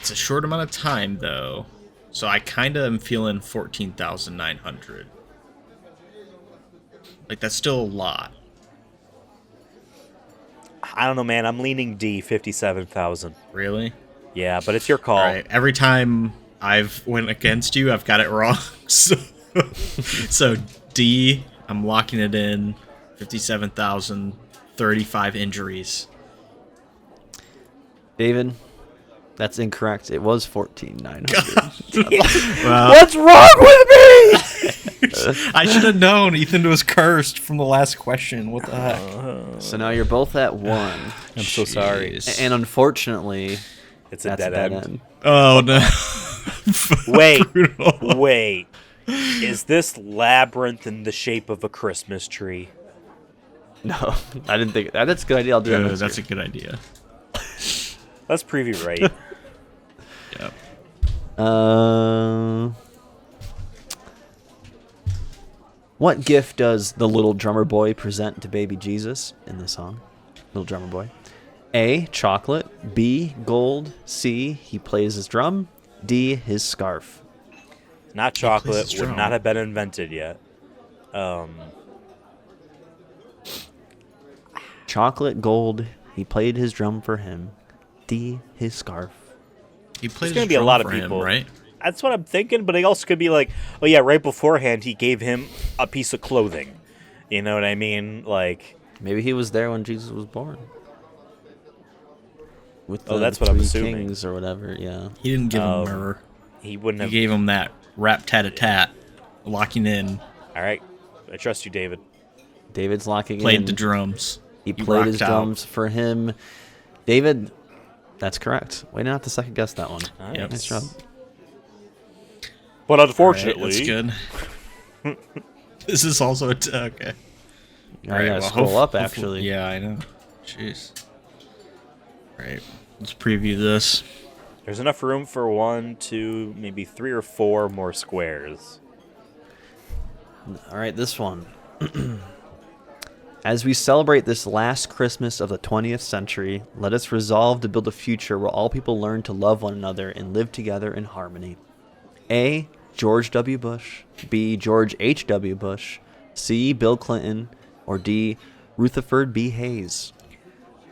It's a short amount of time, though, so I kind of am feeling 14,900. Like, that's still a lot. I don't know, man. I'm leaning D, 57,000. Really? Yeah, but it's your call. All right. Every time I've went against you, I've got it wrong. So D, I'm locking it in. 57,000, 35 injuries. David, that's incorrect. It was 14,900. Well, What's wrong with me? I should have known Ethan was cursed from the last question. What the heck? So now you're both at 1. I'm so sorry. Jeez. And unfortunately, It's a that's dead end. Oh, no. Wait, Brutal. wait. Is this Labyrinth in the shape of a Christmas tree? No, I didn't think that's a good idea. I'll do that. next That's a year. good idea. Let's preview right. Yep. What gift does the little drummer boy present to baby Jesus in the song? Little drummer boy. A, chocolate. B, gold. C, he plays his drum. D, his scarf. Not chocolate. his Would drum. not have been invented yet. Chocolate, gold. He played his drum for him. D, his scarf. He plays gonna be a drum lot of for him, people. right? That's what I'm thinking, but it also could be like, oh yeah, right beforehand he gave him a piece of clothing. You know what I mean? Like, Maybe he was there when Jesus was born. With Oh, that's what I'm three assuming. kings or whatever. Yeah. He didn't give him myrrh. he wouldn't He have. gave him that rat-tat-a-tat, locking in, All right, I trust you, David. David's locking played in. the drums. He You played his rocked out. drums for him. David, that's correct. Way not to second guess that one. Yep. Nice job. But All right, unfortunately, that's good. This is also a okay. Now you gotta scroll up, hopefully- actually. Yeah, I know. Jeez. All right, let's preview this. there's enough room for 1, 2, maybe 3 or 4 more squares. All right, this one. As we celebrate this last Christmas of the 20th century, let us resolve to build a future where all people learn to love one another and live together in harmony. A. George W. Bush. B. George H.W. Bush. C. Bill Clinton. Or D. Rutherford B. Hayes.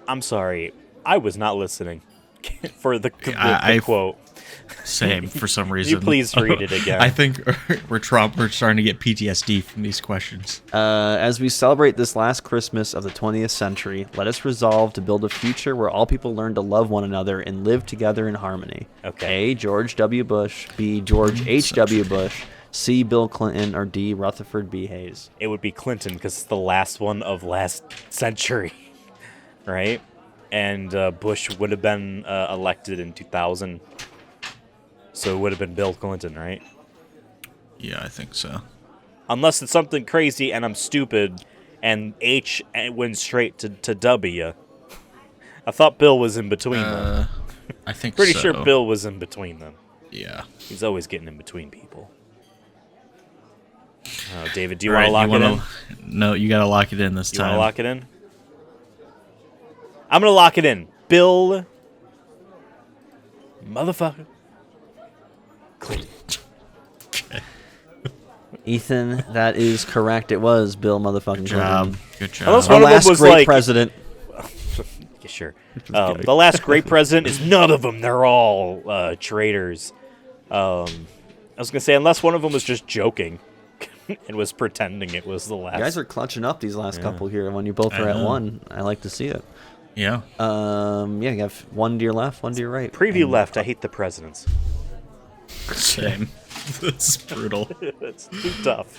I'm sorry, I was not listening for the I- quote. Same for some reason. please read it again? I think we're starting to get PTSD from these questions. As we celebrate this last Christmas of the 20th century, let us resolve to build a future where all people learn to love one another and live together in harmony. Okay. A. George W. Bush. B. George H.W. Bush. C. Bill Clinton. Or D. Rutherford B. Hayes. It would be Clinton because it's the last one of last century, right? And Bush would have been elected in 2000, so it would have been Bill Clinton, right? Yeah, I think so. Unless it's something crazy and I'm stupid, and H went straight to W. I thought Bill was in between them. I think Pretty so. sure Bill was in between them. Yeah. He's always getting in between people. Oh, David, do you want to lock it in? No, you gotta lock it in this You want time. to lock it in? I'm going to lock it in. Bill motherfucker Clinton. Ethan, that is correct. It was Bill motherfucking Job. Clinton. Good job. Unless Our one of them last was great like- president. Yeah, sure. kidding. The last great president is none of them. They're all traitors. I was going to say, unless one of them was just joking and was pretending it was the last. You guys are clutching up these last couple here. When you both I are at know. 1, I like to see it. Yeah. Yeah, you have 1 to your left, 1 to your right. Preview And- left. I hate the presidents. Same. That's brutal. It's too tough.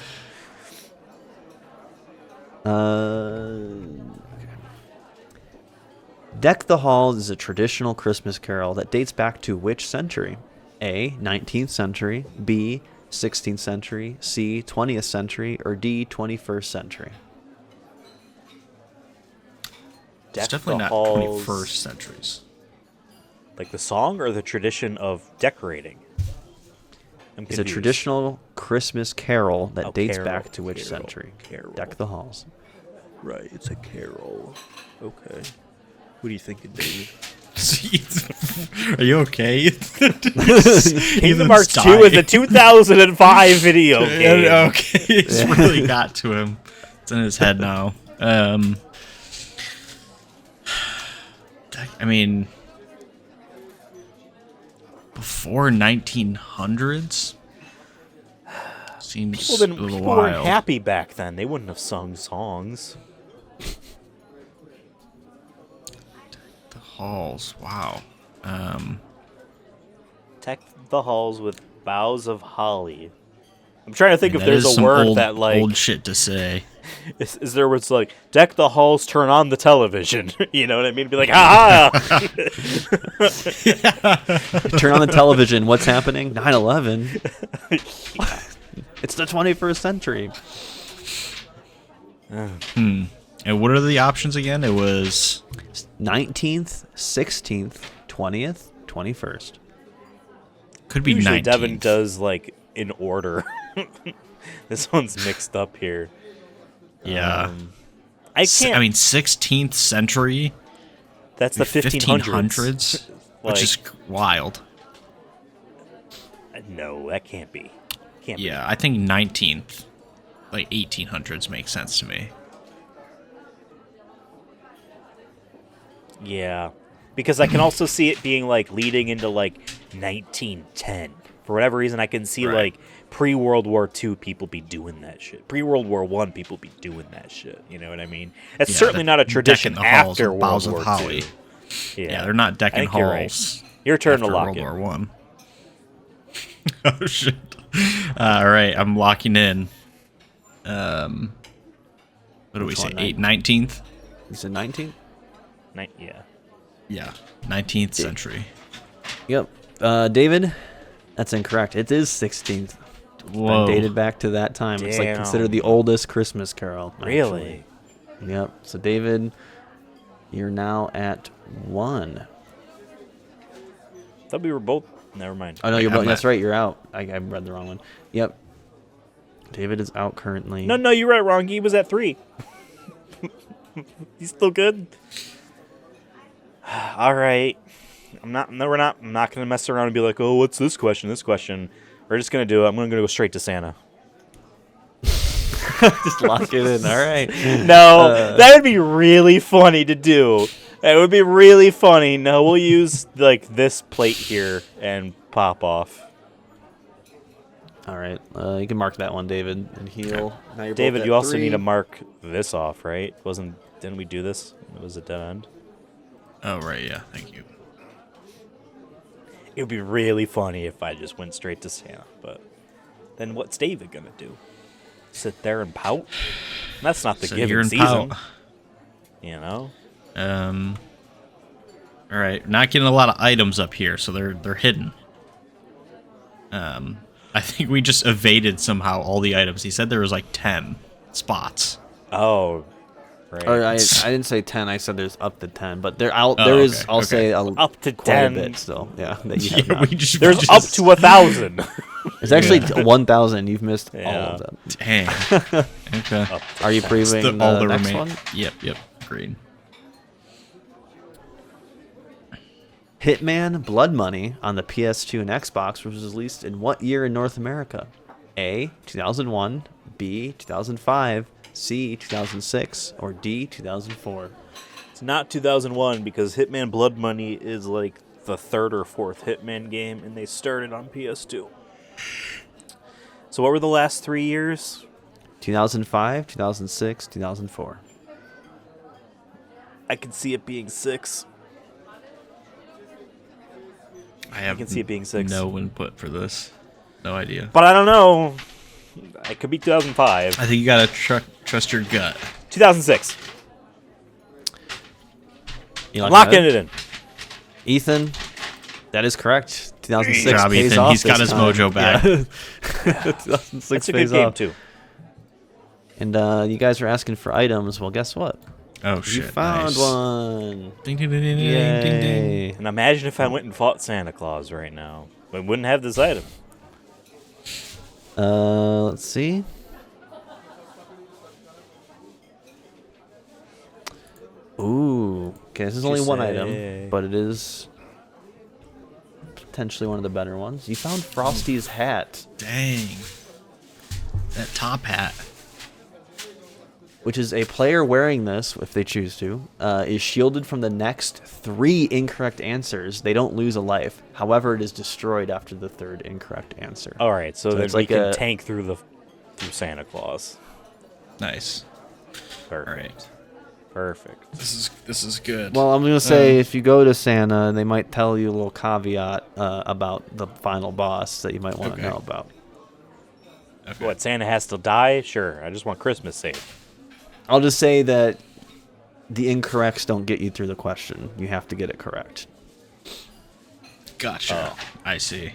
Deck the Halls is a traditional Christmas carol that dates back to which century? A. 19th century. B. 16th century. C. 20th century. Or D. 21st century. It's Deck definitely the not halls. 21st centuries. Like the song or the tradition of decorating? I'm It's a confused. traditional Christmas carol that dates carol, back to which carol, century? carol. Deck the halls. Right, it's a carol. Okay. What are you thinking, David? Are you okay? Kingdom Hearts 2 is a 2005 video game. Okay, it's really got to him. It's in his head now. I mean, before 1900s seems a little People weren't wild. happy back then. They wouldn't have sung songs. The halls, wow. Deck the halls with boughs of holly. I'm trying to think if That there's is a some word old, that like old shit to say. is there words like deck the halls, turn on the television. You know what I mean? Be like, ha Turn on the television. What's happening? 9/11. It's the 21st century. And what are the options again? It was 19th, 16th, 20th, 21st. could be Usually 19th. Devin does like in order. This one's mixed up here. Yeah. I can't. I mean, 16th century, that's the 1500s. which is wild. No, that can't be. Can't be. Yeah, I think 19th, like 1800s makes sense to me. Yeah, because I can also see it being like leading into like 1910. For whatever reason, I can see Right. like pre-World War II people be doing that shit. Pre-World War I people be doing that shit. You know what I mean? It's Yeah, certainly not a tradition decking the halls after with World boughs of War holly. II. Yeah, they're not decking I think you're right. halls. Your turn to after lock World in. War One. Oh shit! All right, I'm locking in. What do we say? one, 19th? You said 19th? Yeah. Yeah, 19th century. Yep. David, that's incorrect. It is 16th. Whoa! Dated back to that time. It's like considered the oldest Christmas carol. Really? Actually. Yep. So David, you're now at 1. Thought we were both. Never mind. Oh no, you're I'm both. That's at- right. You're out. I read the wrong one. Yep. David is out currently. No, you're right, wrong. He was at 3. He's still good. All right. I'm not gonna mess around and be like, oh, what's this question? We're just gonna do it. I'm gonna go straight to Santa. Just lock it in. All right. No, that would be really funny to do. That would be really funny. No, we'll use like this plate here and pop off. All right. You can mark that one, David, and heal. Now you're both David, at you also 3. need to mark this off, right? Didn't we do this? It was a dead end. Oh right, yeah. Thank you. It would be really funny if I just went straight to Santa, but then what's David gonna do? Sit there and pout? That's not the Sit here given and season. pout. You know? All right, not getting a lot of items up here, so they're hidden. I think we just evaded somehow all the items. He said there was like 10 spots. Oh, right. Or I didn't say 10. I said there's up to 10, but there Oh, there is. okay, I'll okay. say Up to quite 10. a bit still. Yeah, that you have Yeah, not. There's up to 1,000. It's actually 1,000. You've missed all Yeah. of them. Dang. Okay. Are you previewing all the the next remain. one? Yep. Agreed. Hitman Blood Money on the PS2 and Xbox was released in what year in North America? A. 2001, B. 2005, C. 2006, or D. 2004? It's not 2001 because Hitman Blood Money is like the 3rd or 4th Hitman game, and they started on PS2. So what were the last 3 years? 2005, 2006, 2004. I can see it being 6. I have can see it being 6. No input for this. No idea. But I don't know. It could be 2005. I think you gotta trust your gut. 2006. You I'm like locking that? it in. Ethan, that is correct. 2006 Good job, pays Ethan. off He's got this his time. mojo back. Yeah. 2006 That's a good pays game, off. too. And you guys are asking for items. Well, guess what? Oh You shit! found nice. one. Ding ding ding ding ding ding ding. Yay. And imagine if I went and fought Santa Claus right now. We wouldn't have this item. Let's see. Ooh. Okay, this is only one say? item, but it is potentially one of the better ones. You found Frosty's hat, Dang. That top hat. which is a player wearing this, if they choose to, is shielded from the next 3 incorrect answers. They don't lose a life. However, it is destroyed after the 3rd incorrect answer. All right, so then it's we like can a- tank through Santa Claus. Nice. Perfect. All right. Perfect. This is good. Well, I'm going to say if you go to Santa, they might tell you a little caveat about the final boss that you might want to Okay. know about. Okay. What, Santa has to die? Sure. I just want Christmas saved. I'll just say that the incorrects don't get you through the question. You have to get it correct. Gotcha. I see.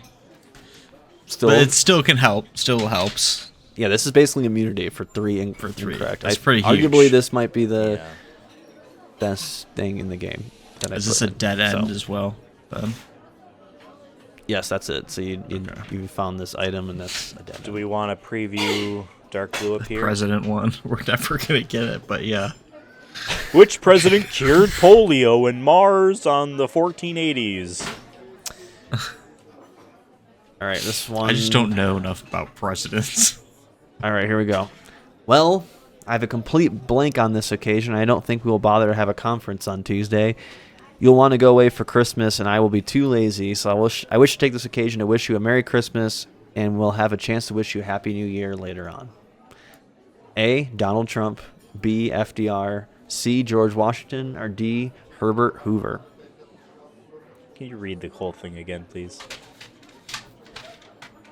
Still, But it still can help. Still helps. yeah, this is basically immunity for 3 For 3. incorrect. That's pretty huge. Arguably, this might be the Yeah. best thing in the game. That I Is this put a in. dead end So, as well? Then? yes, that's it. So you Okay. you found this item, and that's a dead Do end. we want to preview Dark Blue up here? President one. We're never gonna get it, but yeah. Which president cured polio in Mars on the 1480s? All right, this one. I just don't know enough about presidents. All right, here we go. Well, I have a complete blank on this occasion. I don't think we will bother to have a conference on Tuesday. You'll want to go away for Christmas, and I will be too lazy. So I wish to take this occasion to wish you a Merry Christmas, and we'll have a chance to wish you a Happy New Year later on. A. Donald Trump. B. FDR. C. George Washington. Or D. Herbert Hoover. Can you read the whole thing again, please?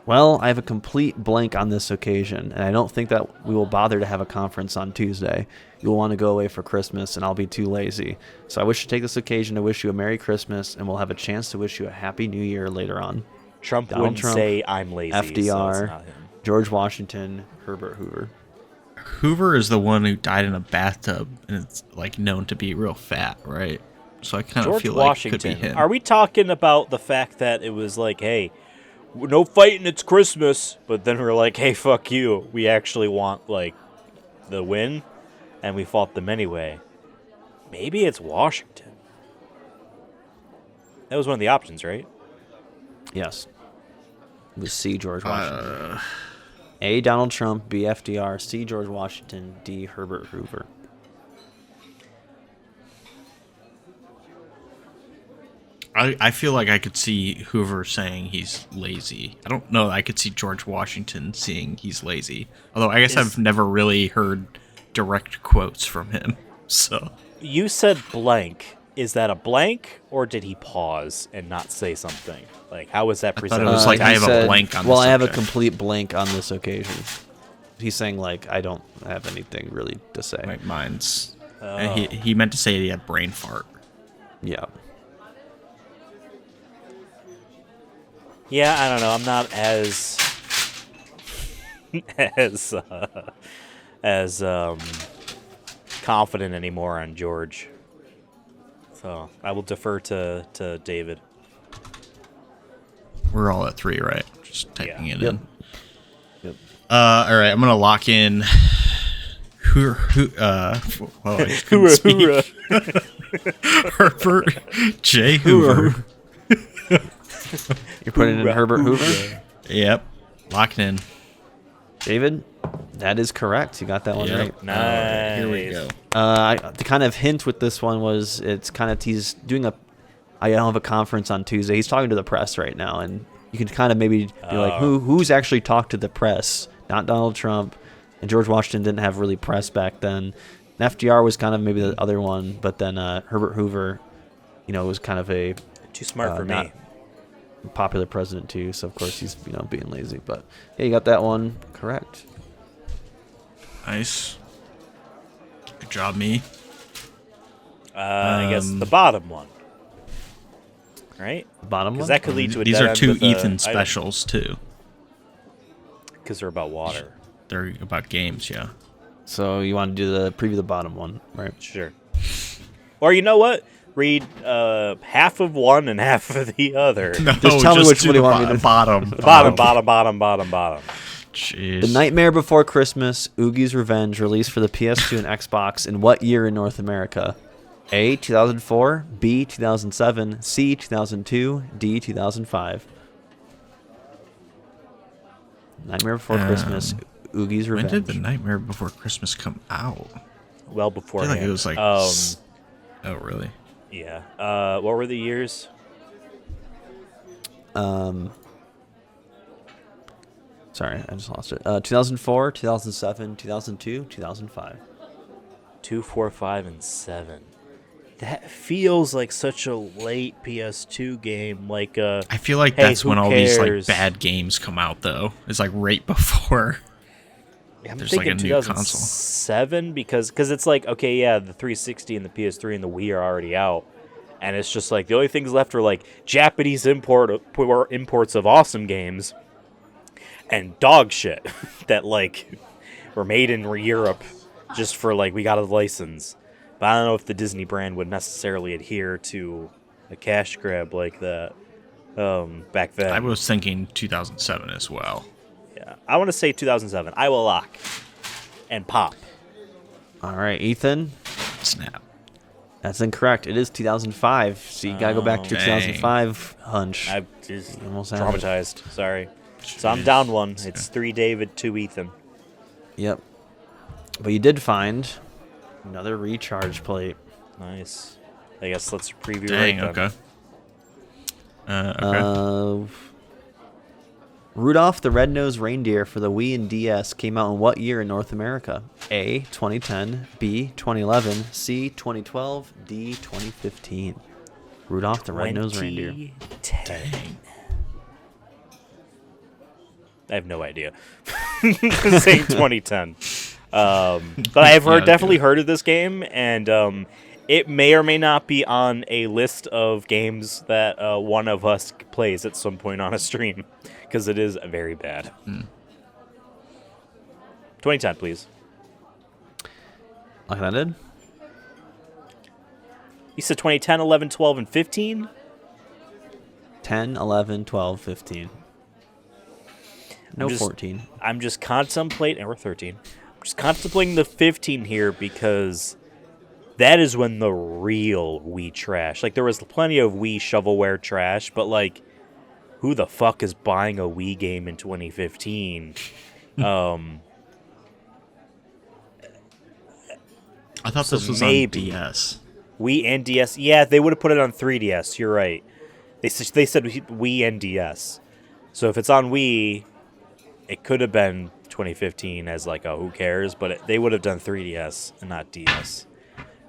Well, I have a complete blank on this occasion, and I don't think that we will bother to have a conference on Tuesday. You'll want to go away for Christmas, and I'll be too lazy. So I wish to take this occasion to wish you a Merry Christmas, and we'll have a chance to wish you a Happy New Year later on. Trump Donald wouldn't Trump, say I'm lazy, so it's FDR, not him. George Washington, Herbert Hoover. Hoover is the one who died in a bathtub, and it's like known to be real fat, right? So I kind of George feel Washington. like it could be him. Are we talking about the fact that it was like, hey, no fighting, it's Christmas, but then we're like, hey, fuck you. We actually want, like, the win, and we fought them anyway. Maybe it's Washington. That was one of the options, right? Yes. It was C. George Washington. A. Donald Trump. B. FDR. C. George Washington. D. Herbert Hoover. I feel like I could see Hoover saying he's lazy. I don't know. I could see George Washington saying he's lazy. Although I guess I've never really heard direct quotes from him. So You said blank. Is that a blank, or did he pause and not say something? Like, how was that thought it presented? was like, He I have a said, blank on the well, I have a subject. complete blank on this occasion. He's saying, like, I don't have anything really to say. like mine's. And he meant to say he had brain fart. Yeah. Yeah, I don't know. I'm not as as confident anymore on George. So I will defer to David. We're all at 3, right? Just typing it Yep. in. Yep. All right, I'm gonna lock in. Well, I couldn't Hoorah, speak. hoorah. Herbert J. Hoover. You're putting in Hoorah, Herbert Hoover? hoorah. Yep, locked in. David? That is correct. You got that one right. All right, here we Nice. go. The kind of hint with this one was it's kind of he's doing I don't have a conference on Tuesday. He's talking to the press right now, and you can kind of maybe be like, who's actually talked to the press? Not Donald Trump, and George Washington didn't have really press back then. And FDR was kind of maybe the other one, but then Herbert Hoover, was kind of a Too smart for not me. popular president too. So of course he's being lazy. But yeah, you got that one correct. Nice. Good job, me. I guess the bottom one. Right? Bottom one. Because that could lead to a These dead are end 2 with a Ethan item. specials too. Because they're about water. They're about games, yeah. So you want to do the preview the bottom one, right? Sure. Or you know what? Read half of one and half of the other. No, Just tell me which do one you the want me to- bottom. Bottom. Jeez. The Nightmare Before Christmas, Oogie's Revenge, released for the PS2 and Xbox in what year in North America? A, 2004, B, 2007, C, 2002, D, 2005. Nightmare Before Christmas, Oogie's When Revenge. did The Nightmare Before Christmas come out? Well I before feel like it was like. Oh, really? yeah. What were the years? Sorry, I just lost it. 2004, 2007, 2002, 2005. 2, 4, 5, and 7. That feels like such a late PS2 game. Like, I feel like hey, that's who when all these like cares? bad games come out, though. It's like right before. I'm There's, like, thinking a new console. 2007 because it's like, okay, yeah, the 360 and the PS3 and the Wii are already out. And it's just like the only things left are like Japanese imports of awesome games and dog shit that like were made in Europe just for like we got a license. But I don't know if the Disney brand would necessarily adhere to a cash grab like that back then. I was thinking 2007 as well. Yeah, I want to say 2007. I will lock and pop. All right, Ethan. Snap. That's incorrect. It is 2005. So you gotta go back to your dang. 2005 hunch. I'm just You almost have it. traumatized. Sorry. So I'm down one. It's 3 David, 2 Ethan. Yep. But you did find another recharge plate. Nice. I guess let's preview Dang. right then. Okay. Okay. Rudolph the Red-Nosed Reindeer for the Wii and DS came out in what year in North America? A, 2010, B, 2011, C, 2012, D, 2015. Rudolph the Red-Nosed Reindeer. 2010. I have no idea. Saying 2010. But I have definitely heard of this game, and it may or may not be on a list of games that one of us plays at some point on a stream, because it is very bad. 2010, please. Like I did? You said 2010, 11, 12, and 15? 10, 11, 12, 15. No 14. I'm just contemplating, and we're 13. I'm just contemplating the 15 here because that is when the real Wii trash. Like, there was plenty of Wii shovelware trash, but, like, who the fuck is buying a Wii game in 2015? I thought so this was maybe. on DS. Wii and DS. Yeah, they would have put it on 3DS. You're right. They said Wii and DS. So if it's on Wii, it could have been 2015 as like a who cares, but they would have done 3DS and not DS.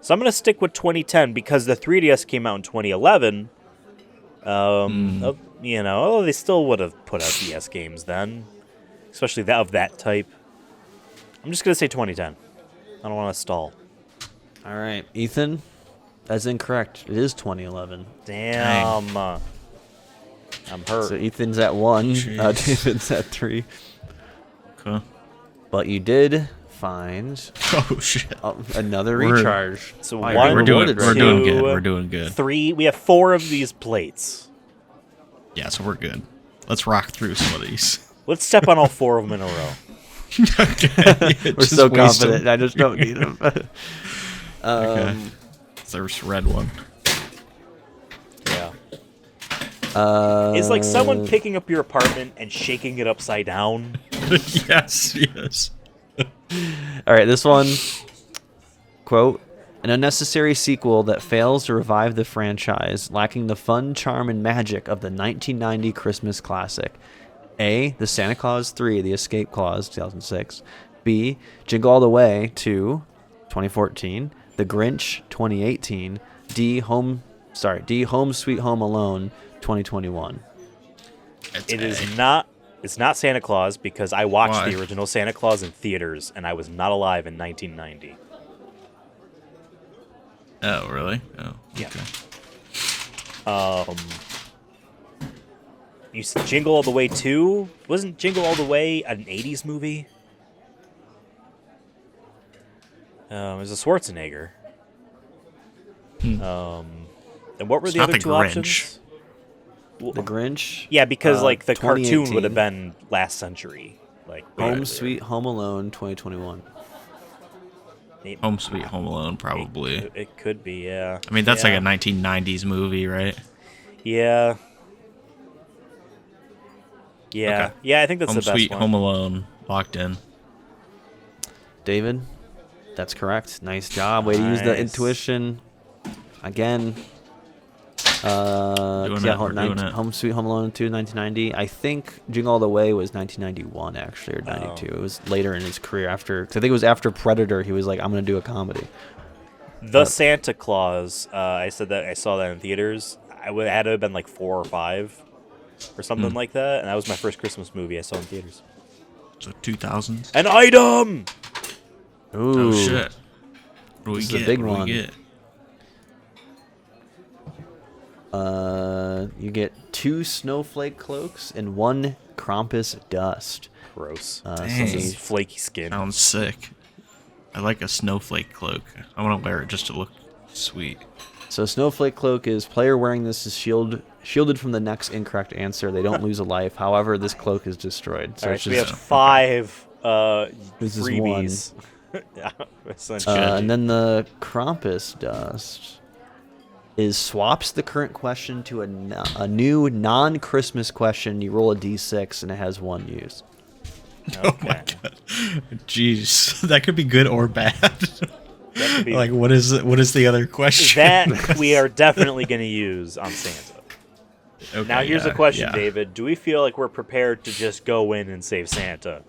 So I'm going to stick with 2010 because the 3DS came out in 2011. You know, they still would have put out DS games then, especially of that type. I'm just going to say 2010. I don't want to stall. All right, Ethan, that's incorrect. It is 2011. Damn. I'm hurt. So Ethan's at 1, Jeez. David's at 3. Okay. But you did find Oh shit. another We're- recharge. So Wow, one, you're We're doing rewarded we're right doing now. good. two, We're doing good. 3. We have 4 of these plates. Yeah, so we're good. Let's rock through some of these. Let's step on all 4 of them in a row. Okay. We're so confident. I just don't need them. Okay. There's red one. Yeah. Uh, It's like someone picking up your apartment and shaking it upside down. Yes, yes. All right, this one, quote, an unnecessary sequel that fails to revive the franchise, lacking the fun, charm, and magic of the 1990 Christmas classic. A, The Santa Claus 3, The Escape Clause, 2006. B, Jingle All the Way 2, 2014. The Grinch, 2018. D, Home Sweet Home Alone, 2021. It is not. It's not Santa Claus because I watched Why? the original Santa Claus in theaters and I was not alive in 1990. Oh, really? Oh, Yeah. okay. You said Jingle All the Way 2? Wasn't Jingle All the Way an 80s movie? It was a Schwarzenegger. And what were It's the not other the two Grinch. options? The Grinch. Yeah, because like the cartoon 2018. would have been last century, like way Home earlier. Sweet Home Alone 2021. Home Sweet Home Alone, probably. It could be, yeah. I mean, that's like Yeah. a 1990s movie, right? Yeah. Yeah. Okay. Yeah, I think that's Home the best Sweet one. Home Alone, locked in. David, that's correct. Nice job. Way to use the Nice. intuition. Again. Doing yeah, it, we're doing it. Home Sweet Home Alone 2, 1990. I think Jingle All the Way was 1991, actually, or 92. Oh. It was later in his career after. Cause I think it was after Predator. He was like, I'm going to do a comedy. The Santa Claus, I said that I saw that in theaters. It had to have been like 4 or 5 or something like that. And that was my first Christmas movie I saw in theaters. So 2000s. An item! Ooh. Oh, shit. What do we This is a get? big What do one. we get? You get 2 snowflake cloaks and 1 Krampus dust. Gross. So Dang. This these- is flaky skin. Sounds sick. I like a snowflake cloak. I want to wear it just to look sweet. So snowflake cloak is player wearing this is shielded from the next incorrect answer. They don't lose a life. However, this cloak is destroyed. So All right, it's so we have just, 5 This is freebies. Yeah, essentially. and then the Krampus dust is swaps the current question to a new non-Christmas question. You roll a d6 and it has 1 use. Oh my god. Jeez. That could be good or bad. That could be- Like, what is the other question? that we are definitely going to use on Santa. Okay, Now, here's yeah, a question, yeah. David. Do we feel like we're prepared to just go in and save Santa?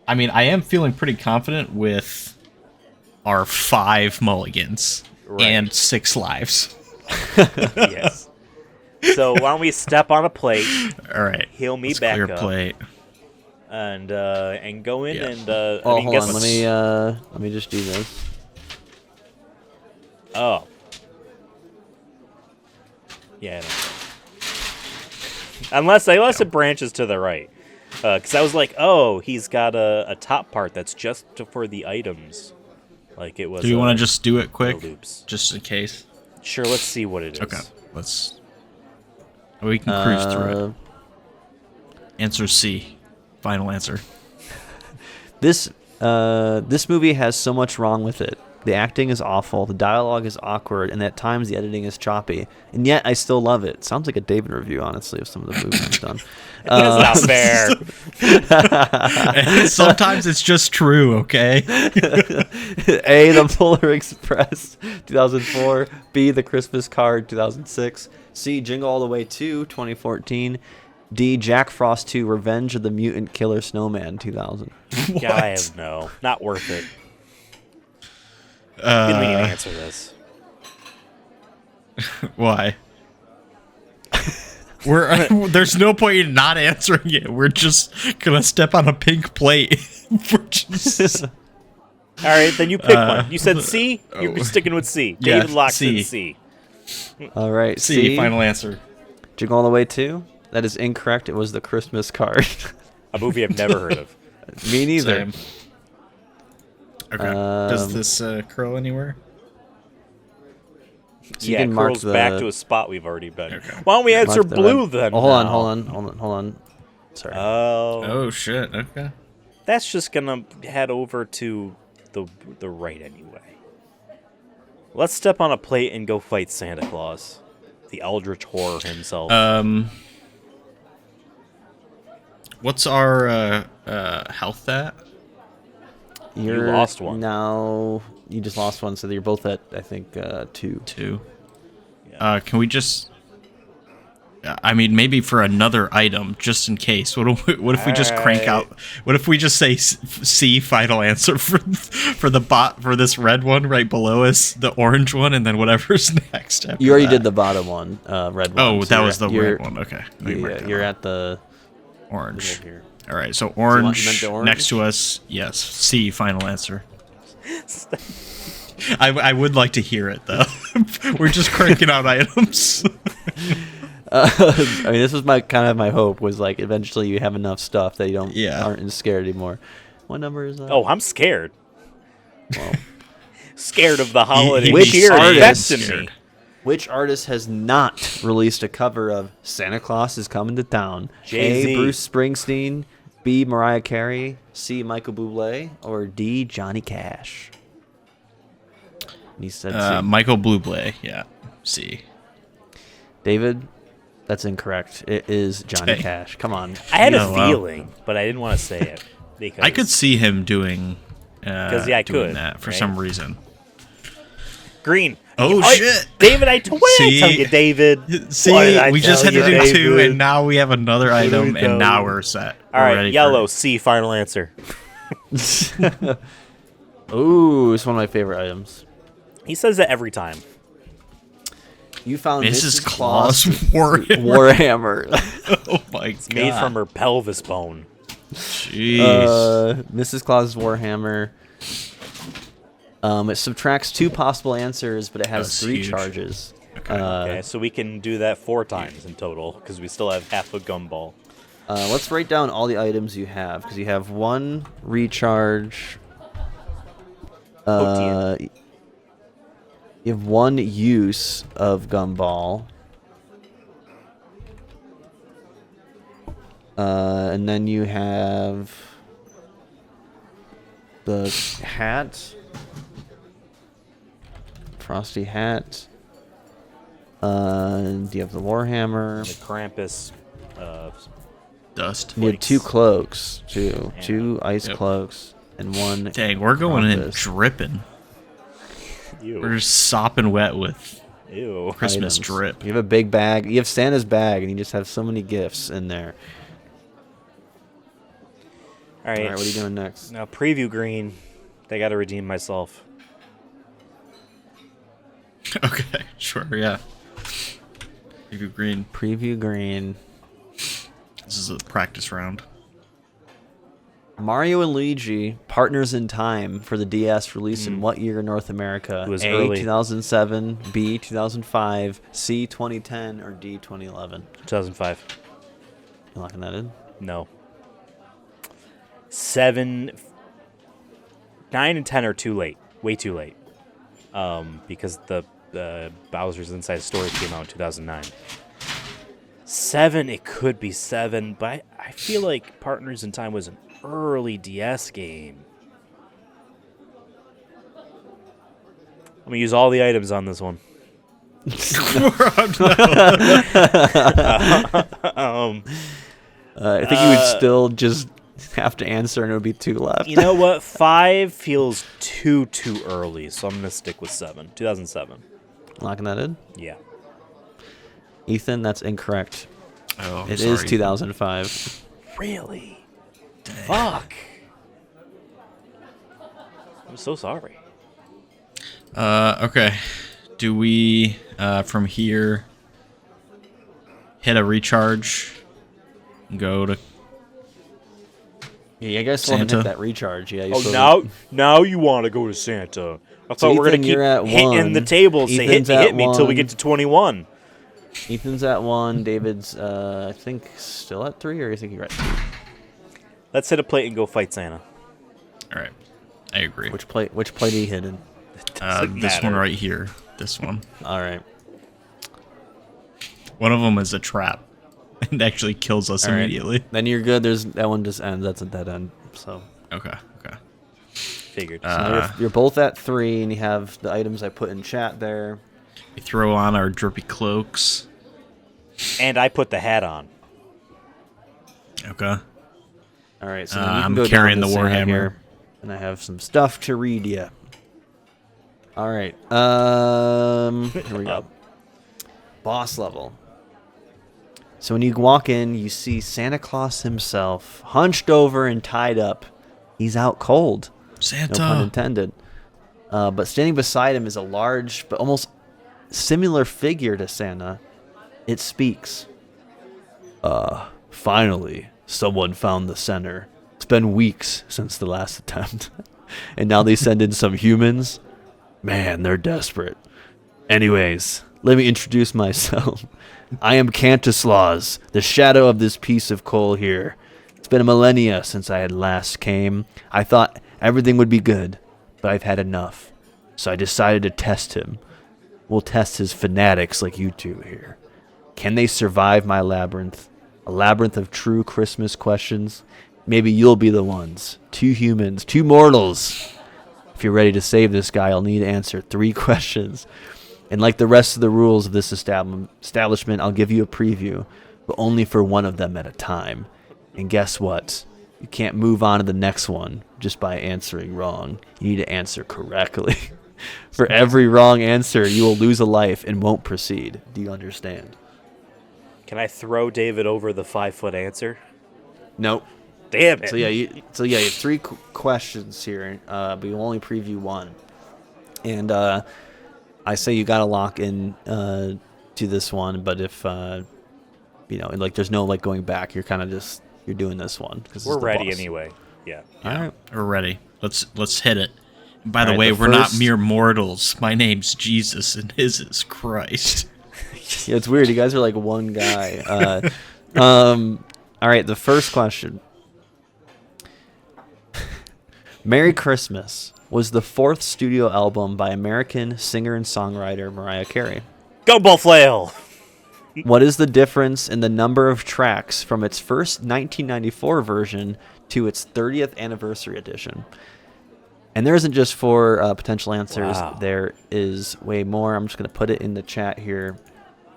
I mean, I am feeling pretty confident with our 5 mulligans Right. and 6 lives. Yes. So why don't we step on a plate, All right. heal me Let's back clear up, plate. and go in Yeah. and Oh, I mean, hold guess on. Let me just do this. Oh. Yeah. I don't know. Unless it branches to the right. Because I was like, oh, he's got a top part that's just for the items. Like it was. Do you want to just do it quick? loops? Just in case? Sure, let's see what it is. Okay. Let's. We can cruise through it. Answer C. Final answer. This movie has so much wrong with it. The acting is awful, the dialogue is awkward, and at times the editing is choppy. And yet I still love it. Sounds like a David review, honestly, of some of the movies he's done. That's not fair. Sometimes it's just true, okay? A, The Polar Express, 2004. B, The Christmas Card, 2006. C, Jingle All the Way 2, 2014. D, Jack Frost 2, Revenge of the Mutant Killer Snowman, 2000. Yeah, I have no. Not worth it. Didn't we need to answer this? Why? There's no point in not answering it. We're just gonna step on a pink plate. We're just All right, then you pick one. You said C. You're sticking with C. Yeah, David locks C. in C. All right, C. Final answer. Jingle All the Way 2? That is incorrect. It was The Christmas Card. A movie I've never heard of. Me neither. Same. Okay. Does this curl anywhere? So you Yeah, can it mark curls the- back to a spot we've already been. Okay. Why don't we answer Mark the blue red- then? Oh, hold now? on. Sorry. Oh, Oh shit. Okay. that's just gonna head over to the right anyway. Let's step on a plate and go fight Santa Claus, the eldritch horror himself. What's our health at? You're lost one. No, you just lost one, so you're both at, I think, 2. 2. Yeah. Can we just? I mean, maybe for another item, just in case. What if we just crank out? What if we just say C final answer for the bot for this red one right below us, the orange one, and then whatever's next. After You already that. did the bottom one, red one. Oh, so that you're was the you're- red one. Okay. Let me mark Yeah, that you're one. at the Orange. right here. All right, so you orange, meant the orange? next to us. Yes, C final answer. I would like to hear it though. We're just cranking out items. I mean, this was my hope was like eventually you have enough stuff that you Yeah. aren't as scared anymore. What number is that? Oh, I'm scared. Well, scared of the holiday Which cheer artist- infecting me. Which artist has not released a cover of Santa Claus is Coming to Town? Jay-Z. A. Bruce Springsteen, B. Mariah Carey, C. Michael Bublé, or D. Johnny Cash? And he said C. Michael Bublé. Yeah. C. David, that's incorrect. It is Johnny Dang. Cash. Come on. I had Oh, a wow. feeling, but I didn't want to say it because I could see him doing. yeah, I doing could, that for right? some reason. Green. Oh, I- shit. David, what did I tell you, David? See, What did I we just tell had to you, do 2, David? and now we have another did item, we tell and now you? we're set. All We're right, ready for yellow, it. C, final answer. Ooh, it's one of my favorite items. He says that every time. You found Mrs. Claus Warhammer. Oh my god. Made from her pelvis bone. Jeez. Mrs. Claus's Warhammer. It subtracts 2 possible answers, but it has That's 3 huge. charges. Okay, so we can do that 4 times in total because we still have half a gumball. Let's write down all the items you have, because you have 1 recharge. You have 1 use of gumball. And then you have the hat. Frosty hat. And you have the Warhammer. The Krampus. Dust. You had 2 cloaks, too. Yeah. 2 ice Yep. cloaks and 1. Dang, we're going in Krampus. dripping. Ew. We're just sopping wet with Ew. Christmas items. drip. You have a big bag. You have Santa's bag, and you just have so many gifts in there. All All right. right, what are you doing next? Now, preview green. I got to redeem myself. Okay, sure, yeah. Preview green. Preview green. This is a practice round. Mario and Luigi, Partners in Time for the DS, released in what year in North America? It was A, early. 2007, B, 2005, C, 2010, or D, 2011? 2005. You locking that in? No. 7, 9, and 10 are too late. Way too late. Because the Bowser's Inside Story came out in 2009. 7, it could be 7, but I feel like Partners in Time was an early DS game. I'm gonna use all the items on this one. I think you would still just have to answer, and it would be 2 left. You know what? 5 feels too early, so I'm gonna stick with 7. 2007. Locking that in? Yeah. Ethan, that's incorrect. Oh, It is 2005. Really? Fuck. I'm so sorry. Okay. Do we, from here, hit a recharge and go to... Yeah, I guess we'll Santa? hit that recharge. Yeah. You Oh, still- now you want to go to Santa. I So thought we were Ethan, gonna keep you're at hitting 1. the tables. Say Ethan's hit at me until we 1. get to 21. Ethan's at 1. David's, I think, still at 3, or you think you're at 2? Let's hit a plate and go fight Santa. All right. I agree. Which plate are you hitting? Doesn't This one matter. right here. This one. All right. One of them is a trap. It actually kills us All right. immediately. Then you're good. That one just ends. That's a dead end. So, Okay. Figured. now you're both at 3, and you have the items I put in chat there. We throw on our drippy cloaks. And I put the hat on. Okay. All right. So then you can I'm go carrying down to the Santa Warhammer. here, and I have some stuff to read you. All right. Here we go. Boss level. So when you walk in, you see Santa Claus himself, hunched over and tied up. He's out cold. Santa. No pun intended. But standing beside him is a large, but almost similar figure to Santa. It speaks. Finally, someone found the center. It's been weeks since the last attempt. And now they send in some humans? Man, they're desperate. Anyways, let me introduce myself. I am Cantislaus, the shadow of this piece of coal here. It's been a millennia since I had last came. I thought everything would be good, but I've had enough. So I decided to test him. We'll test his fanatics like you two here. Can they survive my labyrinth? A labyrinth of true Christmas questions? Maybe you'll be the ones. 2 humans, 2 mortals. If you're ready to save this guy, I'll need to answer 3 questions. And like the rest of the rules of this establishment, I'll give you a preview, but only for one of them at a time. And guess what? You can't move on to the next one just by answering wrong. You need to answer correctly. For every wrong answer, you will lose a life and won't proceed. Do you understand? Can I throw David over the 5-foot answer? Nope. Damn it. So you have 3 questions here, but you'll only preview 1. And I say you gotta lock in to this one, but if there's no like going back, you're kind of just you're doing this one because we're ready anyway. Yeah. Yeah, All right. we're ready. Let's hit it. And by the All right, way, the we're not first- mere mortals. My name's Jesus, and his is Christ. Yeah, it's weird. You guys are like one guy. All right, the first question. Merry Christmas was the 4th studio album by American singer and songwriter Mariah Carey. Gumball Flail. What is the difference in the number of tracks from its first 1994 version to its 30th anniversary edition? And there isn't just 4 potential answers. Wow. There is way more. I'm just going to put it in the chat here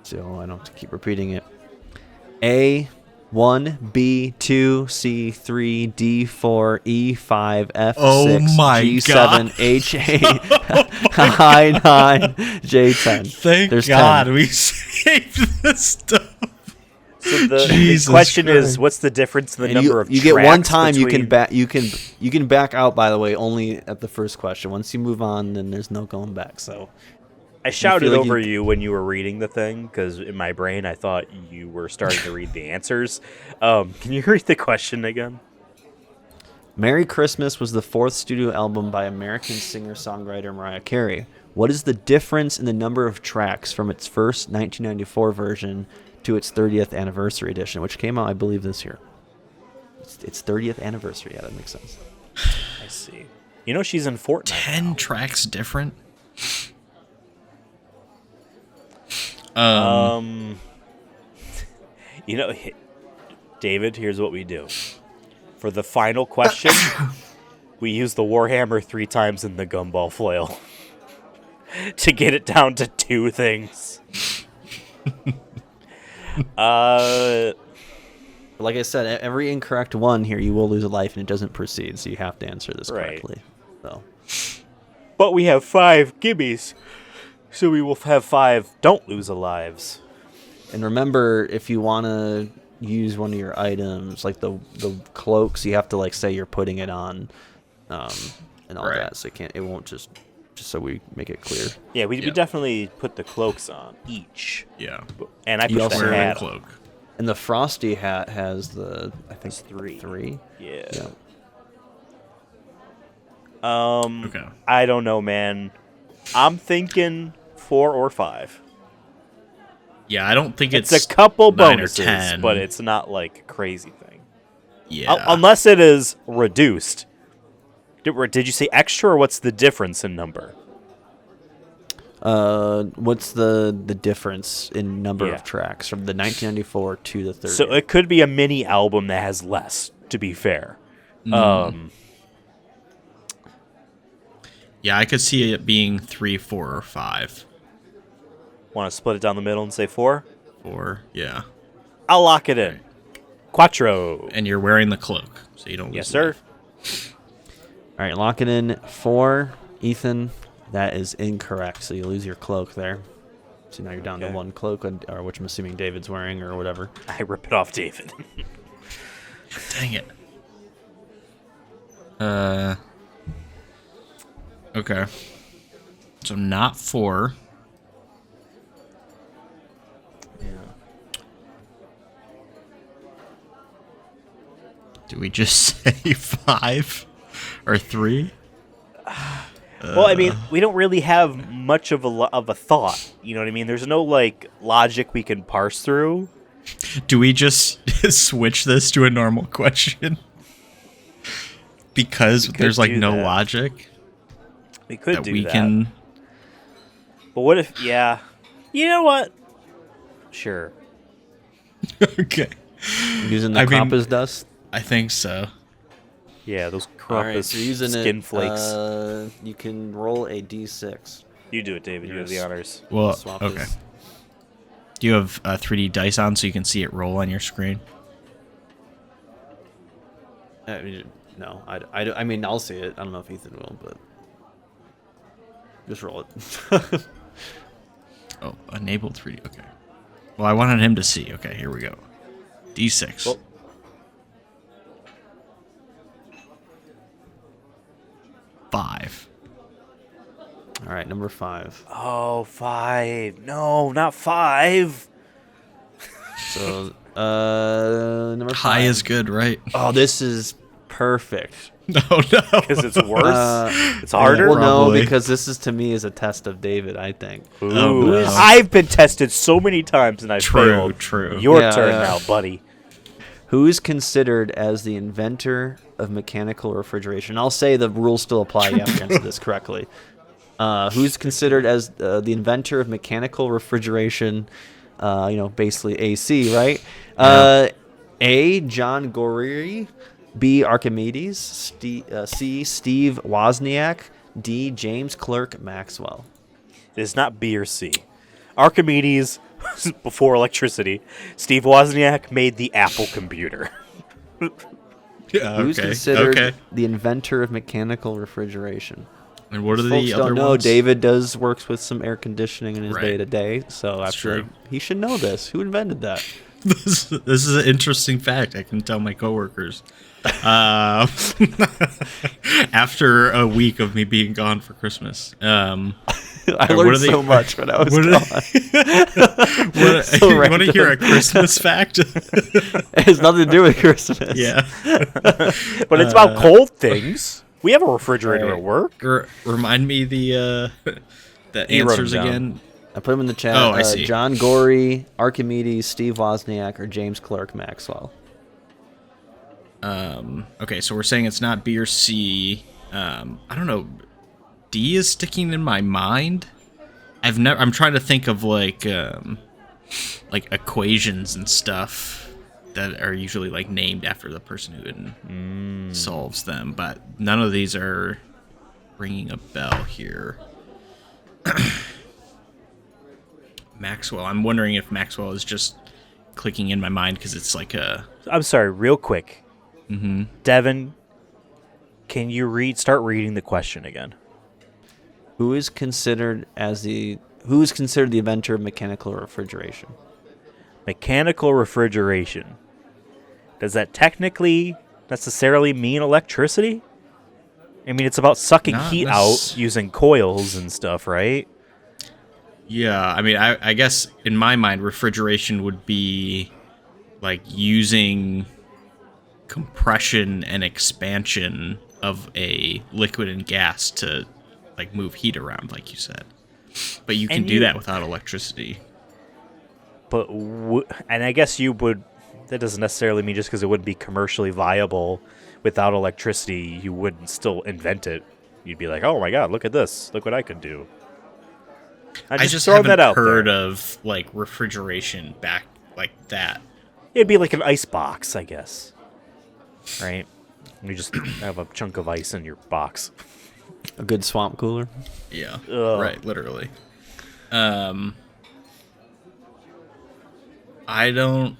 so I don't have to keep repeating it. A, 1, B, 2, C, 3, D, 4, E, 5, F, Oh 6, my G, God. 7, H, 8, I, 9, J, 10. Thank There's God 10. we saved this stuff. So the Jesus question Christ. is, what's the difference in the And number of you tracks get one time between... you can back out, by the way, only at the first question. Once you move on, then there's no going back. So I shouted like over you when you were reading the thing because in my brain I thought you were starting to read the answers. Can you read the question again? Merry Christmas was the 4th studio album by American singer-songwriter Mariah Carey. What is the difference in the number of tracks from its first 1994 version to its 30th anniversary edition, which came out, I believe, this year? It's 30th anniversary. Yeah, that makes sense. I see. You know she's in Fortnite. 10 tracks different. You know, David, here's what we do. For the final question, we use the Warhammer 3 times in the Gumball Flail to get it down to 2 things. Like I said, every incorrect one here, you will lose a life, and it doesn't proceed, so you have to answer this Right. correctly. So. But we have 5 gibbies, so we will have 5 don't lose a lives. And remember, if you want to use one of your items, like the cloaks, you have to like say you're putting it on, and all Right. that. So it won't just so we make it clear. Yeah, we Yeah. definitely put the cloaks on each. Yeah. And I You put also the Wearing a hat on. cloak. And the frosty hat has I think It's 3. 3. Yeah. Yeah. Okay. I don't know, man. I'm thinking 4 or 5. Yeah, I don't think It's it's a couple 9 or bonuses, 10. but it's not like a crazy thing. Yeah. Unless it is reduced. Did you say extra, or what's the difference in number? What's the difference in number Yeah. of tracks from the 1994 to the 30? So it could be a mini album that has less, to be fair. Yeah, I could see it being 3, 4, or 5. Want to split it down the middle and say 4? 4, yeah. I'll lock it in. Quattro. And you're wearing the cloak, so you don't lose Yes, a sir. life. All right, lock it in. 4, Ethan. That is incorrect, so you lose your cloak there. So now you're down to Okay. 1 cloak, or which I'm assuming David's wearing or whatever. I rip it off David. Dang it. Okay. So not 4. Do we just say 5 or 3? Well, I mean, we don't really have much of a thought. You know what I mean? There's no like logic we can parse through. Do we just switch this to a normal question? Because there's like do no that. logic. We could that do we that. can. But what if? Yeah. You know what? Sure. Okay. Using the I mean- compass dust. I think so. Yeah, those All right, crumpus so you're using skin it. flakes. You can roll a d6. You do it, David. You have the Yes. honors. Well, Swap okay. this. Do you have 3D dice on so you can see it roll on your screen? No, I mean, I'll see it. I don't know if Ethan will, but just roll it. Oh, enable 3D. Okay. Well, I wanted him to see. Okay, here we go. D6. Well- 5. All right, number 5. Oh, 5. No, not 5. So, number 5. High is good, right? Oh, this is perfect. No, no. Because it's worse. It's Well, harder. no, Probably. because this is to me is a test of David. I think. Ooh. Oh, no. I've been tested so many times and I've True, failed. true. Your Yeah, turn yeah. now, buddy. Who is considered as the inventor of mechanical refrigeration? I'll say the rules still apply. You have to answer this correctly. Who's considered as the inventor of mechanical refrigeration? Basically AC, right? A. John Gorey. B. Archimedes. C. Steve Wozniak. D. James Clerk Maxwell. It is not B or C. Archimedes, before electricity. Steve Wozniak made the Apple computer. Yeah, Who's okay. considered Okay. the inventor of mechanical refrigeration? And what are Folks the other don't know. ones? David works with some air conditioning in his Right. day to day, so I That's feel like true. he should know this. Who invented that? This is an interesting fact. I can tell my coworkers. After a week of me being gone for Christmas. I what are learned they- so much when I was what are gone. So you want to hear a random. Christmas fact? It has nothing to do with Christmas. Yeah. But it's about cold things. We have a refrigerator Right. at work. Remind me the He wrote answers them down. again. I put him in the chat. Oh, I see. John Gorey, Archimedes, Steve Wozniak, or James Clerk Maxwell. Okay, so we're saying it's not B or C. I don't know. D is sticking in my mind. I'm trying to think of like equations and stuff that are usually like named after the person who solves them, but none of these are ringing a bell here. Maxwell. I'm wondering if Maxwell is just clicking in my mind because it's like a. I'm sorry, real quick. Mm-hmm. Devin, can you start reading the question again? Who is considered the inventor of mechanical refrigeration? Mechanical refrigeration. Does that technically necessarily mean electricity? I mean, it's about sucking Not heat necess- out using coils and stuff, right? Yeah, I mean, I guess in my mind, refrigeration would be like using compression and expansion of a liquid and gas to like move heat around, like you said. But you can And do you- that without electricity. But and I guess you would. That doesn't necessarily mean just because it wouldn't be commercially viable without electricity, you wouldn't still invent it. You'd be like, "Oh my God, look at this! Look what I could do." I just throwing haven't that out heard there. of like refrigeration back like that. It'd be like an ice box, I guess. Right? You just have a chunk of ice in your box. A good swamp cooler. Yeah, Ugh. right, literally. I don't.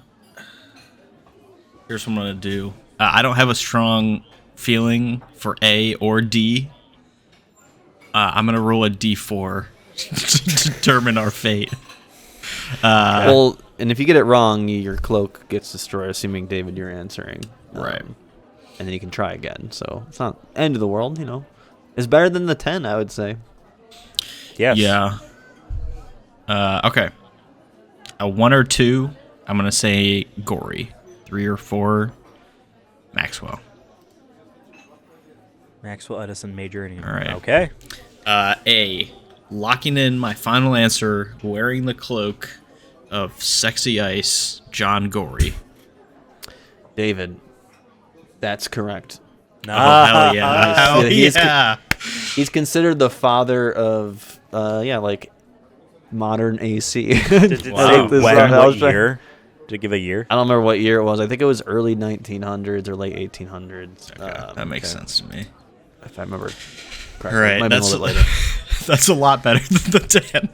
Here's what I'm gonna do. I don't have a strong feeling for A or D. I'm gonna roll a D4 to determine our fate. Well, and if you get it wrong, your cloak gets destroyed, assuming, David, you're answering. Right. And then you can try again. So it's not end of the world, It's better than the 10, I would say. Yes. Yeah. Okay. A 1 or 2. I'm gonna say Gory. 3 or 4. Maxwell. Maxwell Edison Major. All right. Okay. A. Locking in my final answer, wearing the cloak of sexy ice, John Gory. David, that's correct. Oh, hell yeah. Nice. Hell He is yeah. He's considered the father of like modern AC. Did it Wow. say when, what year? Did it give a year? I don't remember what year it was. I think it was early 1900s or late 1800s. Okay, that makes sense to me. If I remember correctly. All right, Might be a that's little bit later. that's a lot better than the 10.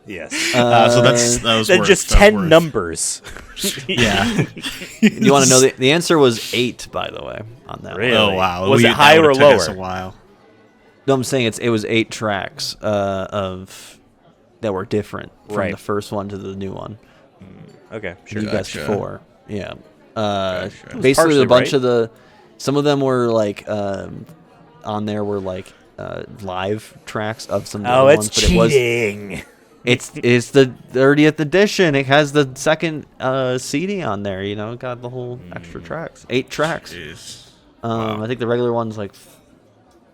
Yes. So that was Then worth, just that was 10 worth. numbers. Yeah. You want to know the answer was 8, by the way, on that. Really? One. Oh wow. Was it that higher would've or took us lower? A while. No, I'm saying it was 8 tracks of that were different from Right. the first one to the new one. Okay, sure. You guessed Gotcha. 4. Yeah. Gotcha. Basically, partially a bunch right. of the. Some of them were like on there were like live tracks of some of the Oh, other it's ones, but it was cheating. it's the 30th edition. It has the second CD on there. You know, it got the whole extra tracks, 8 tracks. Jeez. I think the regular one's like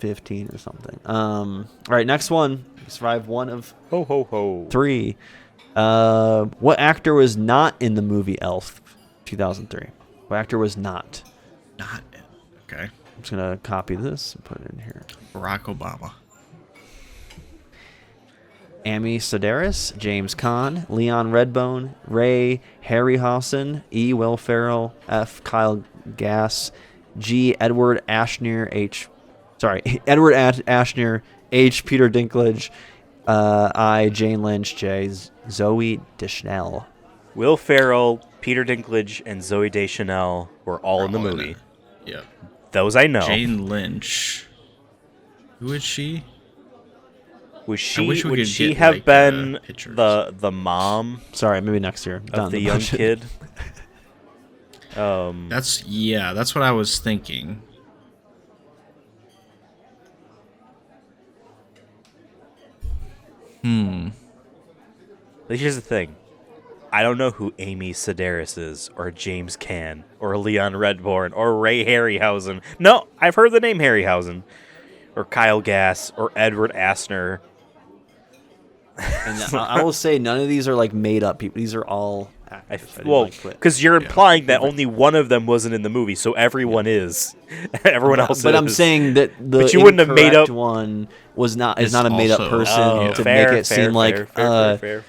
15 or something. All right, next one. You survived one of Ho, ho, ho. 3. What actor was not in the movie Elf 2003? What actor was not? Not okay. I'm just gonna copy this and put it in here. Barack Obama. Amy Sedaris, James Caan, Leon Redbone, Ray Harryhausen, E. Will Ferrell, F. Kyle Gass, G. Edward Ashner, Edward Ashner, H. Peter Dinklage, I. Jane Lynch, J. Zoe Deschanel. Will Ferrell, Peter Dinklage, and Zoe Deschanel were all in the movie. Yeah. Those I know. Jane Lynch. Who is she? Would I wish we would could she get, have like, been pictures. the mom Sorry, maybe next year. Down of the young budget. kid? That's what I was thinking. But here's the thing. I don't know who Amy Sedaris is, or James Caan, or Leon Redbone, or Ray Harryhausen. No, I've heard the name Harryhausen. Or Kyle Gass, or Edward Asner. And I will say none of these are like made up people. These are all actors. I didn't, Well, like, put- because you're implying that only one of them wasn't in the movie, so everyone is. Everyone else But is. I'm saying that the But you wouldn't have made incorrect up- one is not a also- made up person Oh, to fair, make it fair, seem like fair.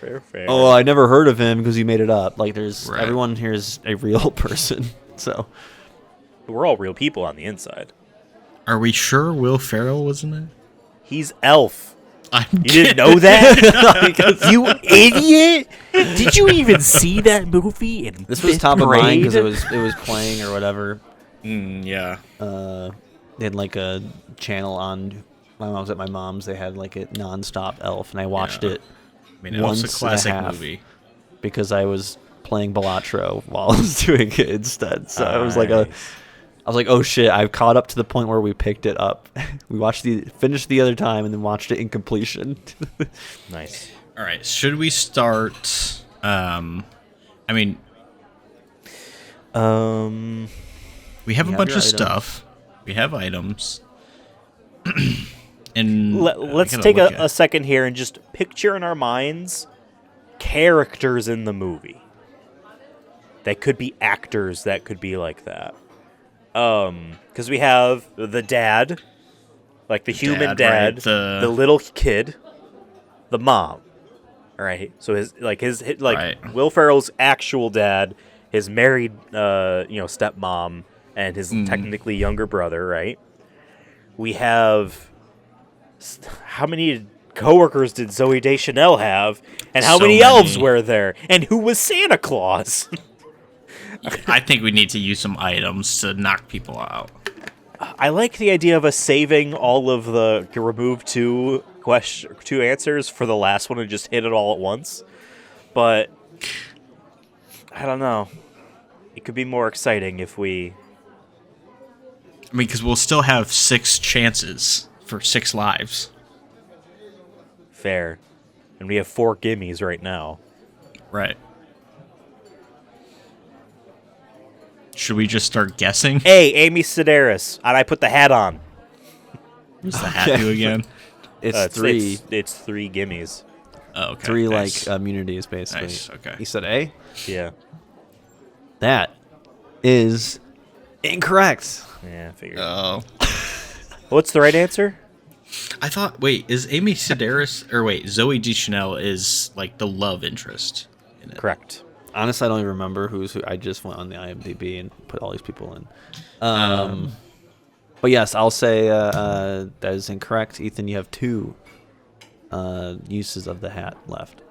oh, I never heard of him because he made it up. Like there's Right. everyone here is a real person. So We're all real people on the inside. Are we sure Will Ferrell was in it? He's Elf. I'm You didn't know that? You idiot! Did you even see that movie in this was fifth top of mind because grade? it was playing or whatever. Yeah. They had like a channel on. My mom was at my mom's. They had like a nonstop Elf, and I watched Yeah. it I mean, it was a once classic and a half. movie. because I was playing Balatro while I was doing it instead. So it was like I was like, oh shit, I've caught up to the point where we picked it up. We finished the other time and then watched it in completion. Nice. All right. Should we start? I mean, we have a have bunch your of items. stuff. We have items. And Let's I gotta take look a at- second here and just picture in our minds characters in the movie. That could be actors that could be like that. Because we have the dad, like the human dad, dad, right, the little kid, the mom. All right. So his Right. Will Ferrell's actual dad, his married stepmom, and his technically younger brother. Right. We have how many coworkers did Zoe Deschanel have, and how So many elves many. were there, and who was Santa Claus? I think we need to use some items to knock people out. I like the idea of us saving all of the remove two answers for the last one and just hit it all at once. But I don't know. It could be more exciting if we. I mean, because we'll still have 6 chances for 6 lives. Fair. And we have 4 gimmies right now. Right. Should we just start guessing? Hey, Amy Sedaris. And I put the hat on. What's the hat do again? It's 3 It's 3 gimmies. Oh, okay. 3 nice. like immunities basically. Nice, okay. You said A? Yeah. That is incorrect. Yeah, I figured. Oh. What's the right answer? I thought. Wait, is Amy Sedaris or wait, Zoe Deschanel is like the love interest in it? Correct. Honestly, I don't even remember who's who. I just went on the IMDb and put all these people in. But yes, I'll say that is incorrect. Ethan, you have 2 uses of the hat left.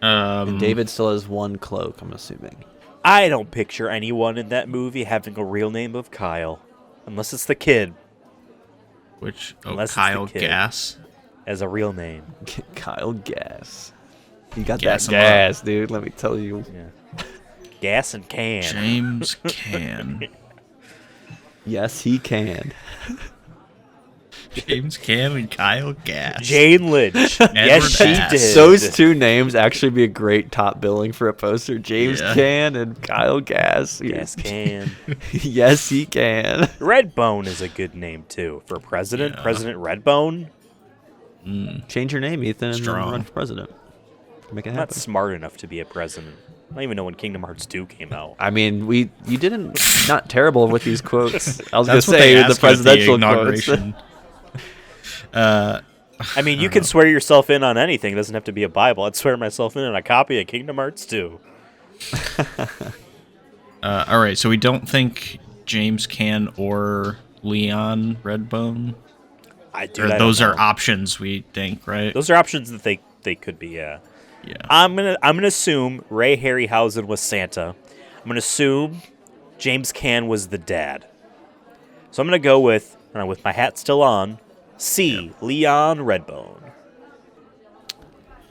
And David still has 1 cloak, I'm assuming. I don't picture anyone in that movie having a real name of Kyle, unless it's the kid Which Unless it's the Kyle kid. Gass. as a real name. Kyle Gass. You got Gas that him up. gas, dude. Let me tell you. Yeah. Gas and can. James Can. Yes, he can. James Can and Kyle Gass. Jane Lynch. yes, she Ass. did. Those 2 names actually be a great top billing for a poster. James Yeah. Can and Kyle Gass. Yes, can. Yes, he can. Redbone is a good name too for president. Yeah. President Redbone. Change your name, Ethan, and then Strong. run for president. Make it I'm not happen. smart enough to be a president. I don't even know when Kingdom Hearts 2 came out. I mean, you didn't not terrible with these quotes. I was gonna That's what say they the ask presidential at the quotes. inauguration. I mean, you can swear yourself in on anything. It doesn't have to be a Bible. I'd swear myself in on a copy of Kingdom Hearts 2. All right, so we don't think James Can or Leon Redbone. Or those are options we think, right? Those are options that they could be. Yeah. Yeah. I'm gonna assume Ray Harryhausen was Santa. I'm gonna assume James Caan was the dad. So I'm gonna go with my hat still on. C. Leon Redbone.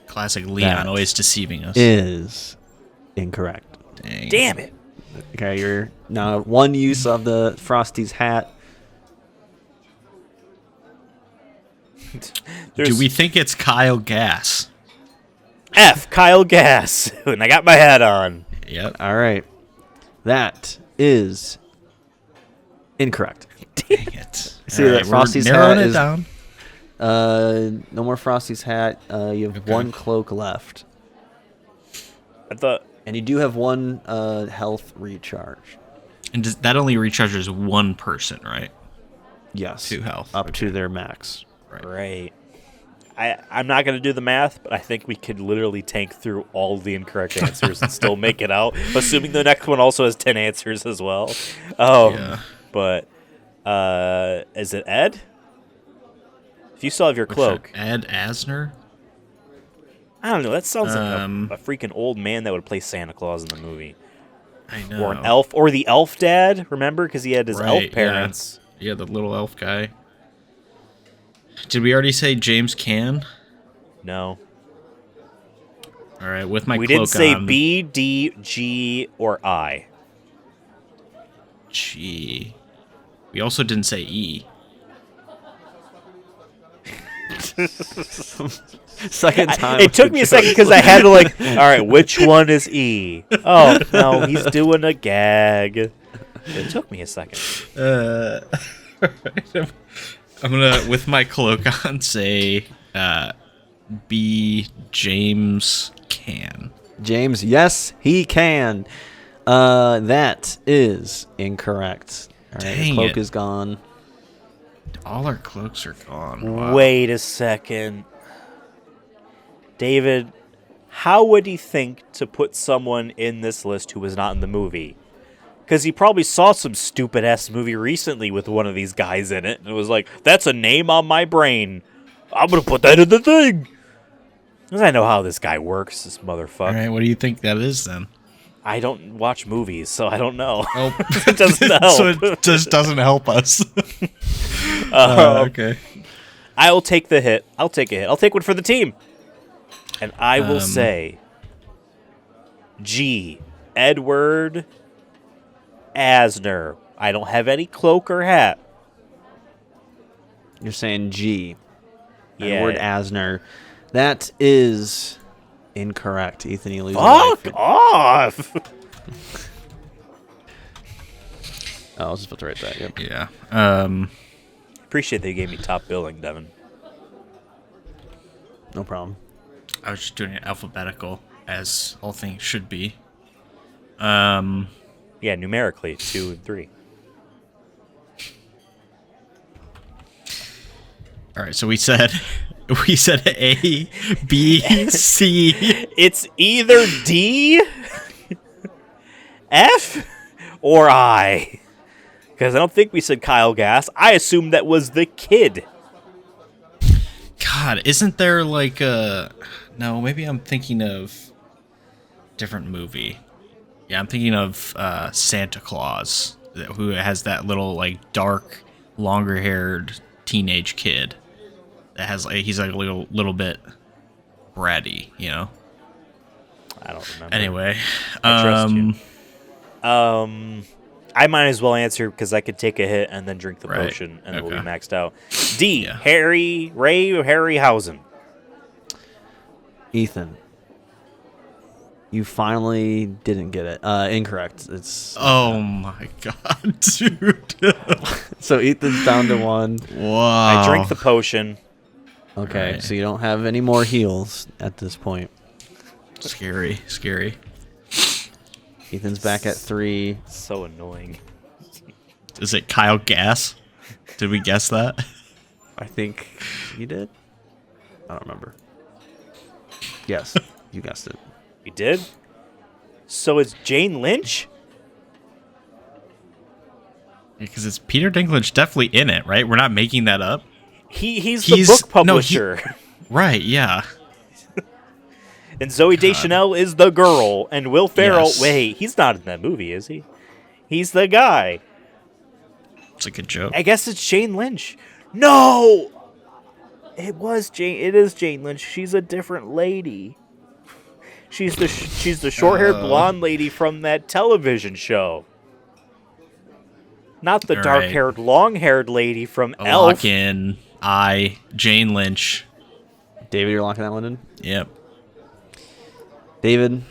Classic Leon, That always deceiving us. Is incorrect. Dang. Damn it! Okay, you're now 1 use of the Frosty's hat. Do we think it's Kyle Gass? F. Kyle Gass, and I got my hat on. Yep. All right, that is incorrect. Dang it. See All that right, we're Frosty's narrowing hat it is- down. No more Frosty's hat. You have 1 cloak left, I thought. and you do have 1 health recharge. And that only recharges one person, right? Yes, 2 health. up to their max. Right. I'm not going to do the math, but I think we could literally tank through all the incorrect answers and still make it out, assuming the next one also has 10 answers as well. Yeah. But is it Ed? If you still have your cloak. Ed Asner? I don't know. That sounds like a freaking old man that would play Santa Claus in the movie. I know. Or an elf. Or the elf dad, remember? Because he had his Right, elf parents. Yeah, the little elf guy. Did we already say James Can? No. All right, with my We cloak didn't say on. B, D, G, or I. G. We also didn't say E. Second time. It took me a second because I had to all right, which one is E? Oh, no, he's doing a gag. It took me a second. I'm gonna, with my cloak on, say B. James Can. James, yes, he can. That is incorrect. All right, Dang your cloak it. is gone. All our cloaks are gone. Wow. Wait a second. David, how would he think to put someone in this list who was not in the movie? Because he probably saw some stupid-ass movie recently with one of these guys in it, and it was like, that's a name on my brain. I'm going to put that in the thing. Because I know how this guy works, this motherfucker. All right, what do you think that is then? I don't watch movies, so I don't know. Oh, It doesn't help. so it just doesn't help us. Okay. I'll take the hit. I'll take a hit. I'll take one for the team. And I will say G. Edward Asner. I don't have any cloak or hat. You're saying G. Yeah. Edward Asner. That is incorrect. Ethan, you lose. Fuck off! Oh, I was just about to write that. Yep. Yeah. Appreciate that you gave me top billing, Devin. No problem. I was just doing it alphabetical, as all things should be. Yeah, numerically, 2 and 3. All right, so we said A, B, C. It's either D, F, or I. Because I don't think we said Kyle Gass. I assumed that was the kid. God, isn't there like a... No, maybe I'm thinking of different movie. Yeah, I'm thinking of Santa Claus, who has that little like dark, longer-haired teenage kid that has like he's like a little bit bratty, you know. I don't remember. Anyway, I trust you. I might as well answer because I could take a hit and then drink the Right. potion and we'll be Okay. maxed out. D. Yeah. Ray Harryhausen. Ethan, you finally didn't get it. Incorrect. It's oh my god, dude! so Ethan's down to 1. Wow. I drank the potion. Okay, Right. so you don't have any more heals at this point. Scary. Ethan's back at 3. So annoying. Is it Kyle Gass? Did we guess that? I think you did. I don't remember. Yes, you guessed it. We did? So it's Jane Lynch? Because it's Peter Dinklage definitely in it, right? We're not making that up. He's the book publisher. Right, yeah. And Zoe Deschanel is the girl. And Will Ferrell, Yes. wait, he's not in that movie, is he? He's the guy. It's a good joke. I guess it's Jane Lynch. No! It is Jane Lynch. She's a different lady. She's the short-haired blonde lady from that television show. Not the All dark-haired, long-haired lady from Elf. Lock in. Jane Lynch. David, you're locking that one in? Yep. David,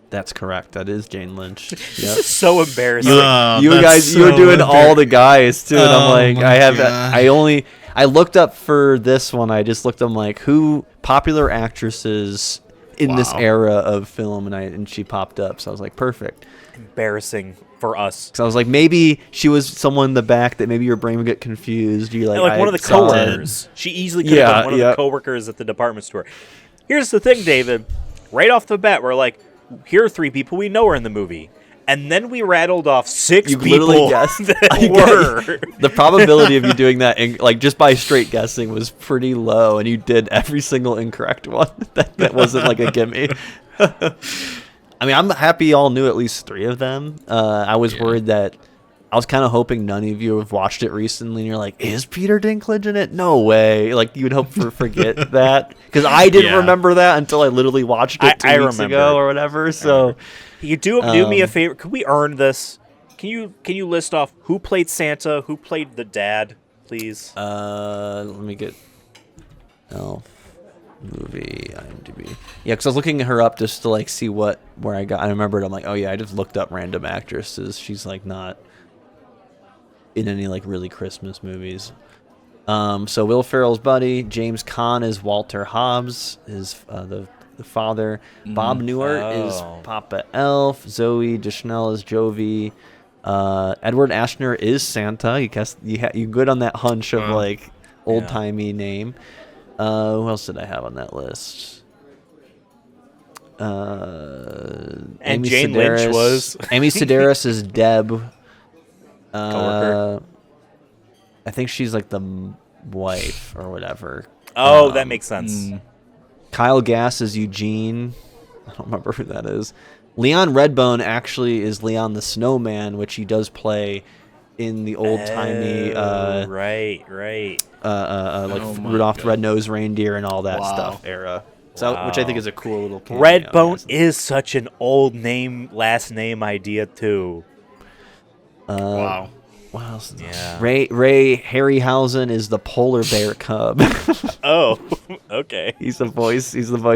that's correct. That is Jane Lynch. This Yep. is so embarrassing. You guys, you were doing all the guys too, and I'm Oh like, my God. I looked up for this one. I just looked up like who popular actresses in this Wow. era of film, and she popped up. So I was like, perfect. Embarrassing for us. So I was like, maybe she was someone in the back that maybe your brain would get confused. You like, Like one of the saw it. coworkers. She easily could have been one of the coworkers at the department store. Here's the thing, David. Right off the bat, we're like, here are 3 people we know are in the movie. And then we rattled off 6 You people literally guessed. that were. The probability of you doing that, like just by straight guessing, was pretty low, and you did every single incorrect one. that wasn't like a gimme. I mean, I'm happy y'all knew at least 3 of them. I was worried that I was kind of hoping none of you have watched it recently, and you're like, "Is Peter Dinklage in it?" No way! Like you'd hope for forget that because I didn't Yeah. remember that until I literally watched it 2 weeks remember. ago or whatever. So. You do me a favor. Could we earn this? Can you list off who played Santa, who played the dad, please? Let me get Elf movie IMDb. Yeah, because I was looking her up just to like see where I got. I remembered. I'm like, oh yeah, I just looked up random actresses. She's like not in any like really Christmas movies. So Will Ferrell's buddy, James Caan is Walter Hobbs, is the father. Bob Newhart is Papa Elf. Zoe Deschanel is Jovi. Edward Ashner is Santa. You good on that hunch of like old timey name. Who else did I have on that list? And Jane Lynch was Amy Sedaris is Deb. Coworker. I think she's like the wife or whatever. Oh, that makes sense. Kyle Gass is Eugene. I don't remember who that is. Leon Redbone actually is Leon the Snowman, which he does play in the old timey right. like Oh my Rudolph the God. Red-Nosed Reindeer and all that Wow. stuff era. So which I think is a cool little cameo, Redbone yes. is such an old last name idea too. Wow. What else? Is Yeah. Ray Harryhausen is the polar bear cub. Oh, okay. He's the voice.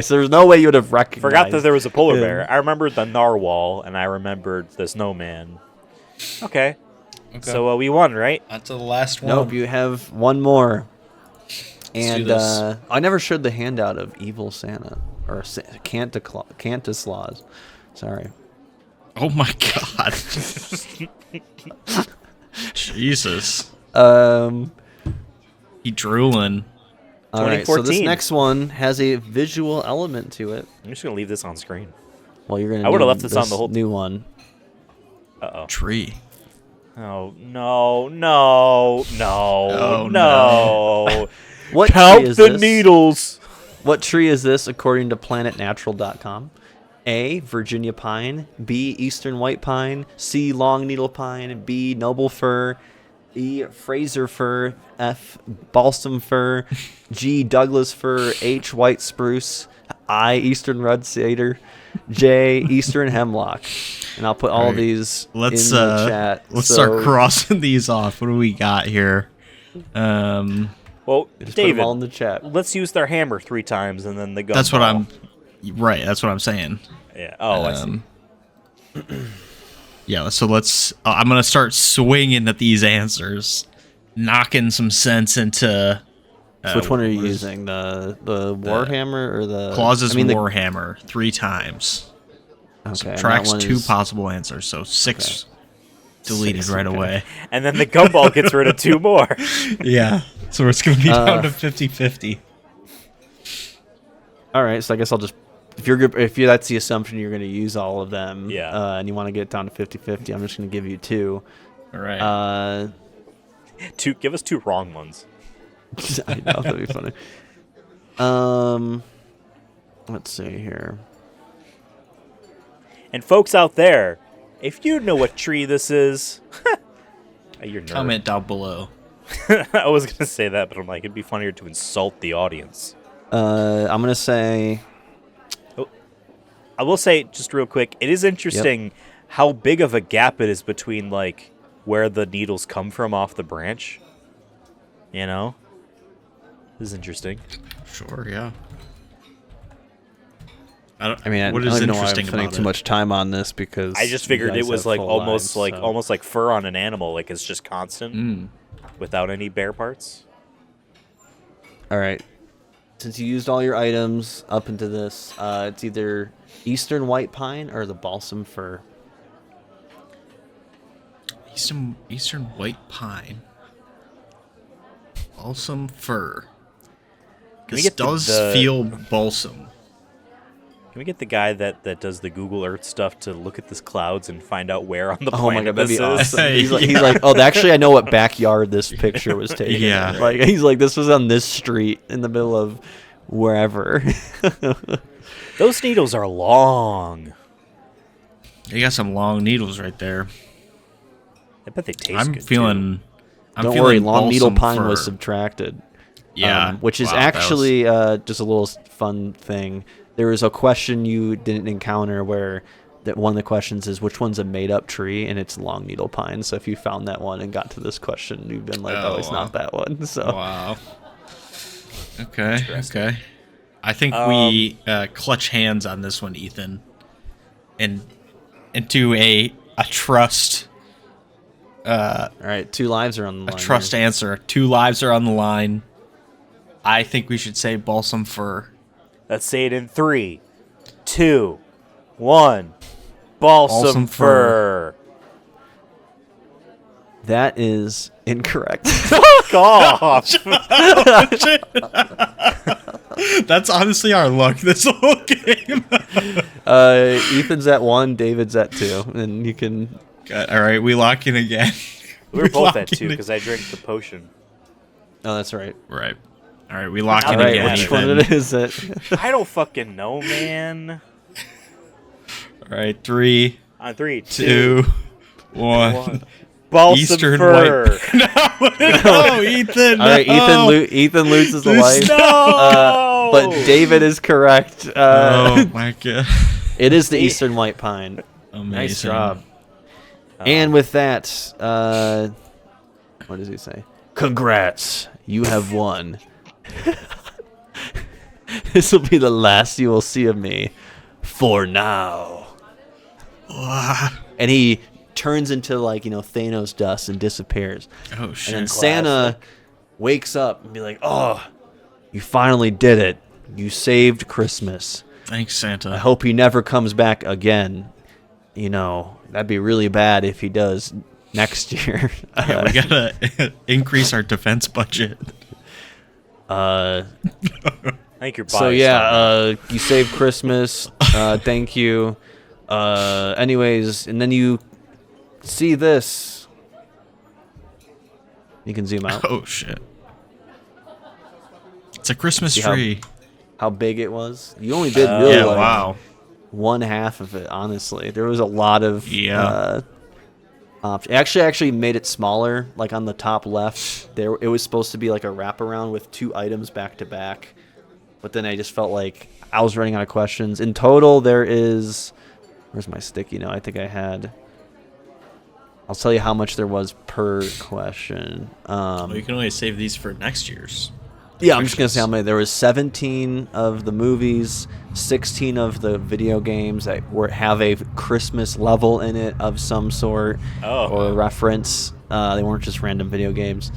There's no way you would have recognized. Forgot that there was a polar him. bear. I remembered the narwhal, and I remembered the snowman. Okay. So we won, right? On to the last one. Nope, you have one more. do And this. I never showed the handout of Evil Santa or Cantislaus. Sorry. Oh my god. Jesus. Um, He drooling. All right, so this 2014. next one has a visual element to it. I'm just gonna leave this on screen. Well, you're gonna. I would've do left this on the whole- new one. Tree. Oh no! No! No! Oh, no! What Count tree is the this? needles. What tree is this according to PlanetNatural.com? A. Virginia pine. B. Eastern white pine. C. Long needle pine. B. Noble fir. E. Fraser fir. F. Balsam fir. G. Douglas fir. H. White spruce. I. Eastern red cedar. J. Eastern hemlock. And I'll put all Alright, these Let's in the chat. let's So start crossing these off. What do we got here? Well, just put them David, all in the chat. let's use their hammer 3 times and then the gun. That's what I'm. Right. That's what I'm saying. Yeah. Oh, I see. Yeah. So let's. I'm gonna start swinging at these answers, knocking some sense into. So which one are you what is- using? The Warhammer or the Clauses the- Warhammer 3 times. Okay, and that Subtracts one 2 is- possible answers, so 6 deleted 6, right okay. away. And then the gumball gets rid of 2 more. Yeah. So it's gonna be down to 50-50. All right, so I guess I'll just if you that's the assumption you're going to use all of them, Yeah. and you want to get it down to 50-50, I'm just going to give you 2. All right. Give us 2 wrong ones. I know that'd be funny. Let's see here. And folks out there, if you know what tree this is, you're a nerd. Comment down below. I was gonna say that, but I'm like, it'd be funnier to insult the audience. I'm going to say I will say, just real quick, it is interesting how big of a gap it is between, like, where the needles come from off the branch. You know? This is interesting. Sure. Yeah. I mean, what I is don't even know why I'm interesting spending about too it? much time on this because I just you figured it guys was have like full almost lives, so- almost like fur on an animal, like it's just constant without any bare parts. All right. Since you used all your items up into this, it's either Eastern white pine or the balsam fir. Eastern white pine. Balsam fir. we This get does the- feel balsam. Can we get the guy that does the Google Earth stuff to look at these clouds and find out where on the Oh my planet god, that'd be this is? awesome. He's like, Yeah. oh, actually, I know what backyard this picture was taken. Yeah. in. Like he's like, this was on this street in the middle of wherever. Those needles are long. You got some long needles right there. I bet they taste I'm good feeling. I'm Don't feeling worry, long needle balsam pine was fir. subtracted. Yeah, which is wow, that was- actually just a little fun thing. There was a question you didn't encounter where that one of the questions is which one's a made-up tree, and it's long needle pine. So if you found that one and got to this question, you've been like, oh, it's wow. not that one. So Wow. Okay. Okay. I think we clutch hands on this one, Ethan, and do a trust. all right, 2 lives are on the A line. trust here. answer. 2 lives are on the line. I think we should say balsam fir. Let's say it in 3, 2, 1. Balsam Balsam fir. That is incorrect. Fuck off. That's honestly our luck this whole game. Ethan's at 1, David's at 2, and you can. All right, we lock in again. We're both at locking 2 in. because I drank the potion. Oh, that's right. Right. All right, we lock All in All right, again. which Ethan. one is it? I don't fucking know, man. All right, 3, On 3, 2, 1. 1. Balsam Eastern fir. No, Ethan. All right, no. Ethan loses a life. No. But David is correct. Oh my god. It is the Eastern white pine. Amazing. Nice job. And with that, what does he say? Congrats, you have won. This will be the last you will see of me for now. And he turns into Thanos dust and disappears. Oh shit. And then Santa wakes up and be like, "Oh, you finally did it. You saved Christmas. Thanks, Santa. I hope he never comes back again. That'd be really bad if he does next year." Yeah, we gotta increase our defense budget. Uh, I think you're biased. so yeah, you saved Christmas. Thank you. Anyways, and then you see this. You can zoom out. Oh shit! It's a Christmas See tree. How big it was. You only did really Yeah. like Wow. one half of it. Honestly, there was a lot of Yeah. actually made it smaller. Like on the top left, there it was supposed to be like a wraparound with 2 items back to back, but then I just felt like I was running out of questions. In total, there is. Where's my sticky note? I think I had. I'll tell you how much there was per question. Well, you can only save these for next year's. Yeah, I'm just gonna say how many. There was 17 of the movies, 16 of the video games that have a Christmas level in it of some sort or reference. They weren't just random video games.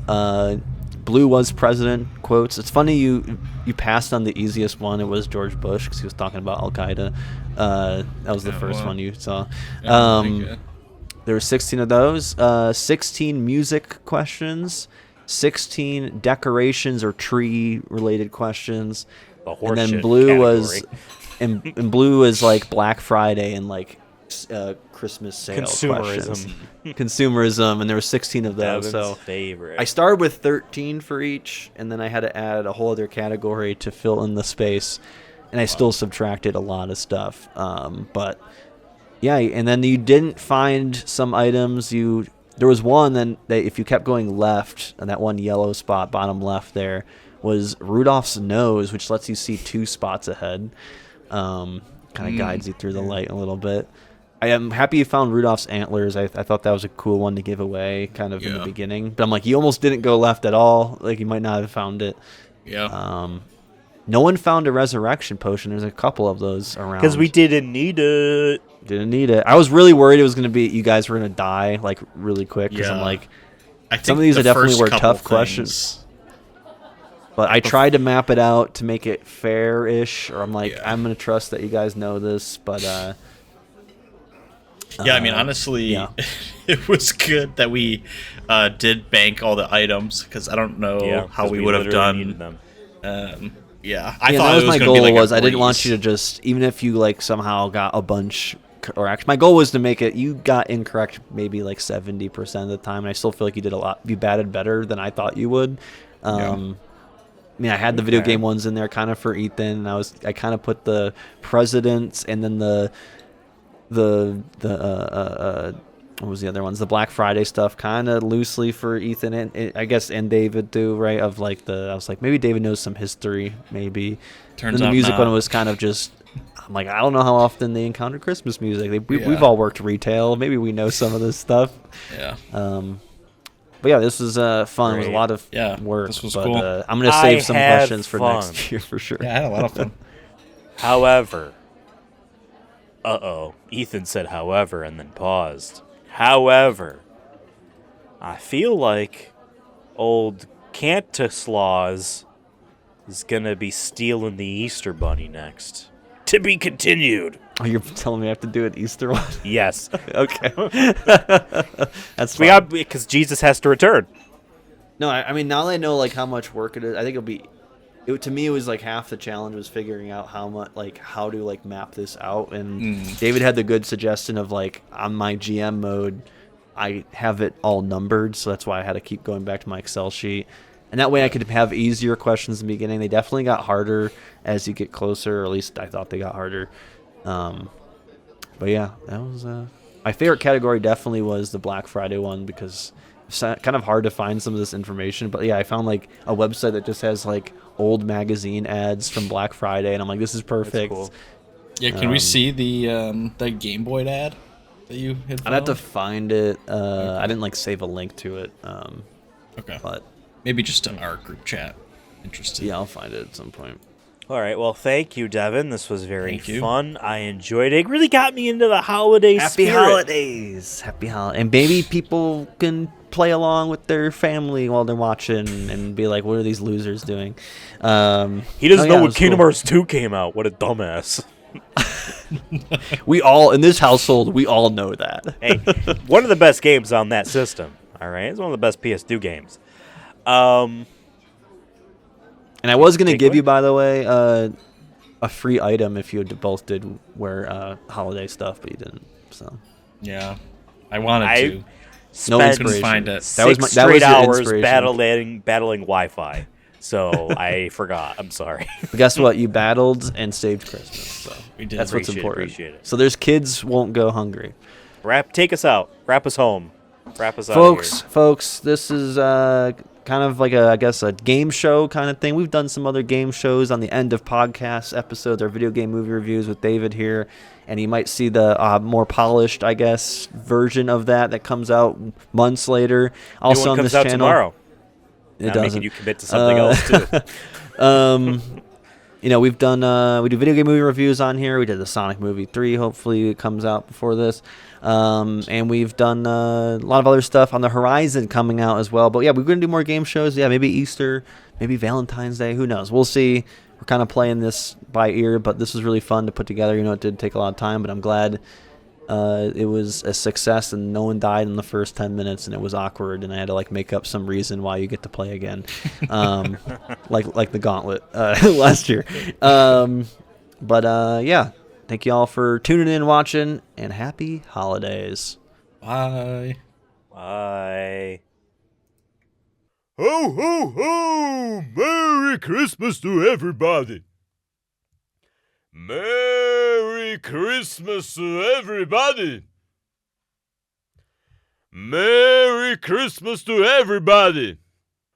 Blue was president quotes. It's funny you passed on the easiest one. It was George Bush because he was talking about Al Qaeda. That was the first one you saw. There were 16 of those. 16 music questions. 16 decorations or tree related questions. And then blue was and blue was like Black Friday and like Christmas sale questions. Consumerism, and there were 16 of those. Devin's so favorite. I started with 13 for each, and then I had to add a whole other category to fill in the space, and I still subtracted a lot of stuff. But yeah, and then you didn't find some items. There was one then that if you kept going left, and that one yellow spot bottom left there was Rudolph's nose, which lets you see 2 spots ahead. Kind of guides you through the light a little bit. I am happy you found Rudolph's antlers. I thought that was a cool one to give away kind of in the beginning. But I'm like, you almost didn't go left at all. Like, you might not have found it. Yeah. No one found a resurrection potion. There's a couple of those around. Because we didn't need it. Didn't need it. I was really worried it was going to be you guys were going to die, like, really quick. Because I'm like, I think some of these the definitely first were couple tough questions. But I tried to map it out to make it fair-ish. Or I'm like, I'm going to trust that you guys know this. But, yeah, I mean, honestly, it was good that we did bank all the items because I don't know how we would have done them. I thought that was it was my gonna goal. be like Was a I didn't want you breeze. to just even if you like somehow got a bunch, or actually my goal was to make it. You got incorrect maybe like 70% of the time, and I still feel like you did a lot. You batted better than I thought you would. I mean, I had the video game ones in there kind of for Ethan. And I kind of put the presidents and then the what was the other ones? The Black Friday stuff kind of loosely for Ethan and I guess and David too, right? Of like I was like maybe David knows some history, maybe. Turns then the out music not. one was kind of just. I'm like, I don't know how often they encounter Christmas music. We've all worked retail. Maybe we know some of this stuff. Yeah. But yeah, this was fun. It was a lot of work. This was but, cool. I'm gonna save some had questions for fun. next year for sure. Yeah, I had a lot of fun. However, Ethan said however and then paused. However, I feel like old Cantaslaus is gonna be stealing the Easter Bunny next. To be continued. Oh, you're telling me I have to do an Easter one? Yes. Okay. That's We fine. got because Jesus has to return. No, I mean now that I know like how much work it is, I think it'll be. To me, it was like half the challenge was figuring out how to like map this out. And David had the good suggestion of like on my GM mode, I have it all numbered, so that's why I had to keep going back to my Excel sheet. And that way I could have easier questions in the beginning. They definitely got harder as you get closer, or at least I thought they got harder. But yeah, that was my favorite category. Definitely was the Black Friday one because it's kind of hard to find some of this information. But yeah, I found like a website that just has like old magazine ads from Black Friday, and I'm like, this is perfect. Cool. Yeah, can we see the Game Boy ad that you had I'd have to found? find it. I didn't like save a link to it. Okay. But Maybe just to our group chat. Interesting. yeah, I'll find it at some point. All right. Well, thank you, Devin. This was very Thank you. fun. I enjoyed it. It really got me into the holiday Happy spirit. holidays! Happy holidays! And maybe people can play along with their family while they're watching and be like, "What are these losers doing?" He doesn't know it when was Kingdom cool. Hearts 2 came out. What a dumbass. We all in this household, we all know that. Hey, one of the best games on that system. All right, it's one of the best PS2 games. And I was gonna give Takeaway? you, by the way, a free item if you both did wear holiday stuff, but you didn't. So Yeah, I wanted I to. no spent inspiration. find it. That was six that straight was your hours inspiration. battling Wi-Fi. So I forgot. I'm sorry. But guess what? You battled and saved Christmas. So We did. that's what's Appreciate it, important. appreciate it. So there's kids won't go hungry. Take us out. Wrap us home. Wrap us out Folks, this is kind of like I guess a game show kind of thing. We've done some other game shows on the end of podcast episodes, our video game movie reviews with David here, and you might see the more polished, I guess, version of that comes out months later. Also New one on comes this out channel. tomorrow. It Not doesn't. making you commit to something else too. We've done we do video game movie reviews on here. We did the Sonic movie 3. Hopefully it comes out before this. And we've done a lot of other stuff on the horizon coming out as well. But yeah, we're going to do more game shows. Yeah, maybe Easter, maybe Valentine's Day. Who knows? We'll see. We're kind of playing this by ear, but this was really fun to put together. It did take a lot of time, but I'm glad it was a success and no one died in the first 10 minutes and it was awkward and I had to make up some reason why you get to play again. Like the gauntlet last year. Yeah, thank you all for tuning in, watching, and happy holidays. Bye. Bye. Ho, ho, ho! Merry Christmas to everybody! Merry Christmas to everybody! Merry Christmas to everybody!